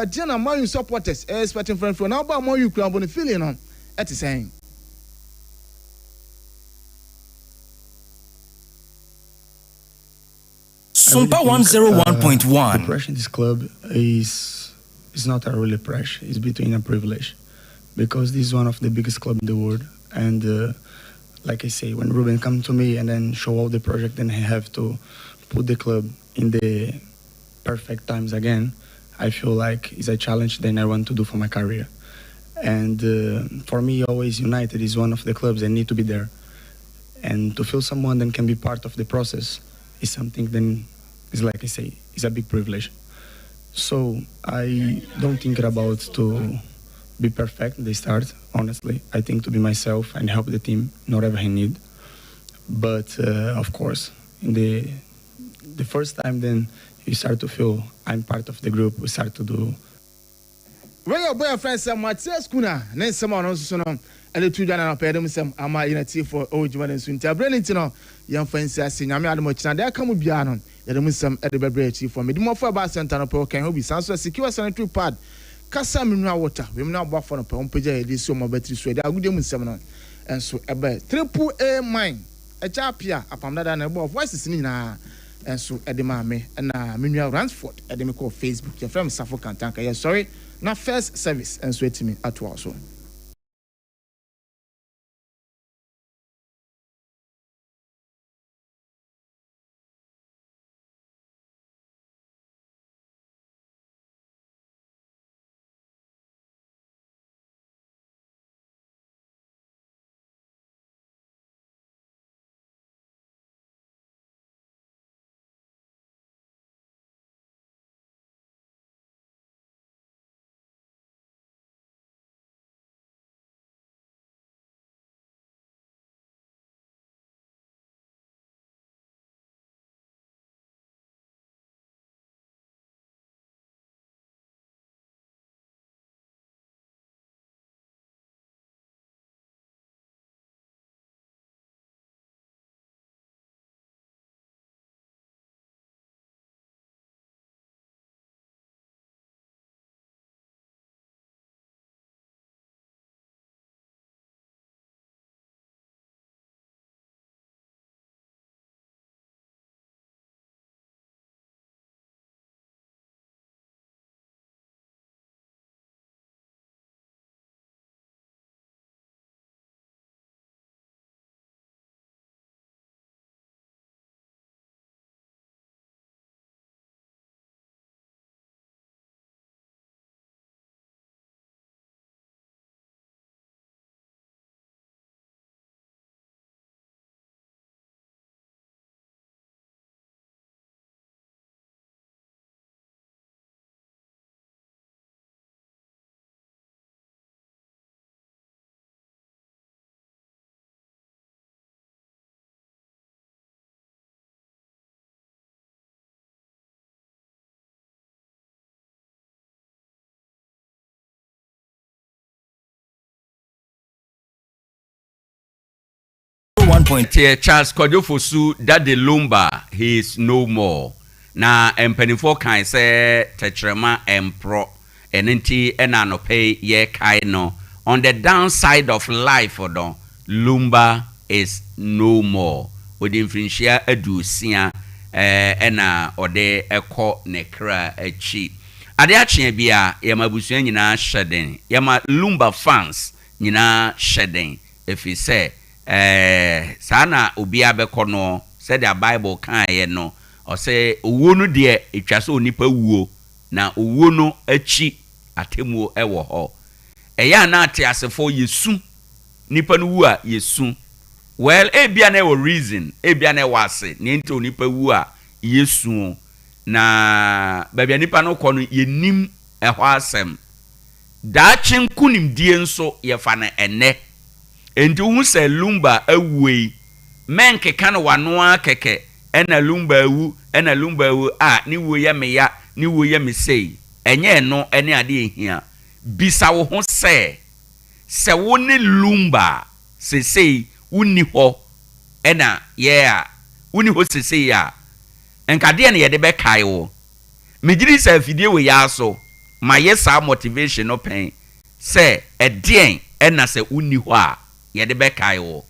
Diana Man supporters expecting from now about Man club on the feeling on at the same. Sompa 101.1. The pressure in this club is not a really pressure. It's between a privilege, because this is one of the biggest clubs in the world. And like I say, when Ruben come to me and then show all the project, and I have to put the club in the perfect times again, I feel like it's a challenge that I want to do for my career. And for me, always United is one of the clubs that need to be there. And to feel someone that can be part of the process is something then is, like I say, is a big privilege. So I don't think about to be perfect at the start, honestly. I think to be myself and help the team in whatever I need. But of course, in the the first time, then you start to feel I'm part of the group. We start to do. When your boyfriend said, "Matthias Kuna," then someone also know, and the two Jana paid them some. I'm a unity for Ojiman and Swinter. Brennan, young friends say, "I'm not much now. There come with Bianon. There is some at the Bebree for me. The more for about Santana Pro can be Sansa secure sanitary pad. Casamina water. We will not buff on a pompager. This so my battery sweat. I would do seminar. And so a triple A mine. A chapia upon that and above. What's the Nina? And so at the mammy and Minuel Ransford at the call Facebook. Your friend Suffolk and Tanka. Yes, sorry. Now first service and sweat me at also. Charles Kojofosu Dade Lumba, he is no more. Na empenifo kan say tetrema empro enenti enano pay ye kaino. On the downside of life odon, Lumba is no more. Odin finshia edusia ena ode eko nekra echi. Ade Akye Abia yamabusu nyina hyeden. Yama Lumba fans nyina hyeden. Efi say sana obi abekọ no said the Bible kan ye no o say owo no de etwa so onipa wuo na owo no achi atemuo ewo ho eya na ate asefo yesu nipa no wu a yesu well ebia na ewo reason ebia na ewo ase ne nti onipa wu a yesu na babia nipa no kọ no yenim eho asem da chenkunim die nso ye fa na ene enti hu se Lumba awuei menke kan wanoa keke ena Lumba awu ena Lumba awu a ni wo ye me ya ni wo ye me sei enye no ene ade ehia bisa wo ho se wo ne Lumba sei wuni ho ena yeah wuni ho sei ya enkade ne ye de be kai wo megiri se afidie we ya so ma yesa motivation no pen se edien ena se wuni ho a ye de be kai wo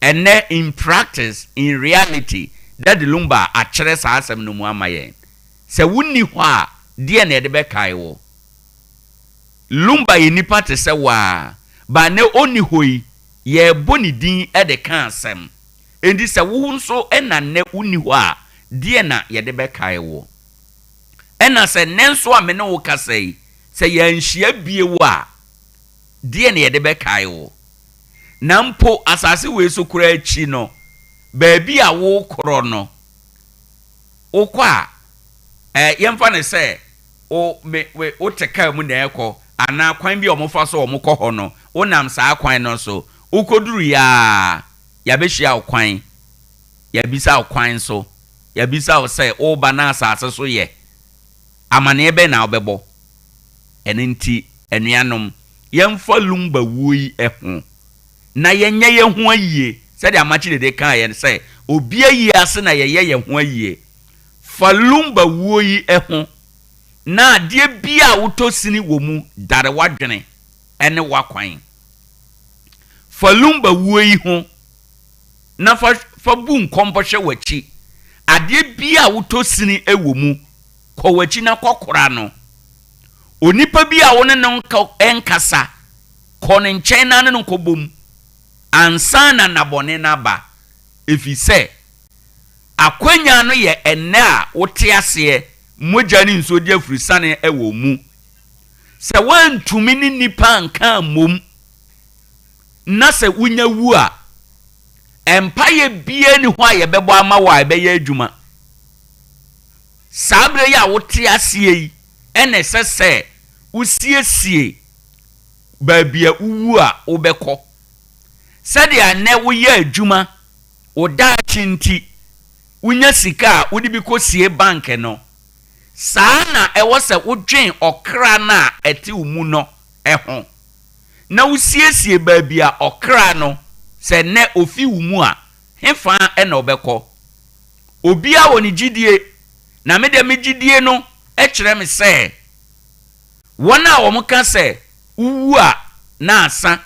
ene in practice in reality that the Lumba akere sa asem no mu amaye se wuni ho a de na ye de be kai wo Lumba ye nipa te se wa ba ne oni hoi ye boni din e de kan asem endi se wo nso ena ne wuni ho a de na ye de be kai wo ena se nenso a me ne wo kasai se ye nhia bie wo a de na ye de be kai wo nampo asase we so kura achi no baabi a wo koro no okwa yemfa ne se o we o teka mu na ekọ ana kwan bi omofa so omukọ ho no onam saa kwan no so ukoduru ya be hia okwan ya bisa okwan so ya bisa wo say o ba na asase so ye amane be na obebo enenti enuanom yemfa lumba wuyi eho na yenye ye ho ayie said amachi de kan ye say obi ayi ase na ye ho ayie fa lumba wuyi eho na de bia wotosini wo mu dare wadwene ene wakwan fa lumba wuyi ho na fa bu nkomposhe wachi ade bia wotosini ewo mu ko wachi na kokora no onipa bia wone no enkasa ko ne nchen na ne nkobom ansa na nabone na ba efise akwanya no ye enne a wote ase mogya ni nso di afurisane ewo mu se wantumi ni nipa nka mom na se wunya wu a empaye bie ni ho aye bebo ama wa be ye adwuma sabre ya wote ase yi ene sese usiesie babia uwu a obekọ sadia ne wo ye adwuma oda chinti unya sika udi bi kosie bank no sana ewo se wodwen okra na eti umu no eho na usiesie babia okra no se ne ofi umu a hefa ena obekọ obi a woni gidie na me de me gidie no kire me se wona wo muka se uwu a na asa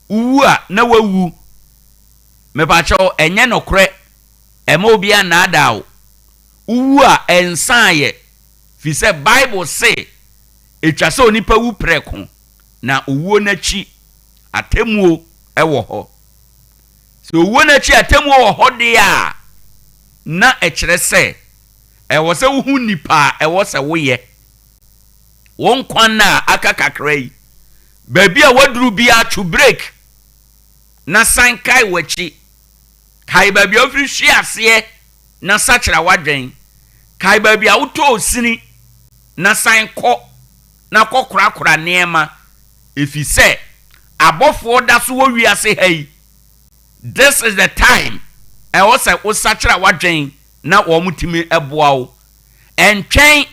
uwu a na wawu me ba cho enye nokre ema obi a na adawo uwu a ensaye fi se bible say etwa se onipa wu preko na owuo na chi atemuo ewo ho se owuo na chi atemuo wo ho de a na ekire se ewo se wu nipa ewo se wo ye won kwan na aka kakra yi baby a waduru bia to break na san kai wachi kai baby ofri hwe ase na sachira wadwen kai baby a wuto osini na san ko na kokora neema efise abofo da so wo wi ase hai this is the time e wo se wo sachira wadwen na wo mutimi eboa wo entwen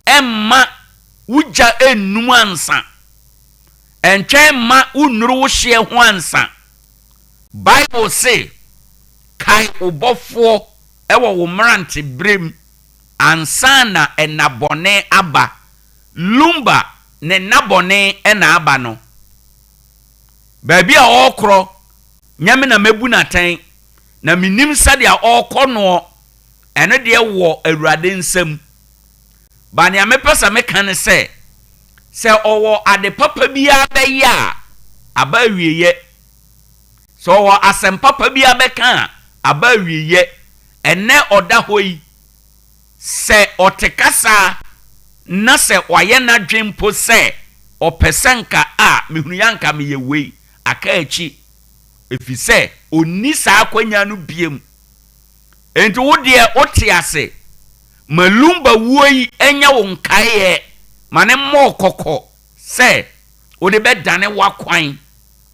emma wuja enum ansa entwen ma unuru wo hye ho ansa bible say kai obofo ewo wo mrante brem ansa na enabone aba lumba ne nabone ena aba no baby a okro nyame na mabu naten na minim sade a okono ene de wo awurade nsam ba ne amepesa meka se owo ade papa bia be ya aba wieye so owo asem papa bia be kan aba wieye ene oda hoyi se otekasa na se waye na dwempo se opesenka a mehunu yanka me yewe aka achi efise oni sa akwanya no biem enti wo de otiase malumba wuoyi enya wo nkae mane mo kokko se wo de bedane wakwan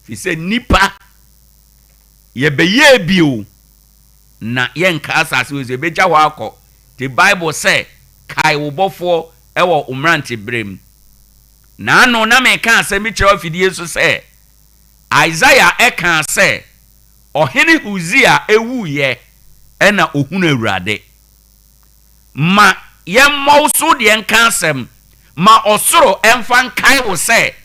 fi se nipa ye beye bio na ye nka asase wo se beja ho akọ the bible say kai wo bofo ewo umrante brem na no na me kan se mi kire ofidie so se Isaiah eka se ohene Huzia ewu ye ena ohunu awurade ma yemmo so de enkansem ma osoro emfa nkai wo se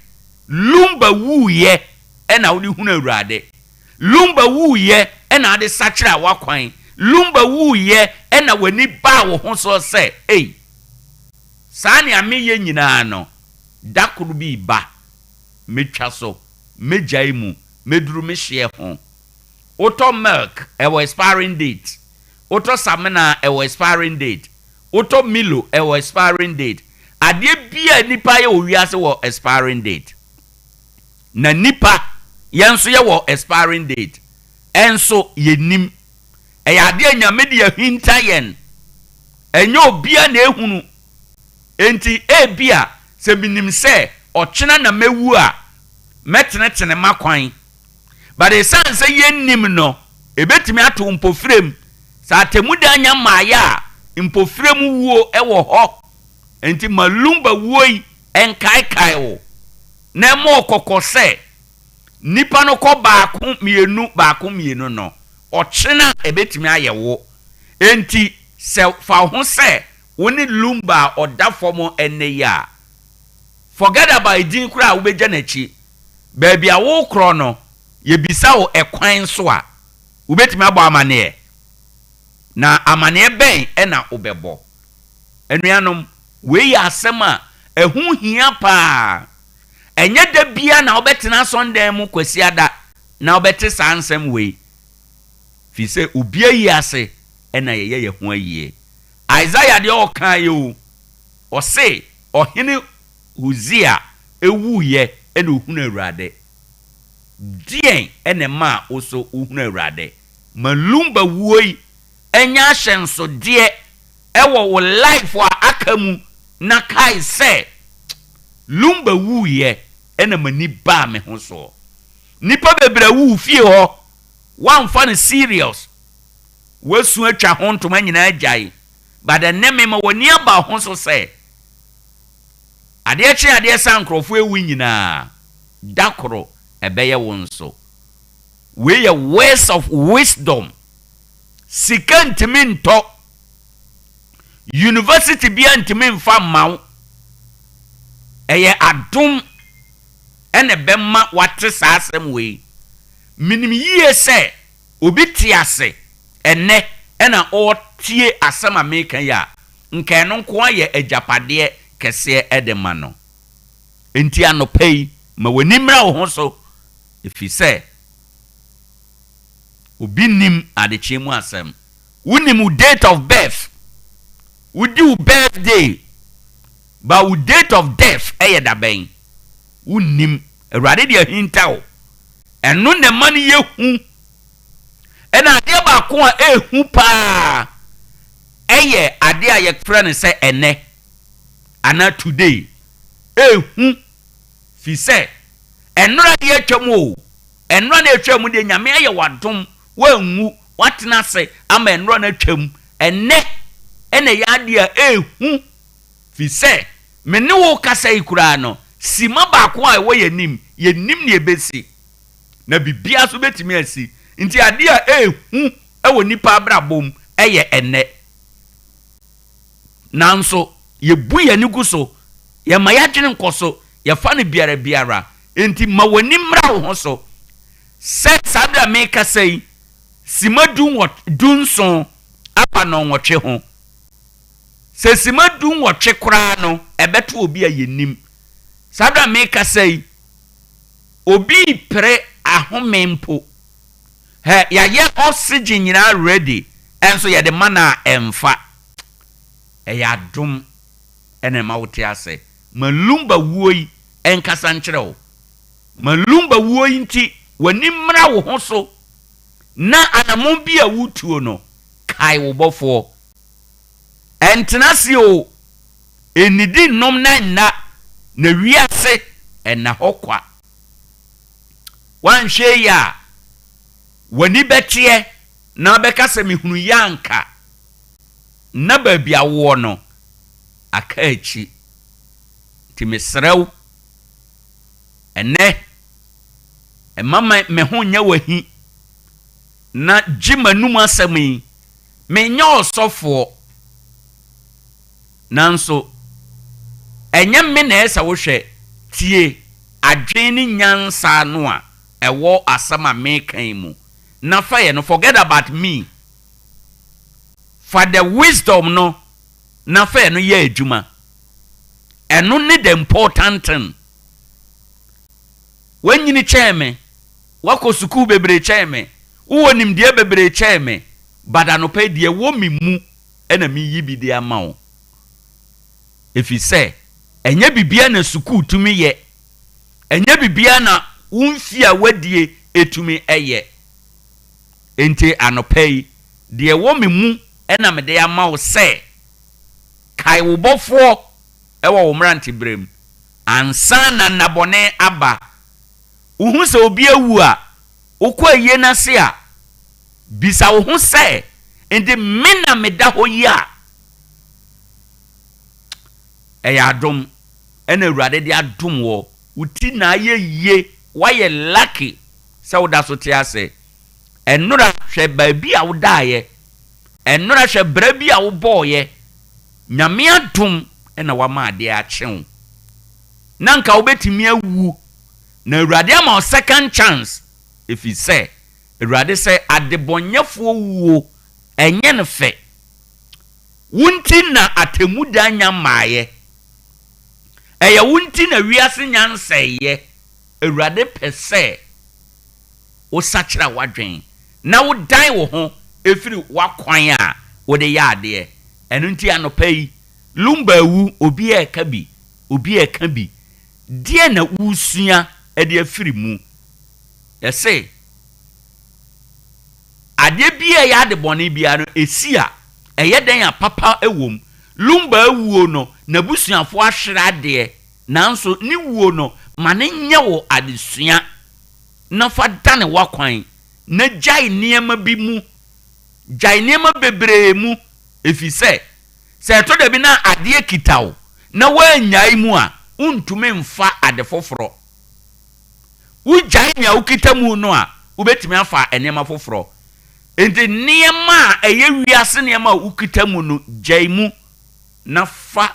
lumba wuye ena wodi hunu awurade lumba wuye ena ade sachira wakwan lumba wuye ena wani ba wo ho so se sani ameye nyina no dakuru bi ba metwa so mejaimu meduru me hye ho oto milk ewo expiring date oto samina ewo expiring date oto milo ewo expiring date ade bia nipa ye owiase wo expiring date na nipa yenso ye wo expiring date enso yenim ade anyame de ahinta yen enyo obia na ehunu enti ebia se binim se ochena na mewu a metenetene makwan but the sense yennim no ebetimi ato mpofrem sa temuda nya maya impofrem wuo ewo ho enti malumba wuoi enkai wo na mo kokose nipa no ko baako mienu no ochena ebetimi ayewo enti se fa ho se woni lumba odafomo ene ya forget about din kura wo beja nachi baby a wo kro no ye bisa wo ekwan so a wo betimi abo amane na amane ben ena obebo enuanom we ya asema ehu hia pa enye da bia na obetena Sunday mu kwasi ada na obete sansem we fi se obia yi ase ena ye ho ayie Isaiah de okan ye o se ohene Hosea ewu ye ena ohunu Awurade dien ena ma oso ohunu Awurade malumba wuoi enya hyenso de ewo wo life wa akamu na kai se lumba wu ye ena mani ba me ho so nipa bebra wu fie ho wan fa ne serious wasu atwa ho ntoma nyina agyae but eneme ma woni aba ho so se ade akye ade sankrofo ewu nyina dakoro ebeye wonso we ye words of wisdom sikantimi nto university bia ntimi mfa mawo eye adum ene bemma wate saasem we minim yie se obi tiase ene ena o tie asema meka ya nke no nko aye ajapade kese edema no enti anopei ma wani mra wo ho so ifi se obi nim adechemu asem wunim date of birth would do birthday but with date of death da ben wunim awurade de hinta o eno ne man ye hu ena ade ba ko a ehu pa ade a ye frɛ se ene ana today ehu fi se enora de atwam o enora na atwam de nyame aye wadom wanwu watena se ama enora na atwam ene ya de a ehu fi se me ne wo kasa ikura no sima ba ko a wo yenim ne ebesi na bibia so betimi asi nti ade a ehu ewo nipa abrabom eye ene nanso ye bu ye ni guso ye ma ya dwene nkoso ye fa ne biara nti ma wani mra wo ho so set sabra make say sima dunson apa no nwotwe ho se sima dun wotwe kura no ebeto obi a yenim sabra make say obi pre ahomempo ya ye oxygen nyina ready enso ye de mana emfa ya dum ene ma wote ase malumba wuoi enkasa nkyerɛw malumba wuoi nti wani mra wo ho so na anamon bi a wutuo no kai wo bɔfo entenase o enidi nom na wiase ena hokwa wanhwe ya wani betie na bekasa mehunu yanka na babia wo no aka achi timesrew ene mama me ho nya wahi na jimanum asami me nya osofo nanso enye me na esa wo hwe tie adwen ni nyansa no a ewo asama me kan mu na fa ye no forget about me for the wisdom no na fa ye no ye adwuma eno ne the important thing when you cheme wako suku bebre cheme wo nim de bebre cheme badano pe de wo mimu ena mi yibi de ama wo efi se enye bibia na suku tumi ye enye bibia na unfi a wadie etumi eye ente anopei de wo mimu ena me de ama wo se kai wo bofo ewo wo mranti brem ansa na nabone aba uhu se obi awu a ukwa ye na se a bisa wo hu se indi mena meda ho yi a eya adom ena awurade de adom wo uti na ye waye lucky se woda so te ase enura hwe baabi a woda ye enura hwe bra bi a wo boye nyame adom ena wama ade akyew nanka wobetimi awu na awurade ama second chance if he say awurade say adebonyefo wuo enye ne fe wunti na atemuda nya maaye eya wunti na wiase nyanseye awurade pese wo sachira wadwen na wo dan wo ho efiri wakwan a wo de yaade enu nti anopai lumba wu obi e ka bi die na wusua e de afiri mu yese ade bia ya de bone bia no esia eye den ya papa ewom lumba wuo no na busuafo ahwera de nanso ni wuo no mane nya wo adesua na fa dane wakwan na jai niema bi mu jai niema bebree mu efise se to da bi na ade kitawo na wanyai mu a untume mfa ade foforo ujai nya ukitamu no a ubetimi afa enema foforo enti niema eye wiase niema ukitamu no jai mu na fa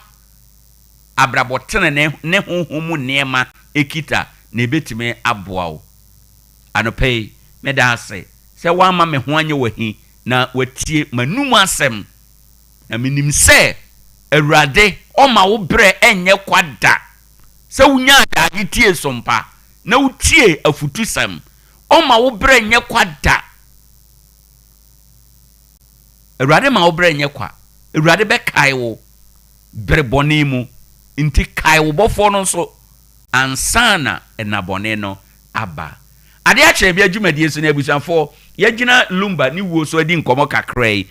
abrabotene ne honhomu niema ekita na ebetimi aboawo anopei meda ase se wama me ho anye wahi na watie manum asem na minim se awurade oma wo bre enye kwada se wunya adage tie sompa na wutie afutusam oma wo bre enye kwada awurade ma wo bre enye kwa awurade be kai wo bre bone mu nti kai wo bofo no so ansana enabone no aba Ade Akye Abia dwumadie so na abusanfo yagina lumba ni wuo so adi nkomo kakrai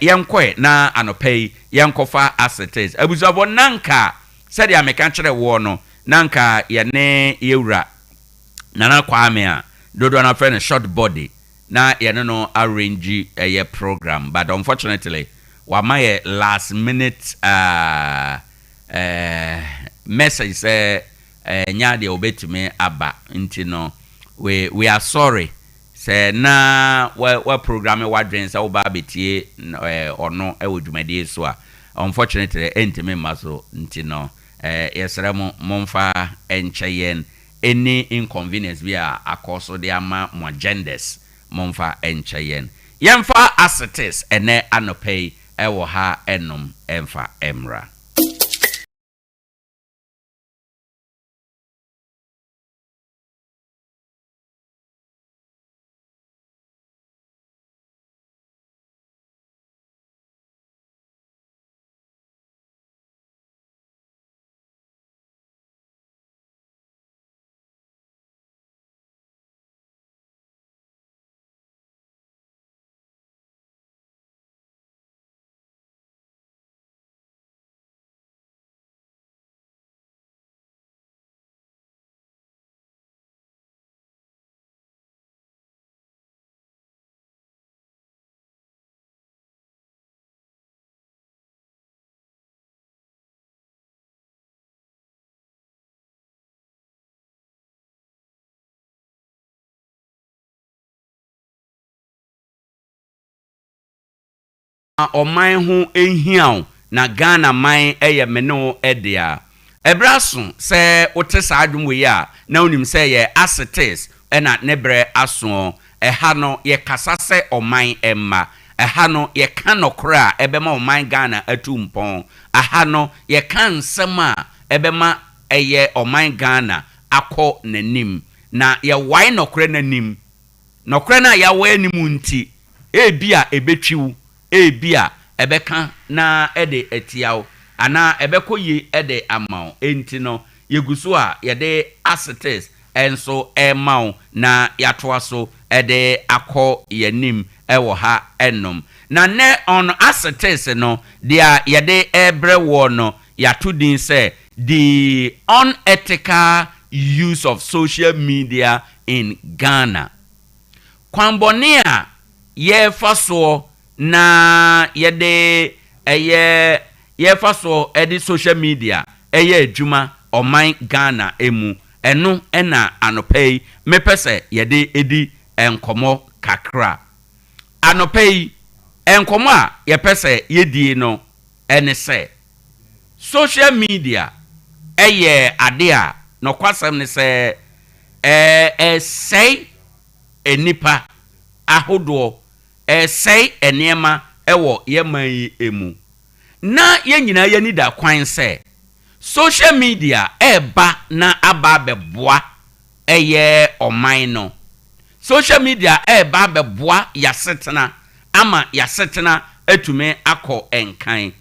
yenkwe na anopai yenkofa assets abusanfo nanka sede ameka kire wo no nanka ye ne yewura nana kwame a dodo na friend short body na ye no arrange a program but unfortunately wa my last minute message say nyaade obetime aba nti no we are sorry say na we program wadwen say oba betie ono e wodwumade so a unfortunately entime maso nti no yesere momfa encheyen any inconvenience bi a akoso de ama mo agendas momfa encheyen yemfa assetes ene anopei ewo ha enom emfa emra oman ho ehiaw na Ghana man eye meno edea ebraso se wote saadum we ya na onim se ye assetes ena nebre aso eha no ye kasa se oman emma eha no ye kanokra ebema oman Ghana atumpon aha no ye kan sema ebema eye oman Ghana akọ nanim na ye wai nokra nanim nokra na ya wa anim nti ebia ebetwiwu ebia ebeka na ede etiawo ana ebekoyi ede amao enti no yeguso a yede assetes enso emao na yatoaso ede akọ yanim ewo ha enom na ne on assetes no dia yede ebre wo no yatodin say the unethical use of social media in Ghana kwambonia ye faso na yede yefa so edi social media adwuma oman Ghana emu eno na anopei mepese yede edi enkomo kakra anopei enkomo a yepese yedie no ene se social media ade a no kwasem ne se sei enipa ahodo sei enema ewo yeman emu na yenyina ye ni da kwan se social media eba na aba beboa oman no social media eba beboa yasetena ama yasetena atume akọ enkan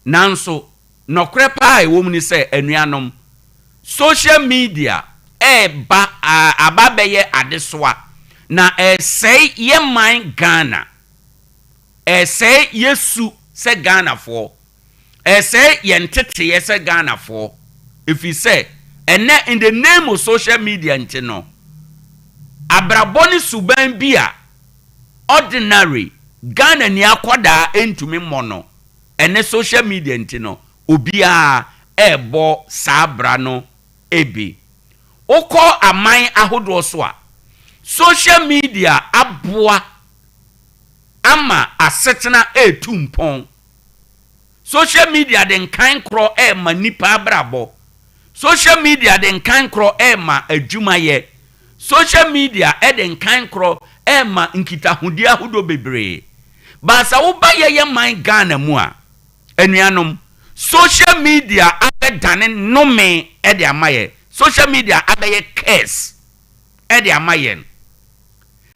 nanso nokre pa ewom ni se anuanom social media eba ababeye adesoa na sei yeman Ghana sei yesu se Ghana for say yentete yese Ghana for if you say and in the name of social media ntino abraboni suban bia ordinary Ghana ni akoda entumi mono ene social media ntino obia ebo sabra no ebi oko aman ahodo so a social media aboa ama asetena etumpon social media den kan kro ma nipa brabo social media den kan kro ma adwumaye social media den kan kro ma nkitahudi ahodo bebre ba sa wo ba ye man Ghana mu a anuanom social media abedane nome de amaye social media abeye curse de amaye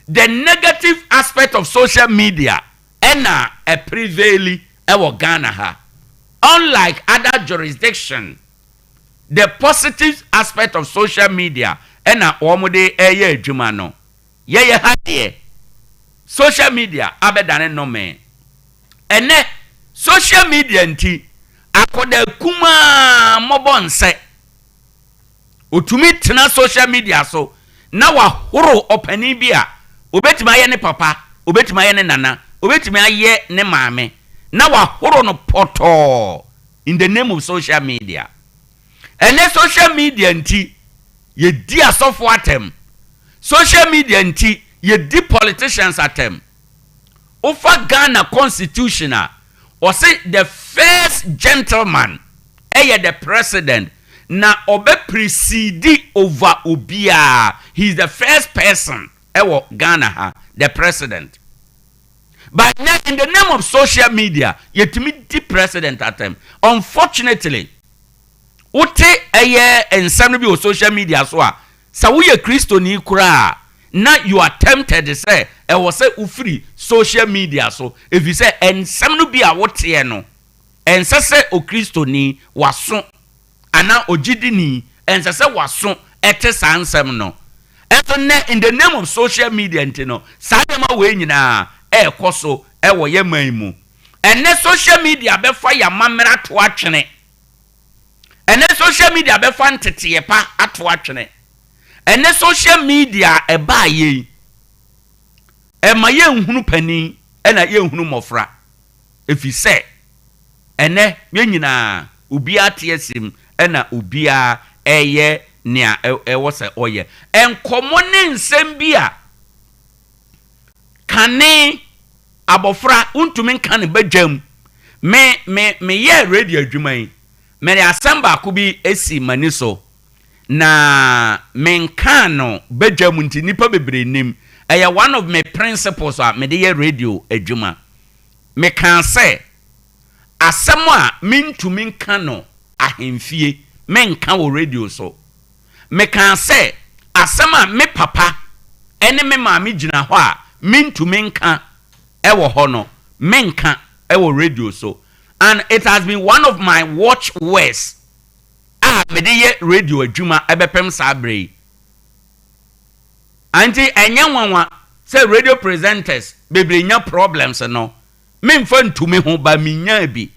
the negative aspect of social media ena prevail ewo Ghana ha unlike other jurisdiction the positive aspect of social media ena omode adwuma no ye ha de social media abedane no me ene social media nti akoda kuma mobonse otumi tena social media so na wa horo opani bia obetima ye ne papa obetima ye ne nana obetima ye ne maame na wa horo no poto in the name of social media ene social media nti ye di asofo atem social media nti ye di politicians atem ofa Ghana constitutional or say the first gentleman the president na obe precede over obia he is the first person ewo Ghana ha the president but now in the name of social media yetimi di president atem unfortunately wote ensam bi o social media so a sa wo ye Kristo ni kura na you are tempted say e was say ufiri social media so if you say ensam no bi a wote no ensese o Kristo ni waso ana ogidini ensese waso ete sansem no eto ne in the name of social media ntino sadema we nyina ekoso ewo ye manmu ene social media be fa ya mamra to atwene ene social media be fa ntete pa ato atwene ene social media eba ye ema ye nhunu pani ena ye nhunu mofra efi se ene ye nyina obi atiesim ena obi a eye nia ewo se oye enkomo ne nsem bia kane abofra untumi kan badwam me ye radio adwuman me ne asamba ko bi esi maniso na menkan no badwam nti nipa bebre nim one of my principles me de ye radio adwuma me kan say asemo a mintumi kan no ahemfie menka wo radio so me kan say asema me papa ene me maami gina ho a mintumi nka ewo ho no menka ewo radio so and it has been one of my watch words me de ye radio adwuma ebepem sabre anti enya nwanwa say radio presenters bebre nya problems no me mfa ntumi ho ba minya bi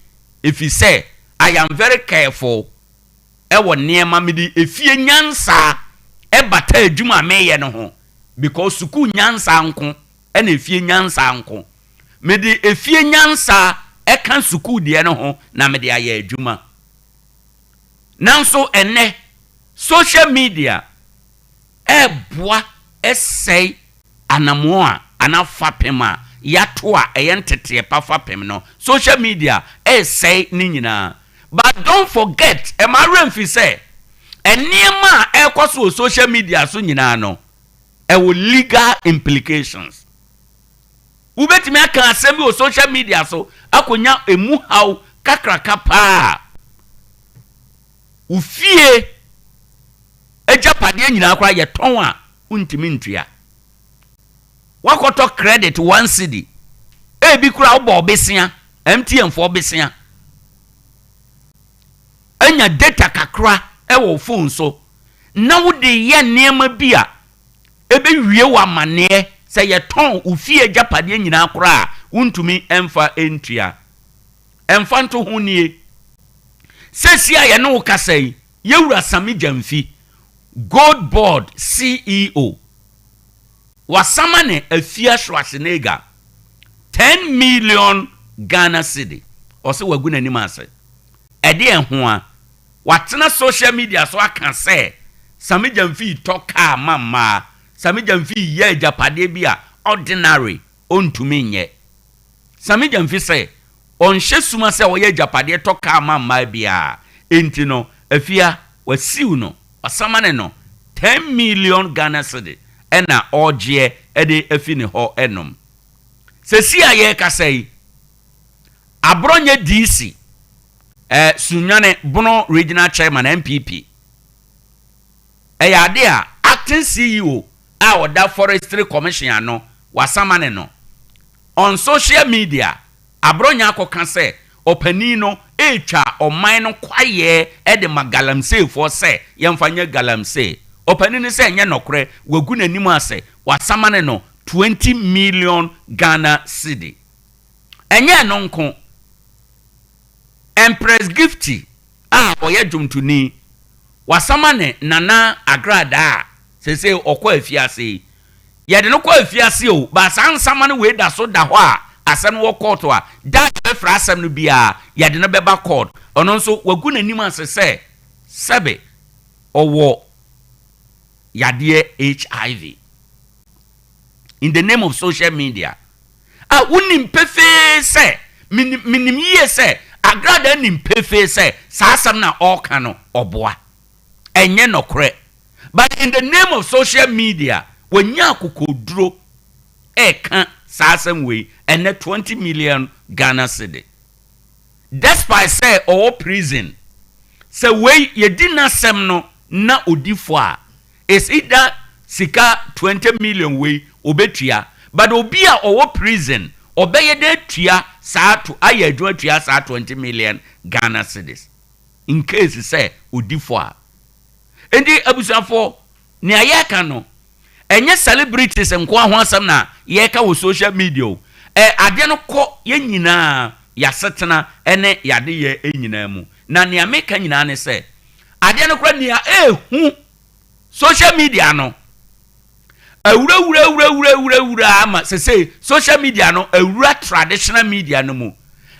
if you say I am very careful ewo niema me di efie nyansa bata adwuma meye no ho because suku nyansa nko na efie nyansa nko mede efie nyansa eka sukuu de no ho na mede aye adwuma nanso ene social media boa essay anamoa anafapema yatoa eyentete pa fapem no social media essay ni nyina but don't forget e ma remfi say enema ekoso social media so nyina no e wo legal implications ubetimi aka asemi o social media so akonya emu haw kakraka pa ufie ejapade nyina akwa ye ton a untimi ntua wakoto credit 1 cedi ebi kura obo obesia MTN for obesia enya data kakra ewo phone so na wo de ye niam bia ebe wie wa mane se ye ton ufie ejapade nyina akwa untumi emfa entua emfa nto ho nie sesia ye no kasai yewura sami jamfi gold board CEO wasamane afia Schwarzenegger 10 million Ghana cedi ose waguna nima ase ede enho a watena social media so aka say sami jamfi toka mama sami jamfi ye japade bia ordinary ontumi nye sami jamfi say onhye suma say wo ye japade toka mama bia enti no afia wasiu no wasamane no 10 million Ghana cedi ena oje ede afini ho enom sesi aye kasai abronye DC sunyane bono regional chairman MPP Ade a acting CEO a oda forestry commission ano wasamane no on social media abronya akoka se opanino echa oman no kwaye ede magalamse for se yemfanya galamse opanini se enye nokre wagu nanim ase wasamane no 20 million Ghana cedi enye no nko Empress Gifty oye jumtuni wasamane nana agrada sese okwa afiase yede no kwa afiase o ba san samane we da so da ho a asem wo court a da be fra asem no bia yede no beba court ono nso wagu nanim ase se sebe owo yade HIV in the name of social media unim pefe se minim ye se agrada nim pefe se sasam na oka no oboa enye nokre but in the name of social media wanya kokoduro eka sasam we ene 20 million Ghana cedi despite say or prison say we yedina sem no na odifo a is either sika 20 million we obetua but obi a owo prison obeye de tua saa to aye adwa tua saa 20 million Ghana cedis in case say odifo a endi abusuafo ne ayeka no enye celebrities enko ho asem na yeka wo social media ade no ko ye nyina ya setena ene yade ye enyina mu na ne ameka nyina ne se ade no kra ne ehu social media no awura ama say social media no awura traditional media no mu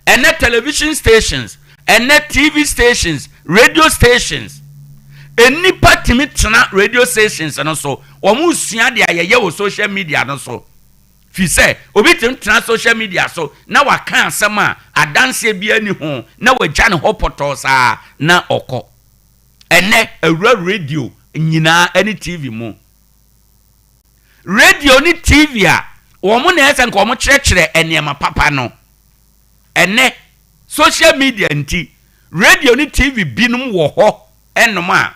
ene television stations ene TV stations radio stations eni patimi tena radio stations no so omu sua de ayeye wo social media no so fi say obi tena social media so na waka asem a adanse bia ni ho na wagya ne hopotosa na okọ ene awura radio nyina ene TV mu radio ni TV a womo na ese nko mo kyerɛkyerɛ enema papa no ene social media nti radio ni TV binum wo ho enom a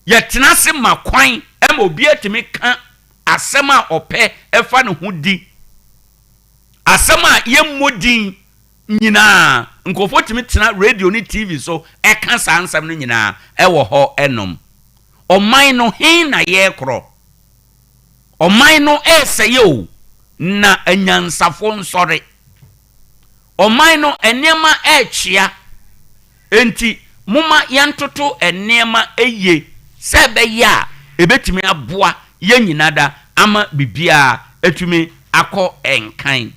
yetena se makwan ema obi atimi ka asem a opɛ efa ne ho di asem a yemmodin nyina nkofo timi tena radio ni TV so eka sa ansam no nyina ewo ho enom oman no hin na ye kro oman no eseye o na anyansafo nsore oman no enema echia enti muma yantoto enema eye sebe ya ebetimi aboa ye nyinada ama bibia etumi akọ enkan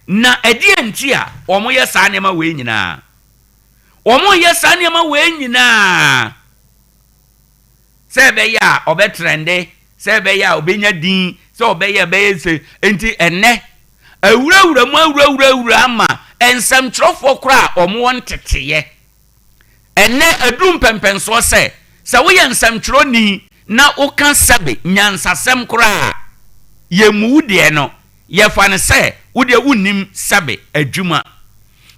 na enti a omo ye saa nema we nyina omo ye saa nema we nyina se be ya obetrende se be ya obenya din se obeye be se enti enne awurawura ama ensam trofo kra omo wonteteye enne adum pempenso se wo ye nsam troni na oka sabe nyansasem kra ye mu de no ye fa ne se wo de unim sabe adwuma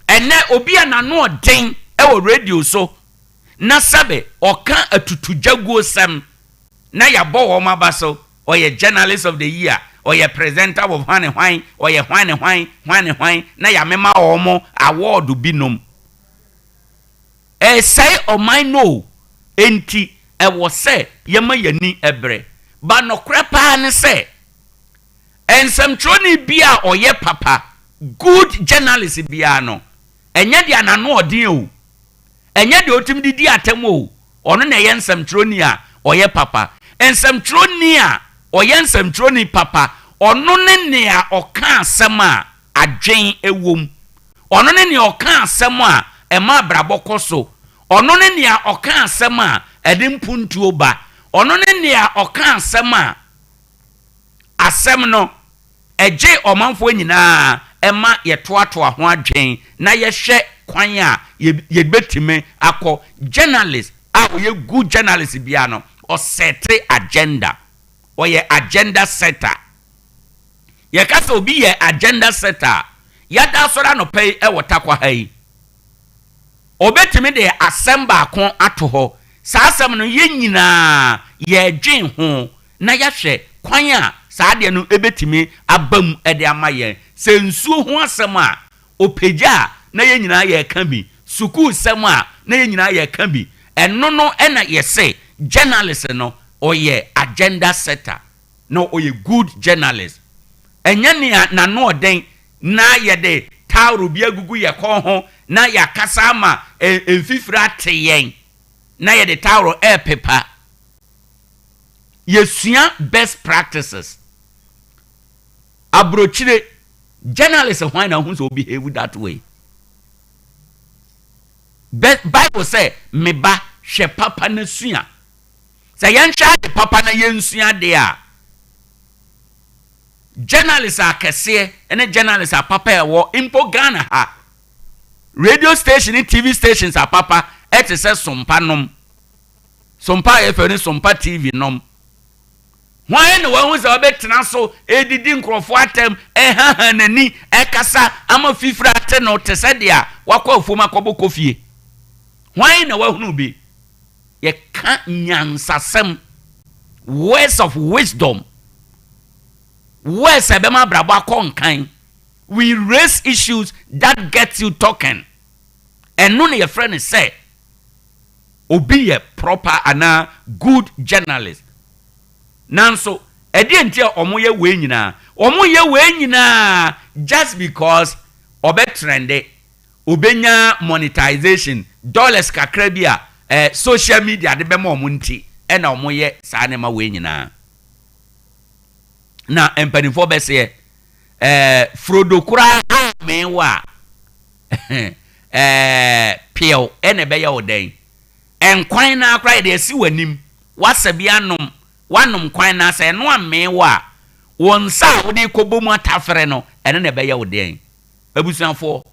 enne obi anano odin e wo radio so na sabe oka atutujaguo sam na ya bo wo mabaso or ye journalist of the year or ye presenter of hwan or ye hwan na ya mema omo award binom say o my no enti e wo se yema yani ebre ba no krepa ne se ensem troni bia oye papa good journalist bia no enye dia na no odin o enye de otim didi atem o ono na ye ensem troni a oye papa ensem troni a oye ensem troni papa ono ne a oka asem a adwen ewom ono ne oka asem a ema brabokoso ono ne a oka asem a edimpuntu oba ono ne a oka asem a asem no eje omanfo nyina ema yetoato ho adwen na yehwe kwan a yebetime akọ journalist a ye good journalist bia no o set agenda o ye agenda setter ye kasa obi ye agenda setter yada sora no pay e wotakwa hai obetime de assemble akon ato ho sa asem no ye nyina ye dwen ho na yahwe kwan a saa de no ebetime abam ede amaye se nsuo ho asem a opeja na ye nyina ye ka bi suku sem a na ye nyina ye ka bi eno no ena ye say journalist no oye agenda setter no oye good journalist enya ne na no oden na ye de tawro bi agugu ye ko ho na ya kasa ama emfifira teyen na ye de tawro pepa yesua best practices abrochire journalists why na who so behave that way Bible say meba hwe papa na sua say yanhwa de papa na yensua de a journalists akese ene journalists a papa ewo impo Ghana ha radio station and TV stations a papa et say Sompa nom Sompa efere Sompa TV nom why no one who's a bit so edidi nkrofo atem ha nani ekasa ama fifra ate no te se dia wakwa ofuma kobo kofie why no one who be ye kan nyansasem words of wisdom words ebema brabo akonkan we raise issues that gets you talking and none your friend say obi a proper and good journalist nanso enti omoye we nyina just because obetrende obenya monetization dollars kakra bia social media de bema omunti ena omoye saa ne ma we nyina na empanifo be se Frodo kura mewa pio ene be ya oden enkwan na akra de si wanim wasabia nom wanom kwan na se no amewa wonsa wodi kobomu atafere no ene ne be ya oden abusuafo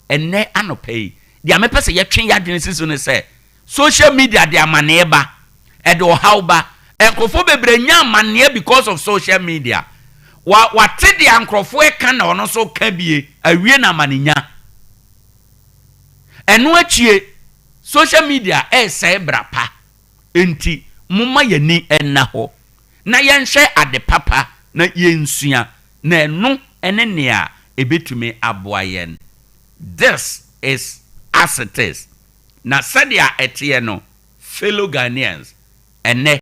enne anopei dia mepese yetwen yadwene siso ne se social media de amane ba e de ohawba enkofo bebre nya amane because of social media wate de ankrofo eka na ono so ka bie awie na amaninya eno achie social media say brapa enti mumma yani enna ho na yenhwe ade papa na yensua na eno ene ne a ebetume aboayen. This is as it is na sadia etie no fellow Ghanaians ene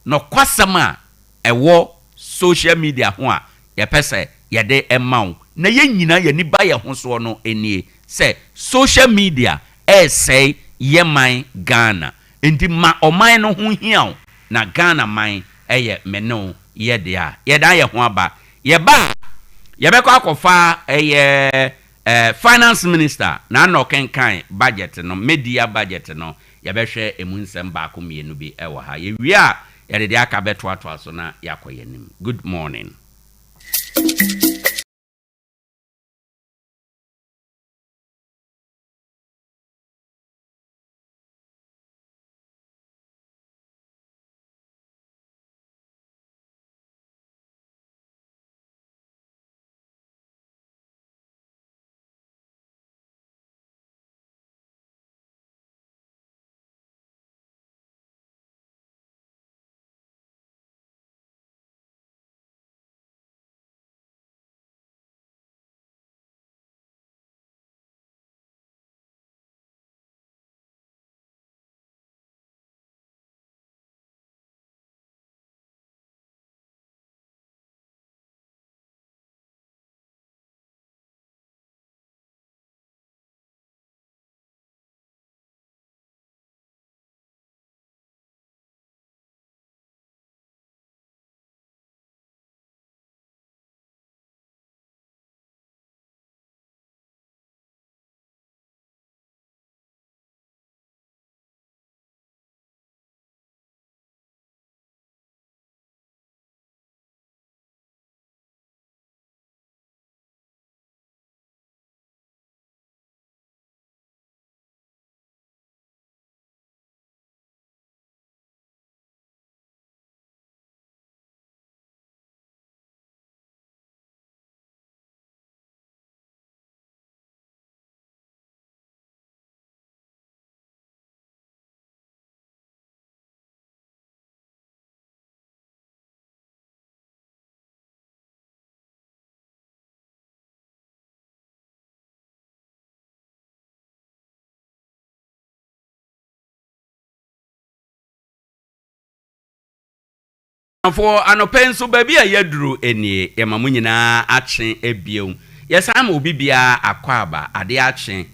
no kwasama ewo social media ho a ye pese ye de emaw na ye nyina ye ni ba ye ho so no enie say social media say ye man Ghana enti ma oman no ho hiaw na Ghana man ye meno yɛda yɛ ho aba yɛba yɛbɛkɔ akɔfa finance minister na no kenkan budget no media budget no yɛbɛhwɛ emu nsɛm baako mmienu bi ɛwɔ ha yɛwie a yɛde de aka bɛtoatoa so na yɛakɔ yɛnim. Good morning. For anopenso baby a yaduru enie yemamu nyina achen ebiem yesama obi bia akwaba ade achen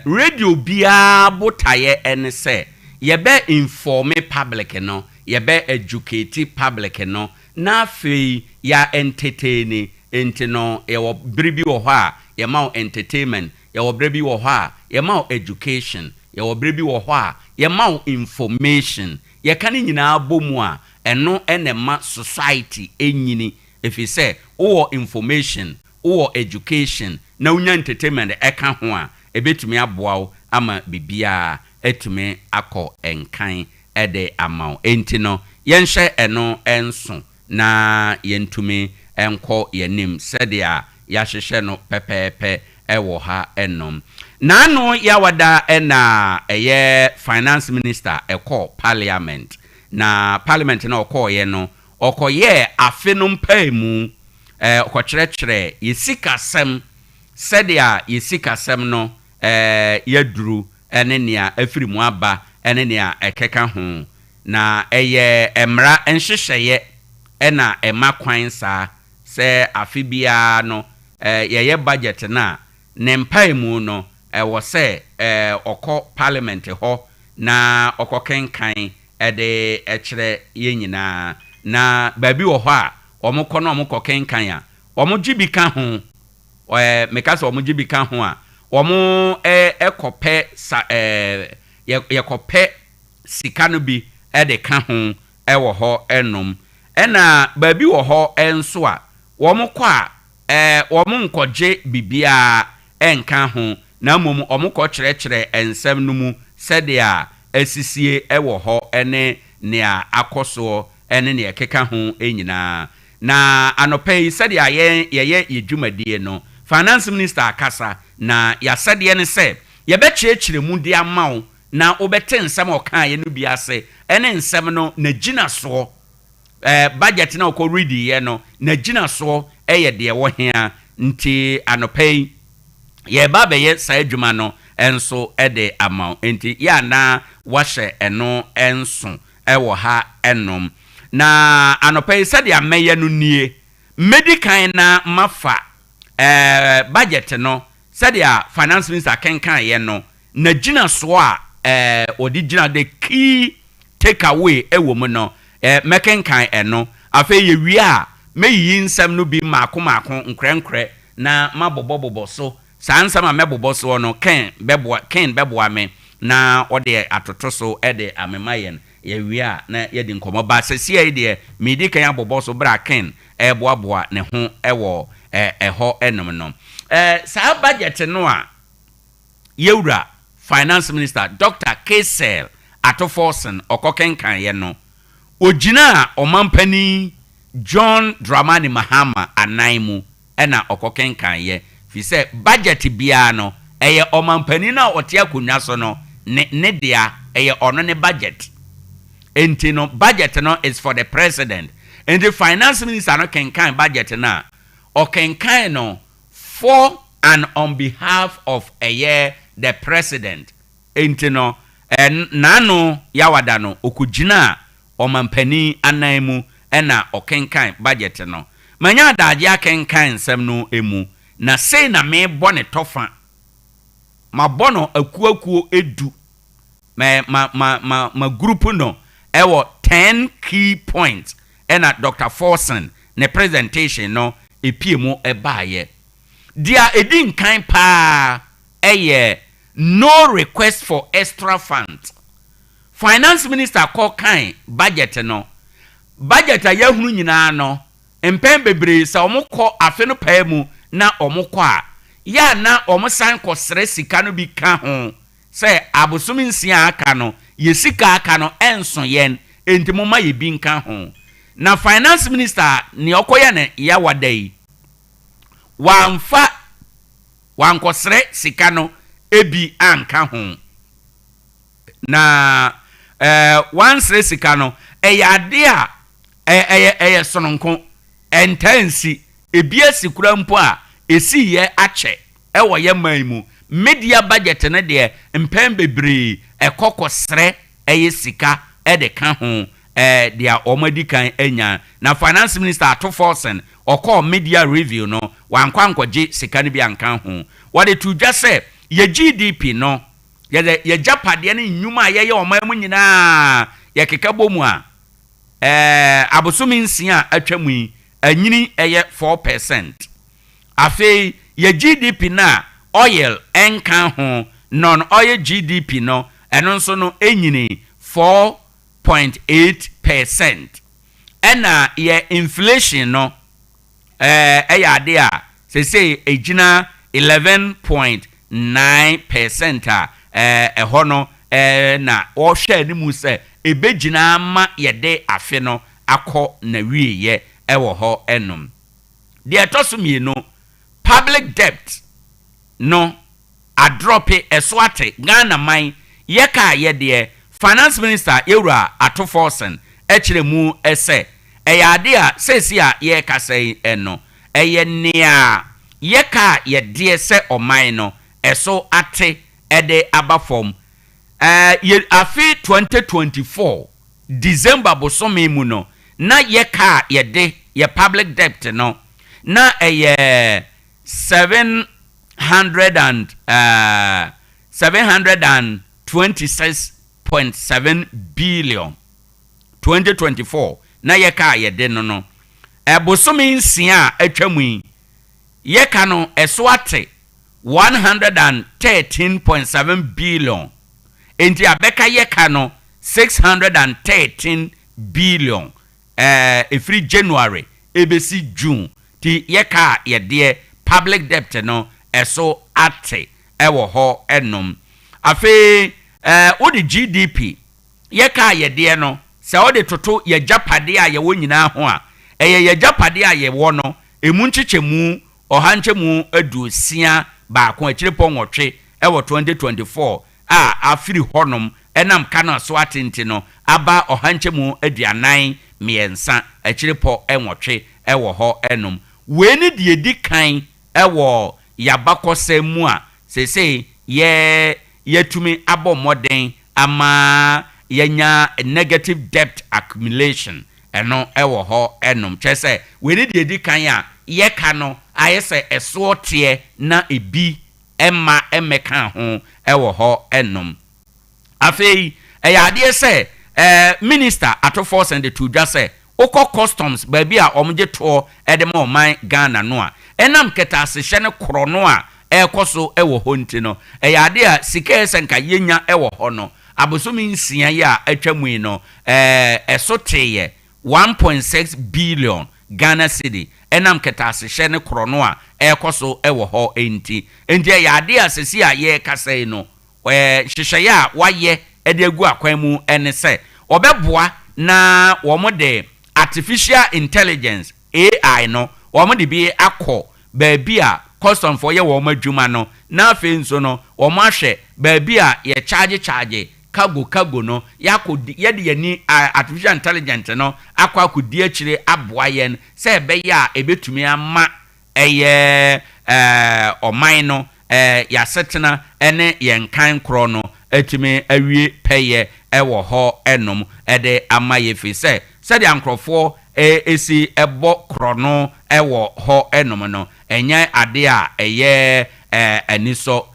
radio bia botaye ene se yebe inform public no yebe educate public no na afei ya entertain entino yewo bribi wo ho a yema entertainment yewo bribi wo ho a yema education yewo bribi wo ho a yema information yekane nyina bomu a eno enema society enyini efi se o information o education na unya entertainment eka ho a ebetumi aboa ama bibia etumi akọ enkan ede amao enti no yenhye eno enso na yentumi enko yenim sede a yahhehye no pepepe ewo ha enom na no yawada ena eye finance minister eko parliament na parliament na okoye no okoye afenum paimu okokyerɛkyerɛ yesikasɛm sɛdeɛ yesikasɛm no yaduru ene nea afirimu aba ene nea ekeka ho na eye emra enhyehyɛye ena ema kwan saa sɛ afibia no yeye budget na ne mpaimu no wo sɛ okɔ parliament ho na okokenkan ede ekyere yenyina na baabi wo ho a omukọ na omukọ kenkan a omugibika ho meka so omugibika ho a omu ekopɛ yekopɛ sika no bi ede ka ho ewo ho enom ena baabi wo ho enso a omukọ a omunkɔgye bibia enka ho na mom omukɔ kyerɛkyerɛ ensɛm no mu sɛde a asisie ewo ho ene nea akoso ene ne keka ho enyina na anopai sɛde a yeye yedwumadie no finance minister akasa na yasɛde ne sɛ yɛbɛkyerɛkyerɛ mu de amawo na obɛte nsɛm ɔka ye no bi ase ene nsɛm no na gina so budget na ɔkɔ ready ye no na gina so eye de wo hia nti anopai ye ba bɛyɛ saa adwuma no enso ede amawo enti ya na wahye eno enso ewo ha enom na anopai sɛde amɛyɛ no nie medical na mafa budget no sɛde a finance minister kenkan ye no na gina so a odi gina the key take away ewo mu no mekenkan eno afa ye wi a meyi nsɛm no bi maako nkrenkre na mabobobobo so saa nsɛm a mɛbobɔ so no ken bɛboa me na ɔde atoto so ɛde amemayen ye wi a na ye di nkɔmɔ ba sɛsia yi de medi kan abobɔ so bra ken ɛboaboa ne ho ɛwɔ ɛhɔ ɛnom no saa budget no a yewura finance minister Dr. Kesel Atoforsen okokenkan ye no ogina omampani John Dramani Mahama anaimu ena okokenkan ye fi se budget bia no eye omampani na ote akonwa so no ne dia eye ono ne budget enti no budget no is for the president and the finance minister no kenkan budget na okenkan no for and on behalf of the president enti no nano yawada no okugina omampani anaimu ena okenkan budget no manya daje akenkan nsem no emu na sei na me bone tofa ma bono akuakuo edu ma group no ewo 10 key points ena Dr. Forsen ne presentation no epiemu ebaye dia edin kan pa no request for extra funds. Finance minister call kind budget no. Budget a yahunu nyina no. Empem bebre sa omukọ afe no pa mu na omukọ a ya na omusan ko sere sika no bi ka ho. Se abosumi nsia aka no, ye sika aka no enso yen enti moma ye bi nka ho. Na finance minister ni okoye ne ya wadai. Wanko sere sika no ebi anka ho na wansre sika no eyade a sononko entansi ebi asikura mpo a esi ye ache ewo ye manmu media budget ne de mpem bebre ekokosre sika de ka ho dia omadi kan enya na finance minister Atoforsen okọ media review no wankwankwaje sika ne bi anka ho wade tuja se ye GDP no ye japade ne nyuma ye omamu nyina ye kekabo mu a abosumi nsia atwamu yi anyini eye 4%. Afi ye GDP na oil enka ho non oil GDP no eno nso no enyini 4.8%. Ena ye inflation no ade a se ejina 11.9% eho no na o hwe ni mu se ebegina ma yede afe no akọ na wiye ewo ho enum de tosumi no public debt no a drop eswate Ghana man ye ka yede finance minister Ewura Atoforsen echiremu ese eyade a sesi a ye kasai eno eye nia yeka yede se oman no eso ate ede abafom ye afi 2024 December bosome mu no na yeka yede ye public debt no na 726.7 billion 2024 na yeka yede no bosome nsia atwamu yeka no eso ate 113.7 billion enti abeka yeka no 613 billion every January ebesi June ti yeka yede public debt no eso ate ewo ho enom afi odi GDP yeka yede no se odi toto ye japade a ye wo nyina ho a ye japade a ye wo no emu nchichemu ohanchemu adusia ba ko akire pɔnwɔtwe ewo 2024 afiri honom enam kana so atenti no aba ohanchemu aduanan miensa akire pɔ enwɔtwe ewo ho enum we ni de edi kan ewo yabakɔsɛmu a sese yetumi abo moden ama yenya negative debt accumulation eno ewo ho enum chese we ni de edi kan a yeka no ayese esotie na ebi emma emeka ho ewo ho enum afei eyade se minister Atoforsen de tudwa se oko customs baabi a omje to edema oman Ghana no a enam keta asehye ne koro no a ekoso ewo ho nti no eyade a sika esenka yenya ewo ho no abosomi nsia ya atwamu no esoteye 1.6 billion Ghana cedi enam keta asehye ne koro no a ekoso ewo ho enti eyade a sesi a ye kasai no hyehyeye a waye ede agu akwan mu ene se obeboa na womode artificial intelligence AI no womode bi akọ baabi a custom for ye woma dwuma no na afenso no woma hwe baabi a ye charge cargo no yakodi ye de yani artificial intelligence no akọ akodi akire aboa yen se ebe ya ebetumi ama eye oman no ya setena ene yenkan kro no etumi awie peye ewo ho enom ede amaye fi se de ankrofo esi ebo krono ewo ho enom no enye ade a eye aniso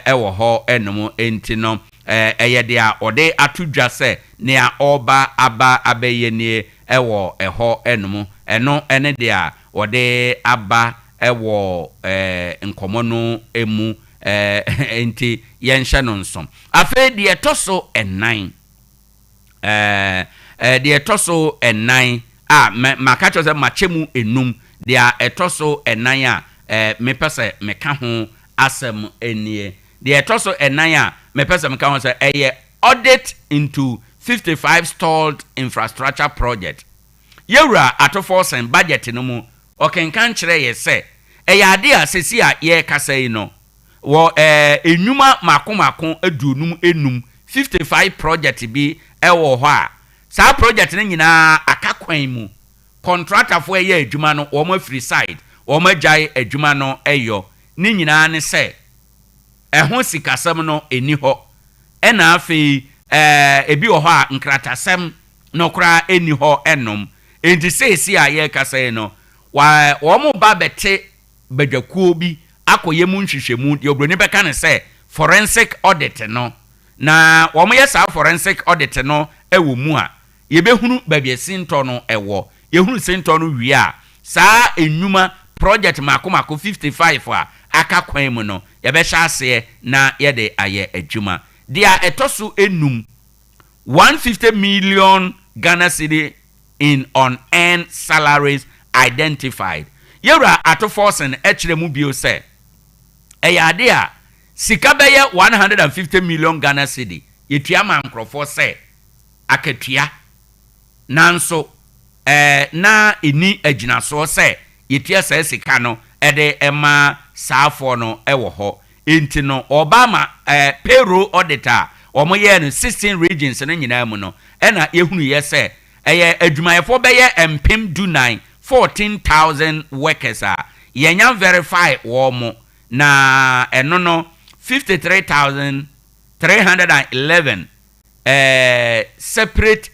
ewo ho enom enti no eye de a ode atudwa se ne a oba aba abeye ne ewo eho enom eno ene de a ode aba ewo nkomo no emu enti yensha no nsom afa de etoso enan de etoso enan a maka cho se machemu enum de etoso enan a mepese meka ho asem enie de etoso enan a mepese meka ho se eye audit into 55 stalled infrastructure project yewura atoforsen budget no mu okenkan kire ye se ade a sesi a ye kasai no wo enuma makomako adunum enum 55 project bi ewo ho a sa project ne nyina akakwan mu contractor fo eye adwuma no wo ma free side wo ma jai adwuma no eyo ne nyina ne se ho sikasam no eni ho ena afi ebi wo ho a nkratasem no kra eni ho enom enti sesi a ye kasai no wo mo ba bete badwakuo bi akoye mu nhwehwemu de obroni beka ne se forensic audit no na wo mo yesa forensic audit no ewo mu a ye behunu babie sinto no ewo ye hunu sinto no wi a saa enuma project makomako 55 a aka kwan mu no ye be hya ase na ye de aye adwuma dia etoso enum 150 million Ghana cedi in unearned salaries identified. Yura atoforsen echiremu bio se eyade a sika beye 150 million Ghana cedi yetua ma nkrofo se akatua nanso na eni aginaso se yetua se sika no ede ema saafo no ewo ho enti no Obama payroll auditor omoye no 16 regions no nyina mu no ena yehunu ye se eye adwumayefo beye empem du 9 14,000 workers are yenya verify womo na eno no 53,311 separate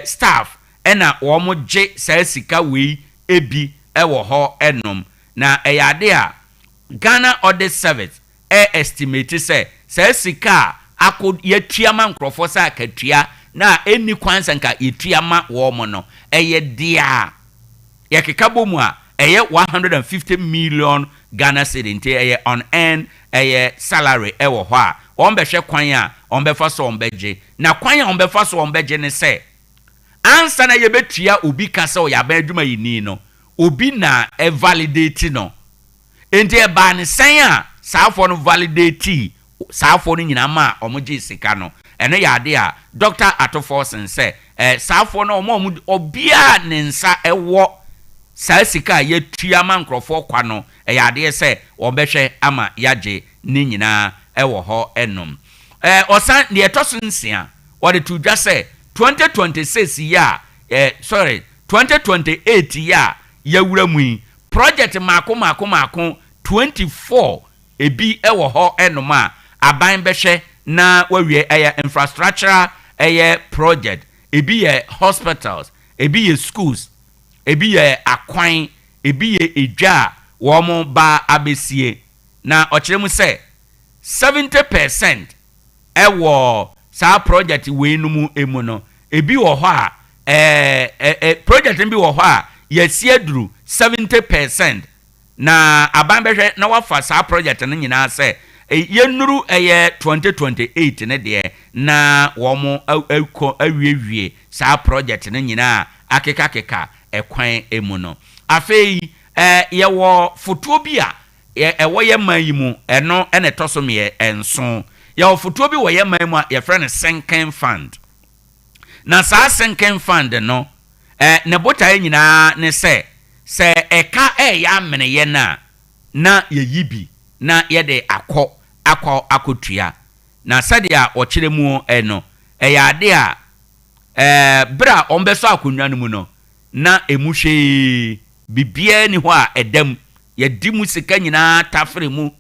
staff ena womo je sa sika we ebi ewo ho enom na eyade a Ghana Audit Service estimate say sa sika akod yetuama nkrofo sa akatua na eni kwansa nka yetuama womo no eye dia yakekabo mu a eye 150 million Ghana cedi nte eye unearned eye salary ewo ho a ombehwe kwan a ombefa so ombeje na kwan a ombefa so ombeje ne se ansa na ye betua obi kasa o ya ba adwuma yini no obi na validate no ente e ba ne sen a saafo no validate saafo no nyina ma omoje sika no eno ya ade a Dr. Atoforsen se saafo no omo obia ne nsa ewo saa sika ye tuama nkrofo kwa no eyade se obehwe ama yaje ni nyina ewo ho enom osan de etoso nsia ode tudwa se 2026 ya 2028 ya yawura mu project mako 24 ebi ewo ho enom a aban behwe na wawie infrastructure project ebi ye hospitals ebi ye schools ebi ye akwan ebi ye edwa wo ba abesie na okiremu se 70% ewo sa project we numu emu no ebi wo ho a project bi wo ho a yesi aduru 70% na aban behwe na wafa sa project no nyina se yenuru 2028 ne de na wo mo awiewie sa project no nyina akeka ekwan emu no afei yewo foto bi a ewo ye man yi mu eno ene toso me enso yewo foto bi wo ye man mu a ye frɛ no sinking fund na sa sinking fund no ne botae nyina ne se eka ya mene ye na ye yibi na ye de akotua na sadia o kire mu eno ya ade a bra ombeso akonwa no mu no na emuhwe bibia ni ho a edam ye di mu sika nyina tafre mu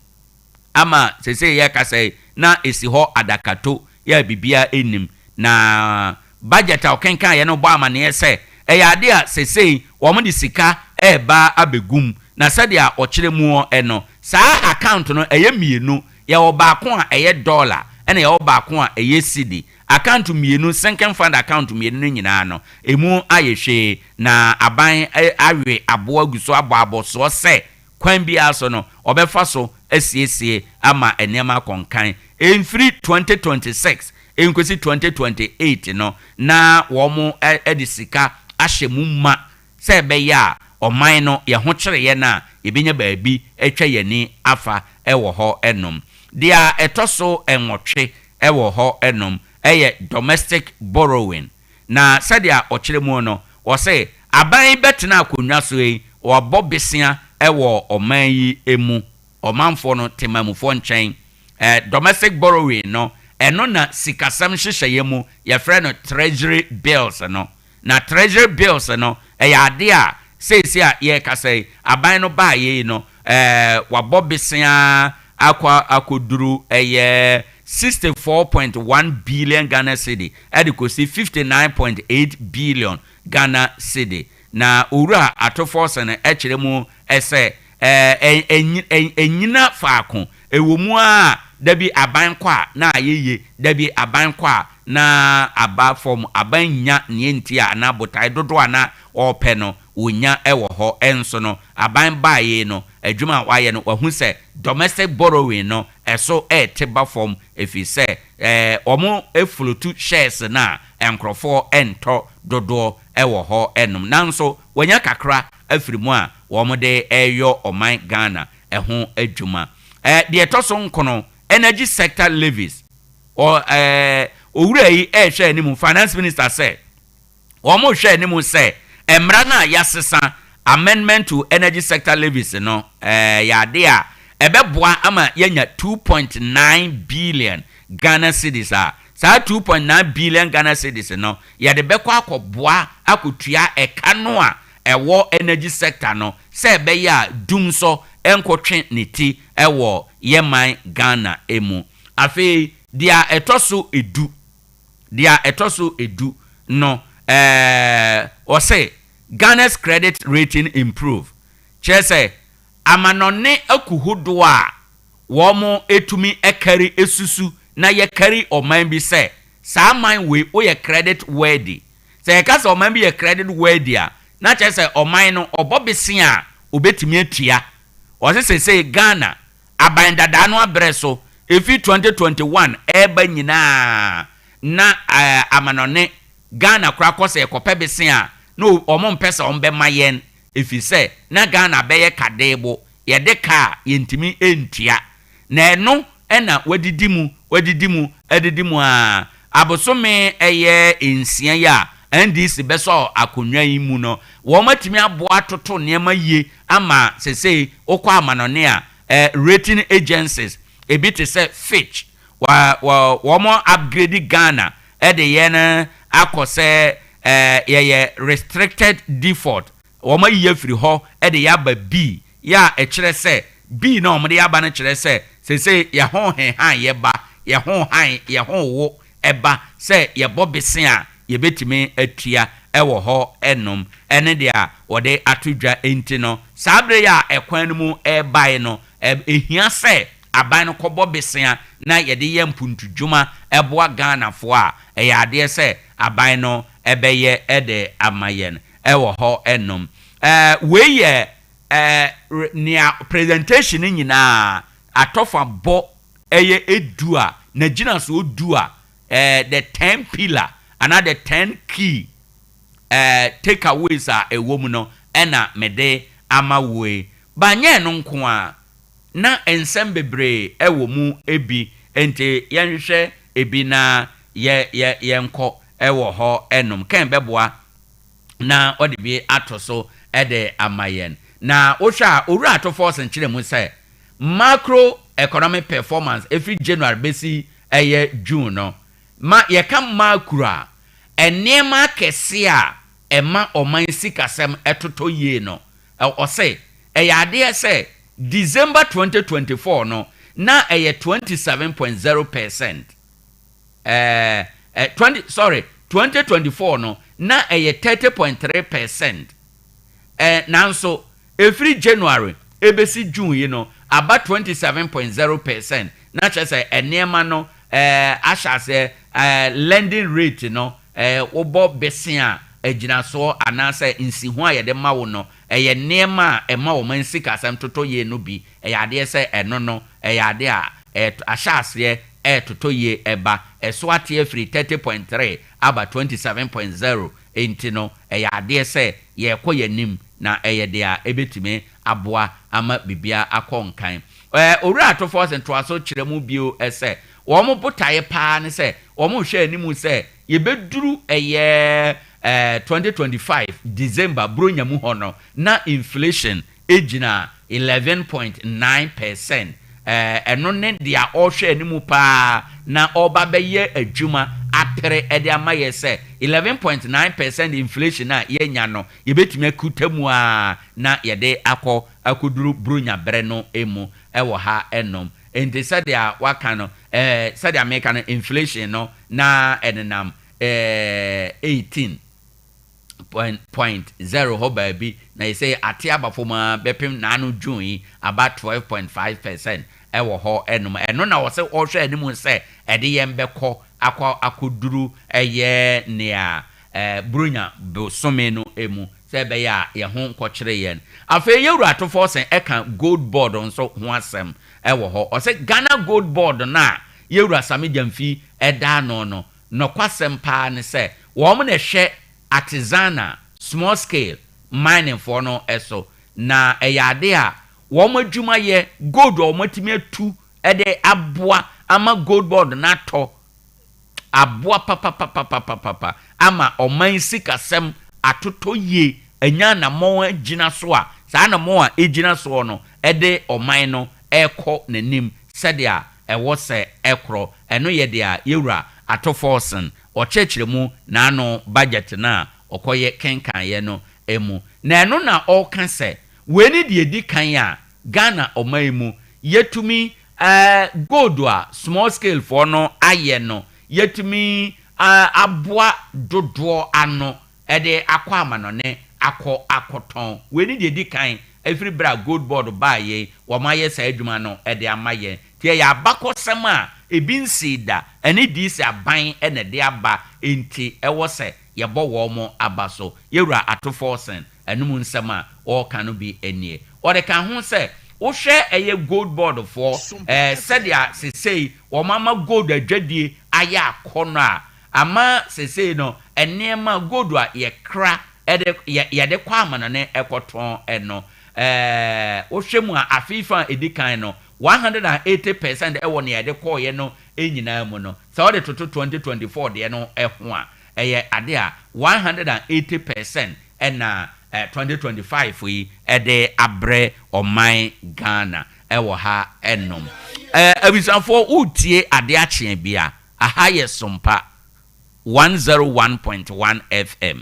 ama sese ye kase na esi ho adakato ya bibia enim na budget a okenkan ye no bo amane ye se ya ade a sese wo mo di sika ba abegum na sadia o kire mu eno saa account no eye mienu ye wo ba ko a eye dollar ene ye wo ba ko a eye cedi account mienu sinking fund account mienu nyina no emu ayehwe na aban awe abo aguso abo so se kwan bia so no obefa so asiesie ama enema konkan enfri 2026 enkwesi 2028 no na wo mo edisika ahyemu ma se be ya oman no ye ho kire ye na ebinya baabi etwa ye ni afa ewo ho enom dia etoso enwotwe ewo ho enom domestic borrowing na sadia okire mu no wo say aban betena akonwa so yi wo bobesia ewo oman yi emu omanfo no temamufo nchen domestic borrowing no eno na sikasam hyehyeye mu ye frɛ no treasury bills no na treasury bills no ya ade a sesi a ye kasai aban no ba ye no wa bobesia akoduru 64.1 billion Ghana cedi edikosi 59.8 billion Ghana cedi na owura atofo se na ekire mu ese enyina faako ewomu a dabi aban kwa na ayeye dabi aban kwa na aba form aban nya ne ntia na botai dodo ana ope no wonya ewo ho enso no aban baaye no adwuma waye no wahu se domestic borrowing no eso teba form efi se omo efulutu shares na enkrofo ento dodo ewo ho enum nanso wonya kakra afirimu a womo de eyo oman Ghana eho adwuma de etoso nkono energy sector levies or owura yi hwe animu finance minister say womo hwe animu say emra na yasesa amendment to energy sector levies no ya de a ebeboa ama yenya 2.9 billion Ghana cedis a sa 2.9 billion Ghana cedis no ya de bekọ akoboa akotua eka no a ewo energy sector no se be ya dumso enkotwe neti ewo yeman Ghana emu afi dia etoso edu no o say Ghana's credit rating improve chese amanone akuhudo a womo etumi ekari esusu na ye kari oman bi se sa man we o ye credit worthy se ka se oman bi ye credit worthy a na chese oman no obobese a obetumi atua o se Ghana abandada no abreso efi 2021 eba nyina na amanone Ghana kura kose ekope bese a no omo mpesa ombe mayen efi se na Ghana beye kadebo ye de ka yentimi entua na eno ena wadidimu a abosome eye ensia ya NDC beso akonwa yi mu no wo matimi aboa toto niema yie ama sese okwa amanone a rating agencies ebiti se Fitch wo mo upgrade Ghana de ye na akose ye restricted default wo ma ye free ho de ya ba B ya kire se B na omde ya ba na kire se sese ye ho han ye ba ye ho han ye ho wo eba se ye bobese a ye betimi atua ewo ho enom ene de a wode atodwa enti no sabre ya ekwan mu ebae no ehia se aban no kobo besia na ye de ye mpuntudwuma eboa Ghana fo a ye ade se aban no ebeye ede amayen ewo ho enom we ye nia presentation nyina atofa bo eye edua na gina so odua the 10 pillar another 10 key takeaways ewo mu no ena mede ama we banye no nko a na ensem bebre ewo mu ebi ente yenhwe ebi na yenko ewo ho enom kan beboa na odi bi atoso ede amayen na ohwa oru atofo senkyere mu say macro economic performance every January besi eye June no ma ye kam makura enema kese a ema oman sikasem etoto ye no o say ade say December 2024 no na 27.0%. 2024 no na 30.3%. Nanso every January ebesi June you know about 27.0%. Na chese enema no asha se lending rate no obo besia ejina so anase nsihu a yede ma wo no nema ema wo man sika asem toto ye no bi ade se eno no ade a ashase toto ye eba so ate free 30.3 aba 27.0 enti no ade se ye koyanim na de a ebetime aboa ama bibia akonkan owura atofo se nto aso kiremu bio ese wo mo botaye pa ne se wo mo hwe animu se ye beduru 2025 December bronya mu hono na inflation ejina 11.9%. Eno ne dia o hwe animu pa na oba beye adwuma apere ede amaye se 11.9% inflation na yenya no ye betime kutamu a na yede akoduru bronya bere no emu ewo ha enom enti sadia waka no sadia make no inflation no na enenam 18.0 ho baby na you say atia bafoma bepem na no June about 12.5% ewo ho enum eno na wo se o hwe animu se ede yembekọ akoduru eye nea brunya bosome no emu se be ya ye ho nkọkire yen afa yewura atofo sen eka gold board nso ho asem ewo ho o se Ghana gold board na yewura same jamfi eda no kwasem pa ne se wo mo na hwe artisanal small scale mining for no eso na eyade a wo mo adwuma ye gold o matimi atu ede aboa ama gold board na to aboa papa ama oman sikasem atoto ye anya na mo agina so a saa na mo a egina so no ede oman no ekọ nanim sadia ewo se ekro eno ye de a yewura atoforsen o chechiremu na ano budget na okoye kenkan ye no emu na eno na all kan se weni de edi kan ya Ghana omaimu yetumi gold a small scale for no aye no yetumi aboa dodo ano ede akwa amano ne akoton weni de edi kan every bra gold board ba ye wo maye sa adwuma no ede amaye tie ya bakosem a ebinsida ene di se aban ene de aba enti ewo se ye bo wo mo abaso yewura atoforsen enum nsem a o kanu bi enie o de kan ho se wo hwe eye gold board for sadia sesei wo mama gold adwadie aya akono a ama sesei no enema gold a ye kra ye de kwa amana ne ekoton eno wo hwe mu a afifa edikan no 180% ewo ne yede call ye no enyina mu no so de toto 2024 de no eho a eye ade a 180% ena 2025 yi ede abre oman Ghana ewo ha enom abisanfo utie Ade Akye Abia aha ye Sompa 101.1 FM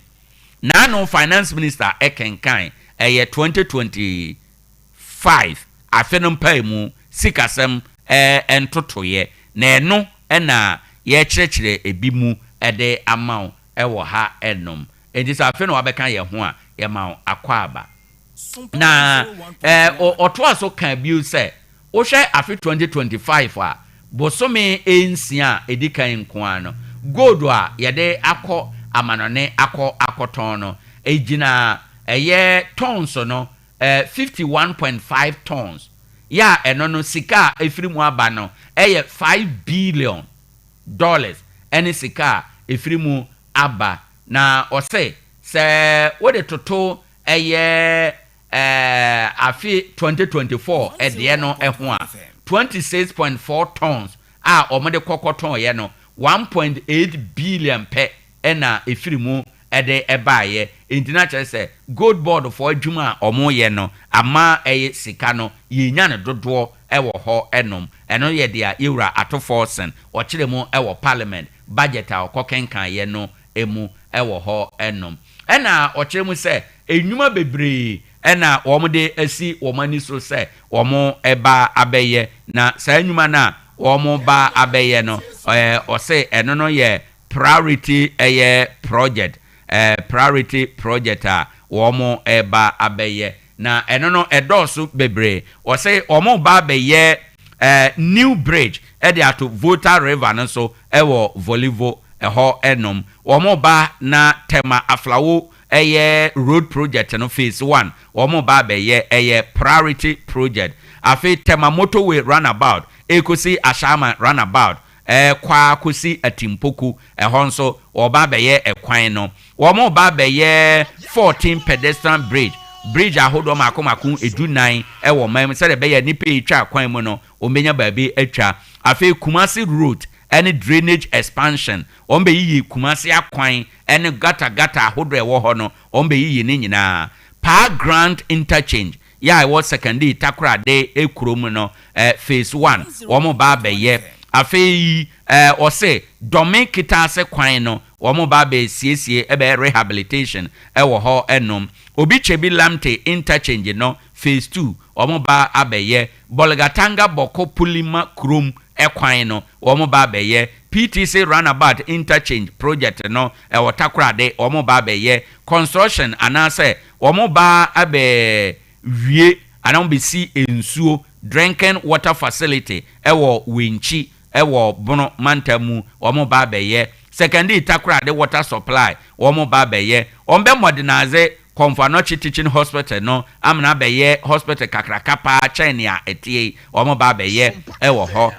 na no finance minister ekenkan eye 2025 afenum paimu sikasem entotoye na eno ena ye kyerɛkyerɛ ebi mu ede amount ewo ha enom edisa afeno wabeka ye ho a ye ma akwaba na oto aso kan biu se wo hwɛ afi 2025 a bosome ensia edikan nko ano gold a ye de akɔ amanone akoton no ejina tons no 51.5 tons ya eno no sika efiri mu aba no $5 billion ene sika efiri mu aba na ose se wode toto afi 2024 ede no ho a 26.4 tons a omode kokoton ye no 1.8 billion pe ena efiri mu ede ebaye intina chese gold board for adwuma omo ye no ama sika no yenya ne dodo ewo ho enom eno ye dia ewura atofo sen o kire mu ewo parliament budget a okokenkan ye no emu ewo ho enom ena o kire mu se enwuma bebre ena omode asi omani so se omo eba abeye na sa enwuma na omo ba abeye no o se eno no ye priority project priority project a womo eba abeye na eno no edoso bebre o say omo ba abeye new bridge e ato Volta River no so ewo Volivo eho enom womo ba na tema aflawo road project no phase 1 womo ba abeye priority project afi tema motorway runabout ekosi ashama runabout kwa kusi atimpoku ehonso oba beye ekwan no womo ba beye 14 pedestrian bridge ahodo makomakun edunan ewo mam se de beye nipa etwa kwan mu no omenya baabi atwa afi Kumasi route any drainage expansion ombe yi Kumasi akwan any gata ahodo ewo ho no ombe yi ni nyina pa grand interchange ya I was secondary Tarkwa de ekrom no phase 1 womo ba beye afei ose domin kita se kwan no womo ba be siesie ebe rehabilitation ewo ho enom obi chebi lamte interchange no phase 2 womo ba abeye Bolgatanga Boko Pulima Krum ekwan no womo ba abeye PTC runabout interchange project no ewo Tarkwa de womo ba abeye construction anase womo ba abe wie anan be si ensuo drinking water facility ewo Winchi ewo bono mantamu womo ba beye secondary Tarkwa de water supply womo ba beye ombe modernize Komfanochi teaching hospital no amna beye hospital kakrakapa chenia etie womo ba beye ewo ho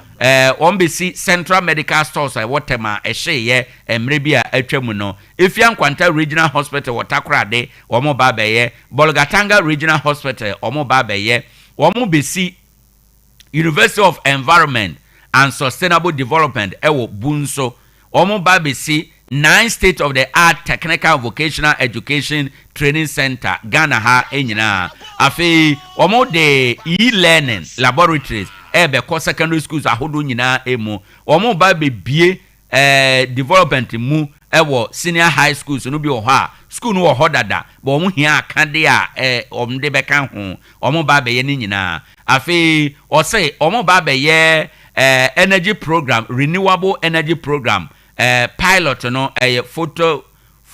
ombesi central medical stores wotema ehye emrebia atwamu no Efian Kwanta regional hospital Tarkwa de womo ba beye Bolgatanga regional hospital womo ba beye womo besi University of Environment and Sustainable Development ewo Bunso omo babesi 9 state of the art technical vocational education training center Ghana ha enyina afi omo de e-learning laboratories ebe ko secondary schools ahodo nyina emu omo babebie development mu ewo senior high schools no bi ho a school no ho dada but omo hia akade a omde beka ho omo babeye ni nyina afi ose omo babeye energy program renewable energy program pilot no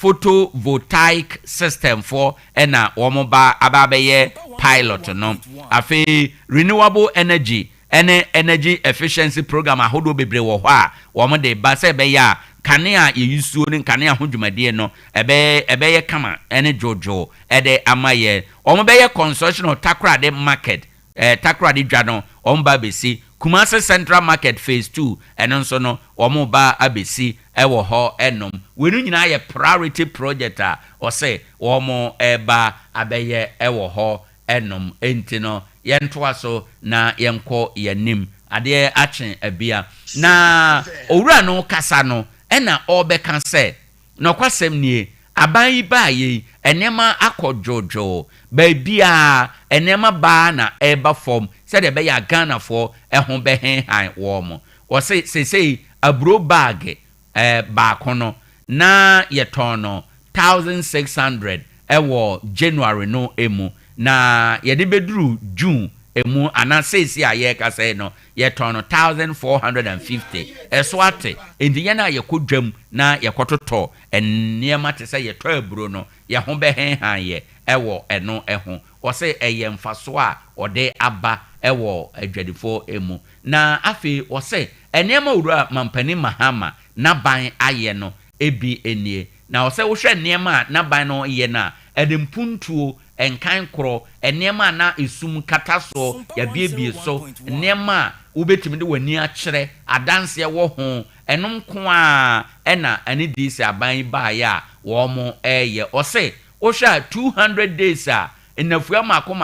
photovoltaic system for ena womo ba ababeye pilot no afi renewable energy energy efficiency program ahodo bebre wo ho a womo de ba se be ya kanea yesuo ni kanea hodwumade no ebe ye kama ene jojo ede amaye womo be ye construction of Tarkwa de market Tarkwa de dwa no womo ba besi Kumasi Central Market Phase 2 eno nso no omo ba abesi ewo ho enom wenu nyina ye priority project a ose omo eba abeye ewo ho enom enti no yentoa so na yenko yanim Ade Akye Abia na owura no kasa no ena obeka se no kwasem nie aban yi ba ye enema akojojo baabia enema ba na eba form said be ya Ghana for ehon be hen han wo mo wo say abro bag ba kono na ye tono 1600 ewo January no emu na ye de beduru June emu ana say a ye ka say no ye tono 1450 eswate endi ye na ye kodwam na ye kototo enniema te say ye to abro no ye ho be hen han ye ewo eno eho wo say eye mfaso a ode aba ewo adwadifo emu na afi wo say enema wura mampani mahama na ban aye no ebi enie na ɔsɛ wohwɛ nneɛma na ban no yɛ na ɛde mpuntuo enkan koro nneɛma na esum kata so ya biebie so nneɛma wobetimi de wani akyerɛ adanse wɔ ho ɛnom ko a ɛna ani di sɛ aban ba ya wo mo ɛyɛ ɔsɛ wohwɛ 200 days a enafua mako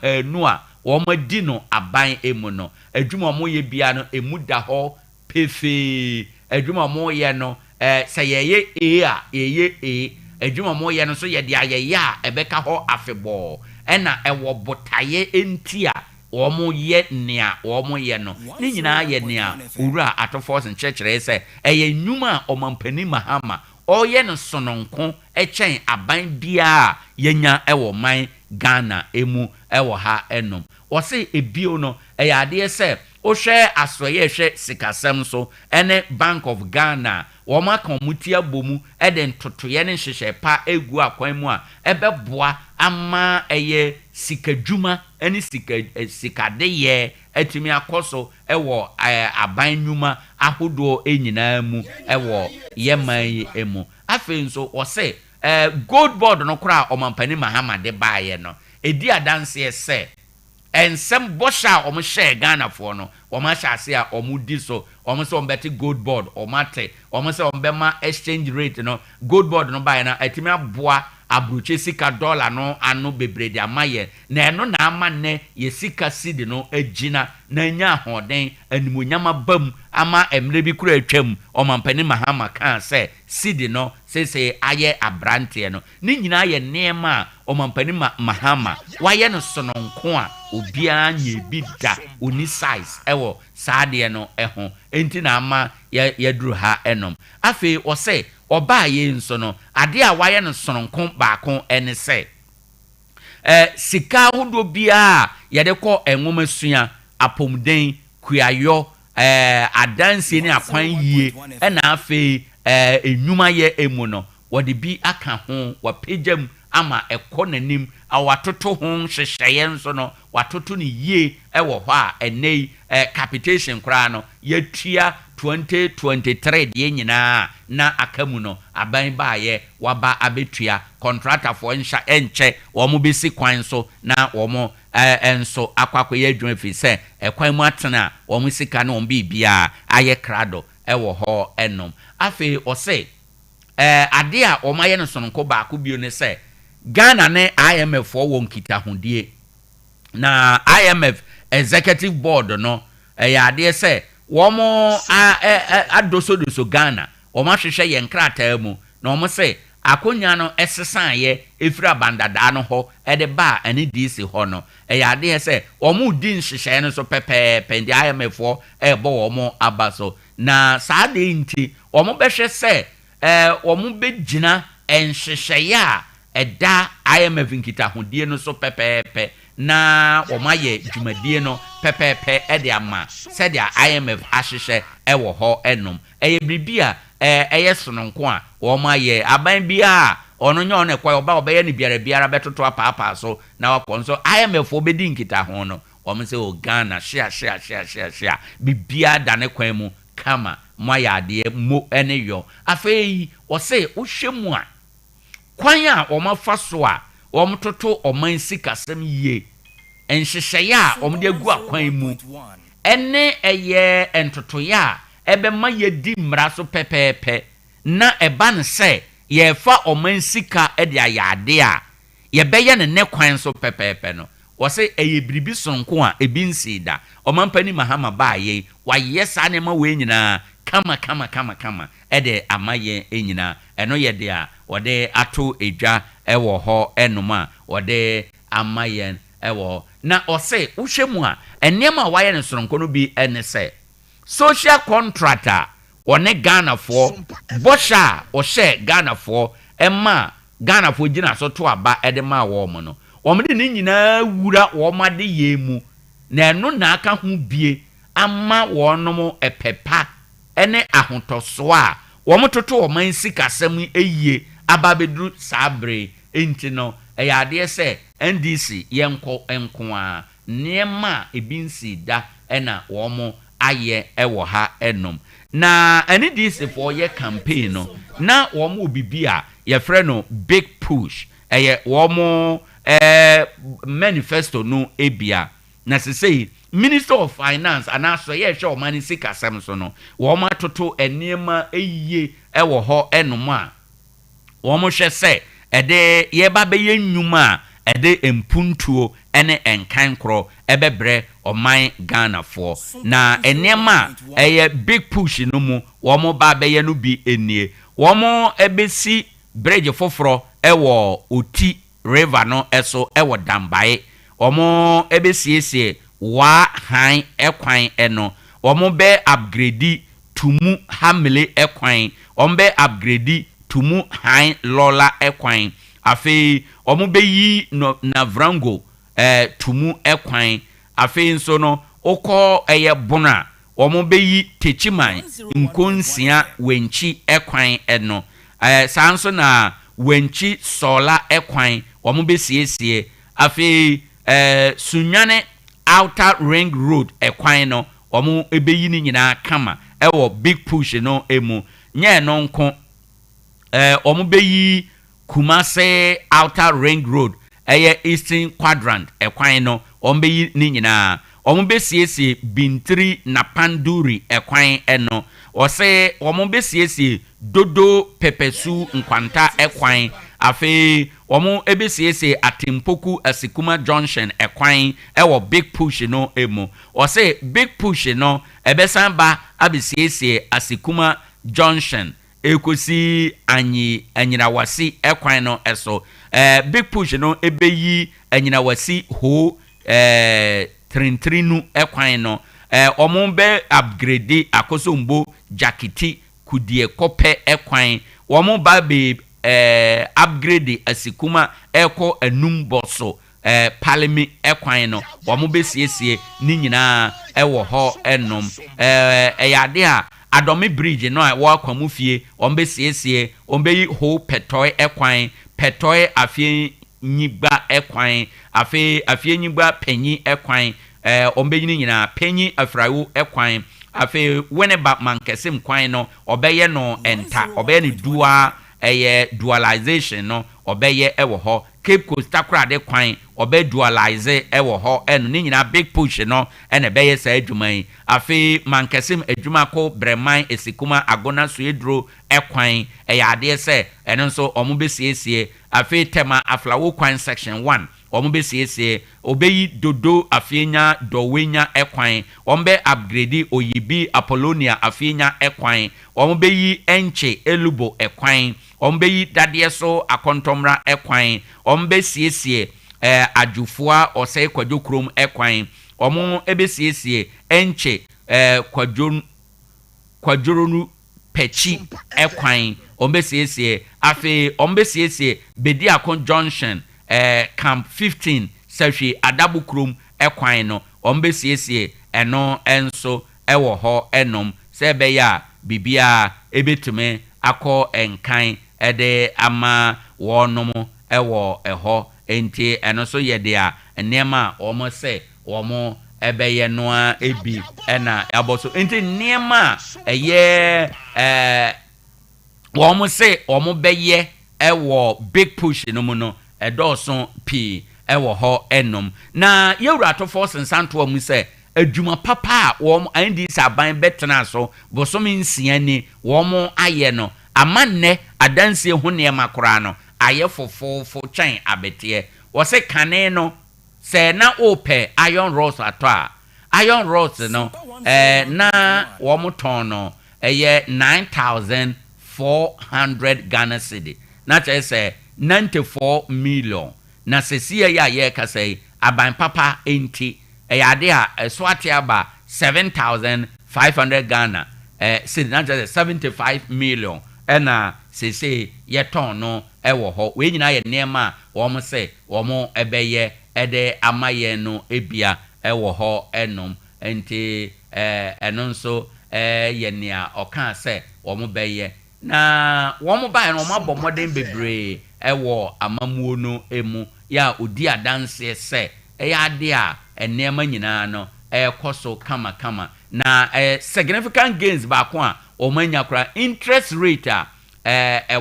hanu a wo mo di no aban emu no adwuma mo yɛ bia no emu da hɔ pefe adwuma mo yɛ no sɛ yɛyɛ a yɛyɛ adwuma mo yɛ no so yɛ de ayɛyɛ a ɛbɛka hɔ afebɔ ɛna ɛwɔ botaye enti a wo mo yɛ nea wo mo yɛ no ne nyinaa yɛ nea owura atofo nkyerɛkyerɛ sɛ ɛyɛ nnwuma a ɔmampani Mahama ɔyɛ no sononko ɛkyɛn aban bia yɛnya ɛwɔ man Ghana emu ɛwɔ ha ɛnom wɔse ebio no ɛyɛ adeɛ sɛ wohwɛ asɔyɛ hwɛ sikasɛm so ɛne Bank of Ghana wɔn aka mutia bomu ɛde ntotoyɛ ne nhyehyɛ pa egu akwan mu a ɛbɛboa ama ɛyɛ sikadwuma ɛne sikadeyɛ atumi akɔso ɛwɔ aban nnwuma ahodoɔ nyinaa mu ɛwɔ yɛman yi emu afei nso wɔse gold board no kora ɔmampani Mahama de baayɛ no edi adanseɛ sɛ ensem bosha omo share Ghana for no omo hyase a omo di so omo se omo beti gold board omo ate omo se omo be ma exchange rate no gold board no buy na atimi aboa abruche sika dollar no ano bebrede amaye na eno na ama ne ye sika seed no agina na nya hoden animonyama bam ama emre bi kura atwam omampani Mahama kan se seed no se aye abrante no ni nyina ye neema omampani Mahama waye no sononko a obia nye bi da oni size ewo saade no eho enti na ama ye duru ha enom afi o se oba ye nso no ade a waye no sononko baako ene se sika hodo bia ye de kɔ enwoma sua apomden kuayo adanse ni akwan yie na afi enwuma ye emu no wode bi aka ho wapejam ama ekɔ nanim awatoto ho hyehyɛ nso no watoto ni yie ɛwɔ hɔ a enei capitation kra no yatua 2023 de nyinaa na akamu no aban baaye waba abetua contractor for nsha enche wo mo besi kwan so na wo mo enso akwakoye adwuma fi se ekwan mu atena wo mo sika na wo bibia aye krado ɛwɔ hɔ enom afi ose ade a wo maye no sononko baako bio ne se Ghana ne IMF wo nkita hodie na IMF executive board no ya ade se womo adoso Ghana womo hwehwe ye nkrata mu na womo se akonya no esesan ye efira bandada no ho ede ba ani DC ho no ya ade se womo di nhyehyɛ no so pepepe ndi IMF wo ebo womo abaso na saade nti womo behwe se womo begina nhyehyɛ ya eda IMF nkita hodie no so pepepe na omaye dwumadie no pepepe ede ama said ya IMF ahyehyɛ ɛwɔ hɔ enom ɛyɛ bribia ɛyɛ sononko a omaye aban bia ɔno nya ɔne kwa oba obɛyɛ ne biara bɛtoto apaapa so na wakɔ nso IMF obedi nkita ho no wɔn se o Ghana share bibia da ne kwan mu kama moya ade mo ene yo afei ɔse wohwɛ mu a kwan a ɔmafa so a toto oman sikasem yie enhyehyɛ a de agu akwan mu ene eye entotoye a ebema ye di mmara so pepepe na eba ne se ye fa oman sika de ayade a ye beye ne kwan so pepepe no wo se eye bribi sonko a ebi nsida omampani Mahama baaye wa yesa ne ma we nyina kama ede amaye enyina eno ye de a wode ato edwa ewo ho enoma wode amaye ewo na ose wohwemu a enema waye ne soronko no bi ene se social contractor one Ghana for bosha o share Ghana for emma Ghana for gina so to aba ede ma wo mo no wo de ne nyina wura wo ma de yemu na eno na aka ho bie ama wo no mo epepa ene ahotoso a wo mo toto wo man sikasam eyie ababedru sabre enti no eyade se NDC yenko enko a niema ebinsi da ena wo mo aye ewo ha enom na any this for your campaign no na wɔn bibi a yɛfrɛ no big push ɛyɛ wɔn manifesto no ebia na sɛ Minister of Finance anaso yɛhwɛ ɔman ne sika asɛm so no wɔn atoto nneɛma eyiye ɛwɔ hɔ ɛnom a wɔn hwɛ sɛ ɛde yɛba bɛyɛ nnwuma a ɛde mpuntuo ɛne nkan korɔ ɛbɛbrɛ ɔman Ghana for na nneɛma a ɛyɛ big push no mu wɔn ba bɛyɛ no bi enie wɔn ɛbɛsi bridge foforɔ ɛwɔ Oti river no ɛso ɛwɔ Dambaye wɔn ɛbɛsiesie Owoahene ekwan eno omo be upgrade tumu hamle ekwan omo be upgrade tumu han lola ekwan afi omo be yi no navrango tumu ekwan afi nso no okọ eye bona omo be yi techiman nkonsia wenchi ekwan eno sanso na wenchi sola ekwan omo be siesie afi sunyane Outer Ring Road ekwan no omo ebeyi ni nyina kama ewo big push no emu nye no nko omo beyi Kumase Outer Ring Road eye Eastern Quadrant ekwan no omo beyi ni nyina omo besiesie Bintiri na Panduri ekwan eno ose omo besiesie Dodo Pepesu Nkwanta ekwan afi omo ebesiese Atimpoku Asikuma Junction ekwan ewo big push no emu ose big push no ebesan ba abesiese Asikuma Junction ekosi anyirawasi ekwan no eso big push no ebeyi anyirawasi ho trintinu ekwan no omo be upgrade akosombo jakiti kudie kope ekwan omo ba be upgrade Asikuma eko enum boso palimi ekwan no womo besiesie ni nyina ewo ho enom eyade a Adome bridge no a wo kwamu fie ombesiesie ombeyi ho petoi ekwan petoi afie nyigba ekwan afie nyigba penyi ekwan ombeyi ni nyina penyi afrawo ekwan afi weneba mankesem kwan no obeye no enta obeye ni dua eye dualization no obeye ewo ho Cape Coast takra de kwan obe dualize ewo ho eno ni nyina big push no ene beye sa adwuman afi mankesem adwuma ko breman Esikuma Agona Suedro ekwan eyade se eno nso omo besiesie afi tema aflawo kwan section 1 omo besiesie obeyi Dodo afienya Dowenya ekwan ombe upgrade Oyibi Apollonia afienya ekwan omo beyi Enche Elubo ekwan ombe yi dadie so akontomra ekwan ombe siesie adwufua osei kwadwokrom ekwan omo ebesiesie Enche kwadworonu pechi ekwan ombe siesie afi ombe siesie Bedi Akon Junction camp 15 sehwe adabukrom ekwan no ombe siesie eno enso ewo ho enom sebeya bibia ebetume akọ enkan ede ama wonom ewo eho enti eno so yede a nneema omo se omo ebeye noa ebi ena aboso enti nneema eye womo se omo beye ewo big push no mu no edoso p ewo ho enom na yewura to force nsanto mu se adwuma papa wom andi saban betena so bosom nsia ni wom aye no amanne adanse hu ne makora no aye fofofo twen abete wo se kane no se na ope iron rods ato a iron rods no na wom ton no eye 9,400 Ghana cedi na che se 94 million na sesie ya ye ka sei aban papa enti eyade a swati aba 7,500 Ghana cedi na just 75 million ena sese yeton no ewo ho we nyina ye nema wo mo se wo mo ebeye ede amaye no ebia ewo ho enom enti eno nso ye nia oka se wo mo beye na wo mo ba no mabọ modern bebre ewo amamuo no emu ya odi adanse se eyade a enema nyina no ekoso kama na significant gains ba ko a omanya kra interest rate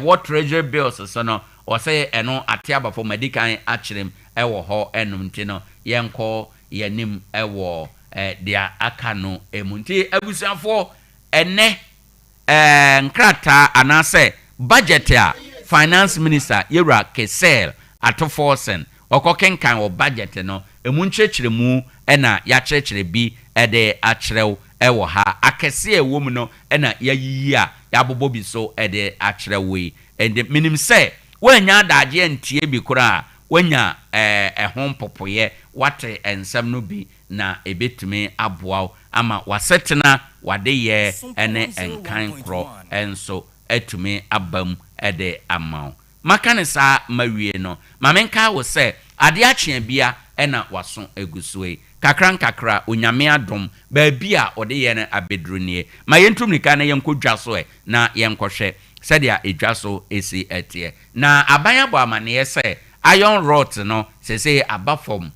what treasury bills so no or say eno atiaba for medical akyerem ewo ho enum nti no yenko yenim ewo dia aka no emunti abusuafo ene nkrata anase budget a finance minister Yera Kesel atoforsen okokenkan o budget no emunkyeremu ena ya kyerkyere bi ede akyerɛw ewo ha akese ewo mu no ena yayiyi a yabobo bi so ede akyerɛwe ende minim se wanya adagye ntie bi kura wanya ehon popoye wate ensem no bi na ebetumi aboaw ama wasetena wadeye ene enkan kro enso etumi abam ede amaw makanisa mawie no mamenka wo se Ade Akye Abia ena waso egusue kakra onyame adom ba bia ode ye na abedrunie ma yentum nika na yenkodwa so na yenkohwe sadia edwa so esi etie na abanya bo amane se iron rod no se abafom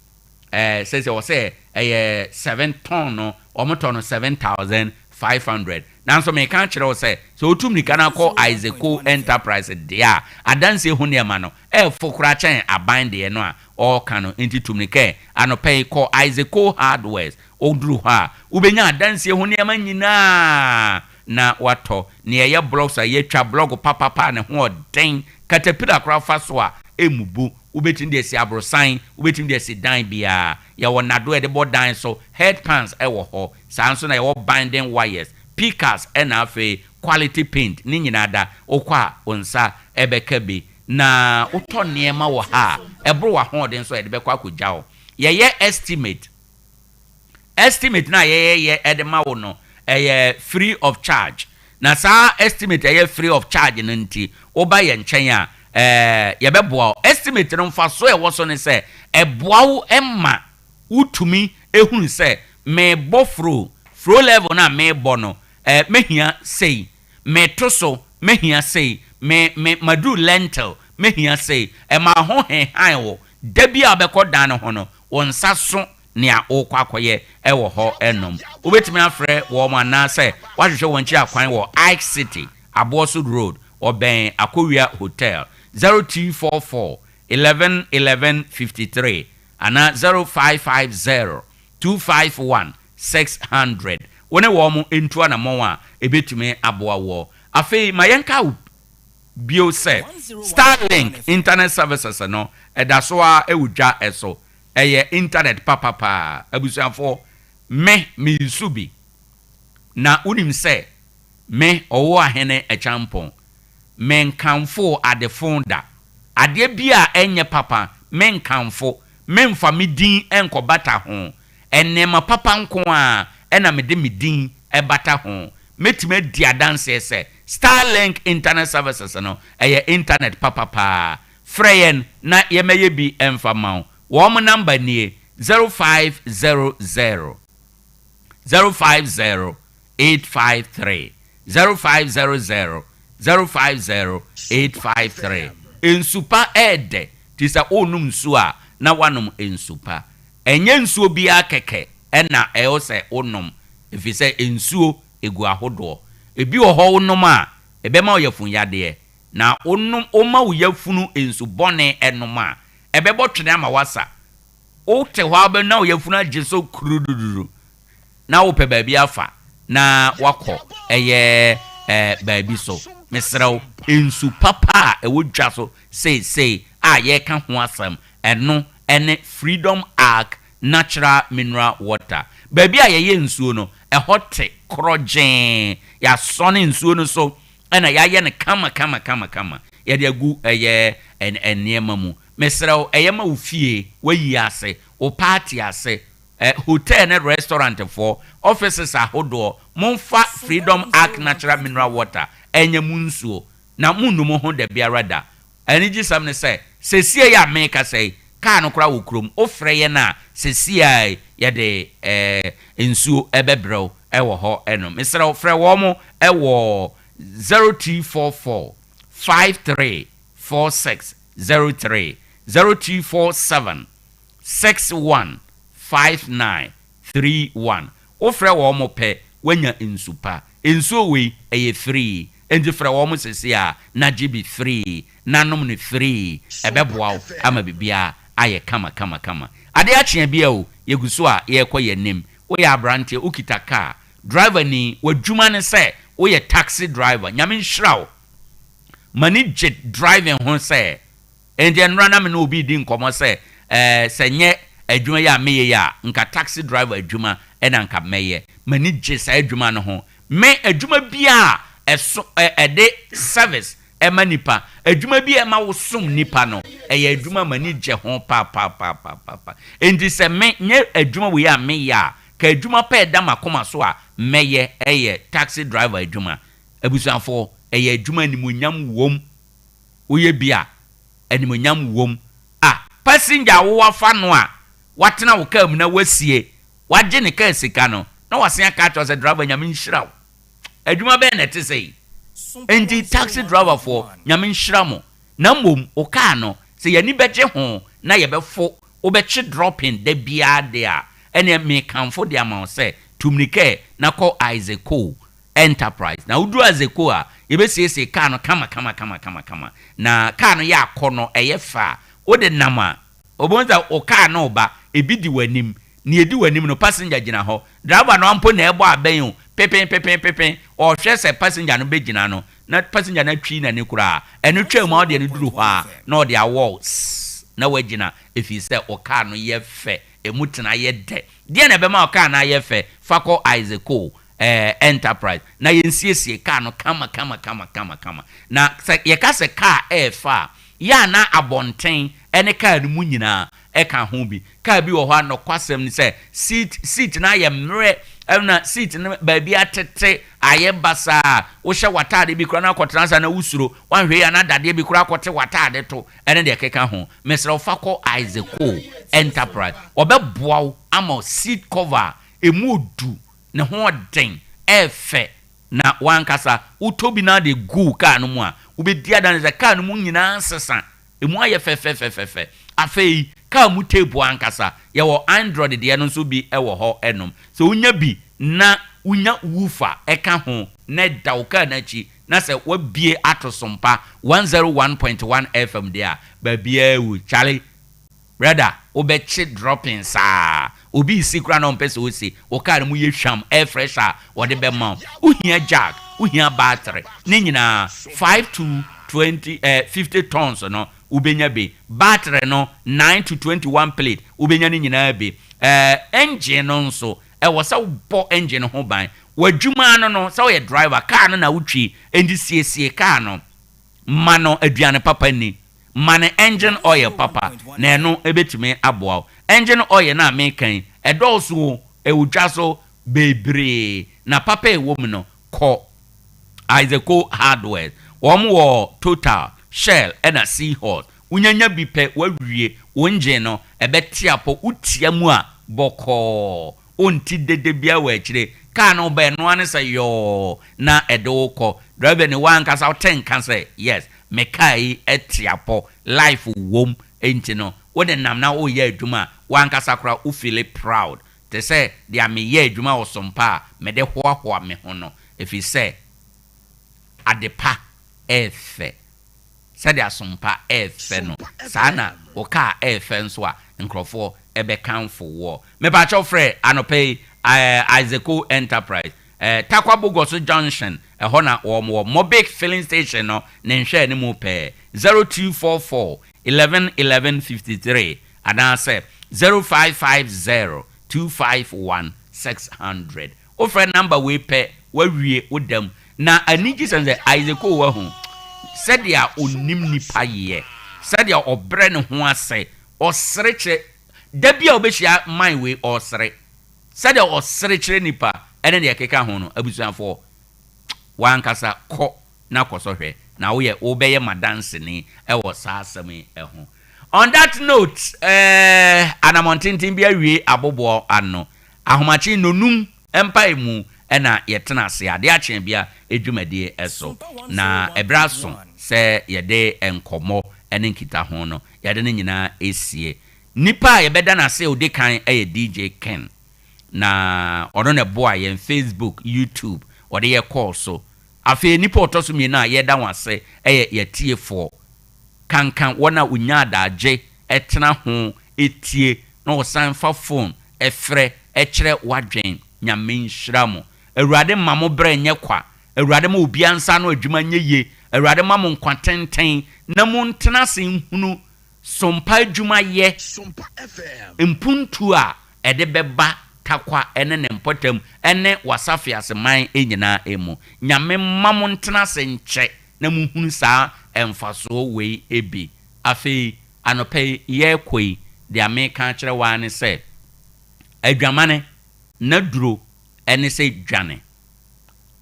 se o se 7 ton no omoton no 7,500 nanso me kan kire o se so otum nika na call Isaac Enterprise dia adanse hu ne ma no fokura chen aban de no a o kanu enti tumnike anopai call Isaac Hardware oduru ha ubenya adanse hu ne ma nyina na wato ne ye blocks a ye twa blog papa ne ho den caterpillar kra fa so a emubu ubetim de si abrosan ubetim de si dan bia ya wonado e de bodan so head pans ewo ho sanso na ye binding wires pickers na afi quality paint ni nyina da okwa onsa ebeka bi na uto niema wo ha ebro wa ho den so e de bekwa akogya ye estimate na ye edema wo no free of charge na sa estimate free of charge nti oba ye nchen a yebeboa estimate no mfa so wo ne se eboa emma utumi ehunu se me bofro level na me bono mehia sei me toso mehia sei me madu lentil mehia sei ma ho han wo dabi abekodan ho no wonsa so nea okwakoye ewo ho enom obetimi afre wo ma na se wahwehwe wonchi akwan wo Ike City Abosu Road oben Akowia Hotel 0244 1153 ana 0550 251 600 wone wo mu entua na mo a ebetumi aboa wo afei mayenka bio se Starlink internet services no edaso a ewudwa eso internet papa abusuafo me subi na unim se me Owoahene Acheampong me nkamfo adefunda ade bia enye papa me nkamfo me mfa medin enkobata ho enema papa nko a ena me de medin ebata ho metime dia dance se Starlink internet services no internet papa freyen na yemeye bi emfa mawo Wom number ni 0500 050 853 0500 050 853 ensupa ede tisa onum nsu a na wanum ensupa enye nsuo bia keke ena eose onum efise ensuo egu ahodo ebi oho onum a ebema oyafun yade na onum oma oyafunu ensu bone enum a ebebo twene ama wasa o te hwa be na oyafunu ageso kuruduru na wo pe ba bi afa na wako baabi so mesraw ensu papa ewodwa so say ye ka ho asem eno ene Freedom Arc natural mineral water baabi a ye nsuo no ehote krogen ya sone nsuo no so ena ya ye ne kama ye de agu eniema mu mesraw eyema ofie wayi ase o party ase hotel and restaurant for offices ahodo monfa Freedom Arc natural mineral water enye munsuo na munnu mo ho da biarada anigi sam ne sesie ya meka sei ka no kra wokrom ofre ye na sesie ye de ensuo ebebrew ewo ho eno mesra ofre wo mo ewo 0244 534603 0247 61 5931 ofre wo mo pe wanya insupa enso we eye free enti fra wo mo sese a na GB free nanom ne free ebeboa ama bibia aye kama Ade Akye Abia o yeguso a ye kɔ yenim wo ya abrante ukita car driver ni wadwuma ne sɛ wo ye taxi driver nyame nhyiraw mani jet driving ho sɛ enti enra na me no obi di nkomo sɛ sɛ nye adwuma ya meye ya nka taxi driver adwuma ɛna nka meye mani jet sɛ adwuma no ho me adwuma bia ɛde service ema nipa adwuma bi ema wo som nipa no ɛyɛ adwuma mani gye ho pa enti sɛ me nye adwuma we ya me ya ka adwuma pa ɛda makoma so a meye ɛyɛ taxi driver adwuma abusuafo ɛyɛ adwuma ni munyam wom woyɛ bia animonyam wom passenger wo wafa no a watena wo ka mu na wasie wagye ne ka sika no na wasen ka cho se driver nyame nhyira wo adwuma be na te sei enti taxi driver for nyame nhyira mo na mom o ka no se yani begye ho na ye befo wo beche dropping de bia de a ene me kanfo de ama se tumnike na call Isaac Enterprise na udu Azeko a ye be se ka no kama na ka no ya akono eye fa wo de nama obonza o ka no ba ebi di wanim ni edi wanim no passenger gina ho driver no ampo na ebo aben pepen o hwe se passenger no be gina no na passenger na twi na ne kura eno twam o de ne duru ho a na o de awards na wagina efi se o ka no ye fe emutena ye de na be ma o ka na ye fe fako Isaac Enterprise na yensiesie ka no kama na ye ka se ka fa ya na abonten ene ka mu nyina e ka ho bi ka bi wo ho no kwasem ni se seat na ye mre na seat na ba bi atete aye basa wo hye watade bi kura na kwotransa na wusuro wanhwe ya na dade bi kura kwote watade to ene de keka ho mesra wo fako Isaac Enterprise obeboa ama seat cover emudu ne ho den efe na wankasa utobi na de gu ka no mu a ubedi adan ze ka no mu nyina sesa emu aye fe afei ka mu table ankasa ye wo Android de no so bi e wo ho enom so unya bi na unya woofer eka ho na dawka na chi na se wabie ato Sompa 101.1 FM there ba bia wu chale brother obechi dropping sa obi sikra no mpese osi o ka mu ye hwam air fresher wo de be ma uhia jack uhia battery ne nyina 5 to 20 50 tons no ubenya be battery no 9 to 21 plate ubenya ne nyina be engine no nso e wo sa bo engine ho ban wadwuma no sa wo driver car no na wutwi endi siesie car no mano aduane papa ni mane engine oil papa na eno ebetime aboa engine oil na mekan edolso ewudwaso bebre na papa ewom no ko Isaac Hardware wo Total Shell na Seahorse unyanya bi pe wawie engine no ebetiapo utia mu a boko onti dede bia wa akire ka no be no ane say yo na edo ko driver ni wan kasa ten kan say yes mekai etiapo life wom enti no wo de nam na wo ye adwuma wan kasa kra wo feel proud te say dia me ye adwuma wo Sompa me de hoahoa me ho no efi say adepa efe said dia Sompa efe no sana wo ka efe nso a nkrofo ebe kan for war me ba cho frɛ anope Isaac Enterprise Tarkwa Bogoso Junction hona wo Mobic filling station no ne nhwe ne mu pe 0244 111153 anase 0550 251 600 o frɛ number we pe wawie odam na anigi sense Isaac wo ho said dia onim nipa ye said dia obre ne ho ase osreche dabia obehia my way osre said dia osreche nipa ene de keka ho no abusuafo wankasa kɔ na kɔsɔhwɛ na wo ye obeye madanse ni e wo saasɛm ho. On that note anamontintin bia wie abobo ano ahomachi nonum empa emu ena yetena ase Ade Akye bia edwumade eso na ebraso se yede enkomo ene nkita ho no yede ne nyina esie nipa ye beda na se ode kan DJ Ken na ɔno ne boa yɛn Facebook, YouTube, ɔde yɛ call so afei nipa ɔtɔ so mmienu a yɛda wase ɛyɛ yɛtiefoɔ kankan wɔn a unya adagye ɛtena ho etie na ɔsan fa phone ɛfrɛ ɛkyerɛ wadwen nyame nhyira mo awurade ma mo brɛ nyɛ kwa awurade ma obi ansa no adwuma nyɛ ye awurade ma mo nkwa tenten na mo ntena se nhunu Sompa adwuma yɛ Sompa FM mpuntu a ɛde bɛba Tarkwa ene ne mpotam ene wasafi aseman enyina emu nyame ma mo ntena se nkyɛ na mo hunu saa emfaso wei ebi afi anope ye koi de ameka kyerɛ wa ne sɛ adwamane na duro ene se dwane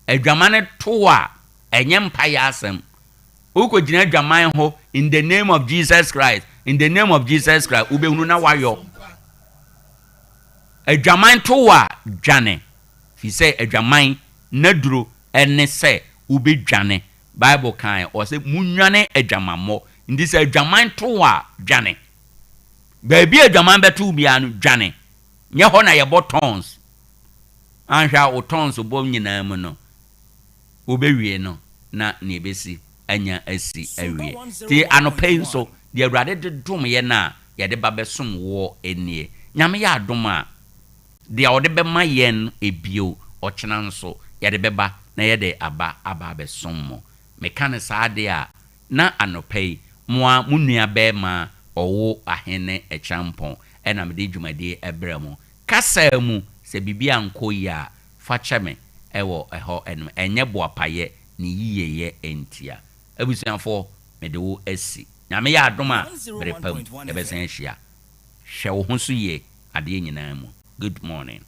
adwamane to a enye mpa ya asem uko gyina adwaman ho in the name of Jesus Christ ubehunu na wayo adwaman to a dwane fi sɛ adwaman na duro ene sɛ ubedwane Bible kan o sɛ munwane adwamammo ndi sɛ adwaman to a dwane baabi adwaman beto bia no dwane nye hɔ na yɛbɔ tons anhwa o tons bɔ nyinaa mu no obewie no na ne besi anya asi awie ti anopai so de awurade de dom ye na yɛde ba bɛsom wɔ enie nyame yɛ adom a de ɔde bɛma yɛn ebio ɔkyena nso yɛde bɛba na yɛde aba bɛsom mo meka ne saa de a na anopai moa munua bɛma Owoahene Acheampong ɛna mede dwumadi ɛbrɛ mo kasa mu sɛ bibia nkɔ yi a fa kyɛme ɛwɔ ɛhɔ ɛno ɛnyɛ boapayɛ ne yiyeye entia abusuafo mede wo asi nyame yɛ adom a berepam ɛbɛsan ahyia hwɛ wo ho so yɛ adeɛ nyinaa mu good morning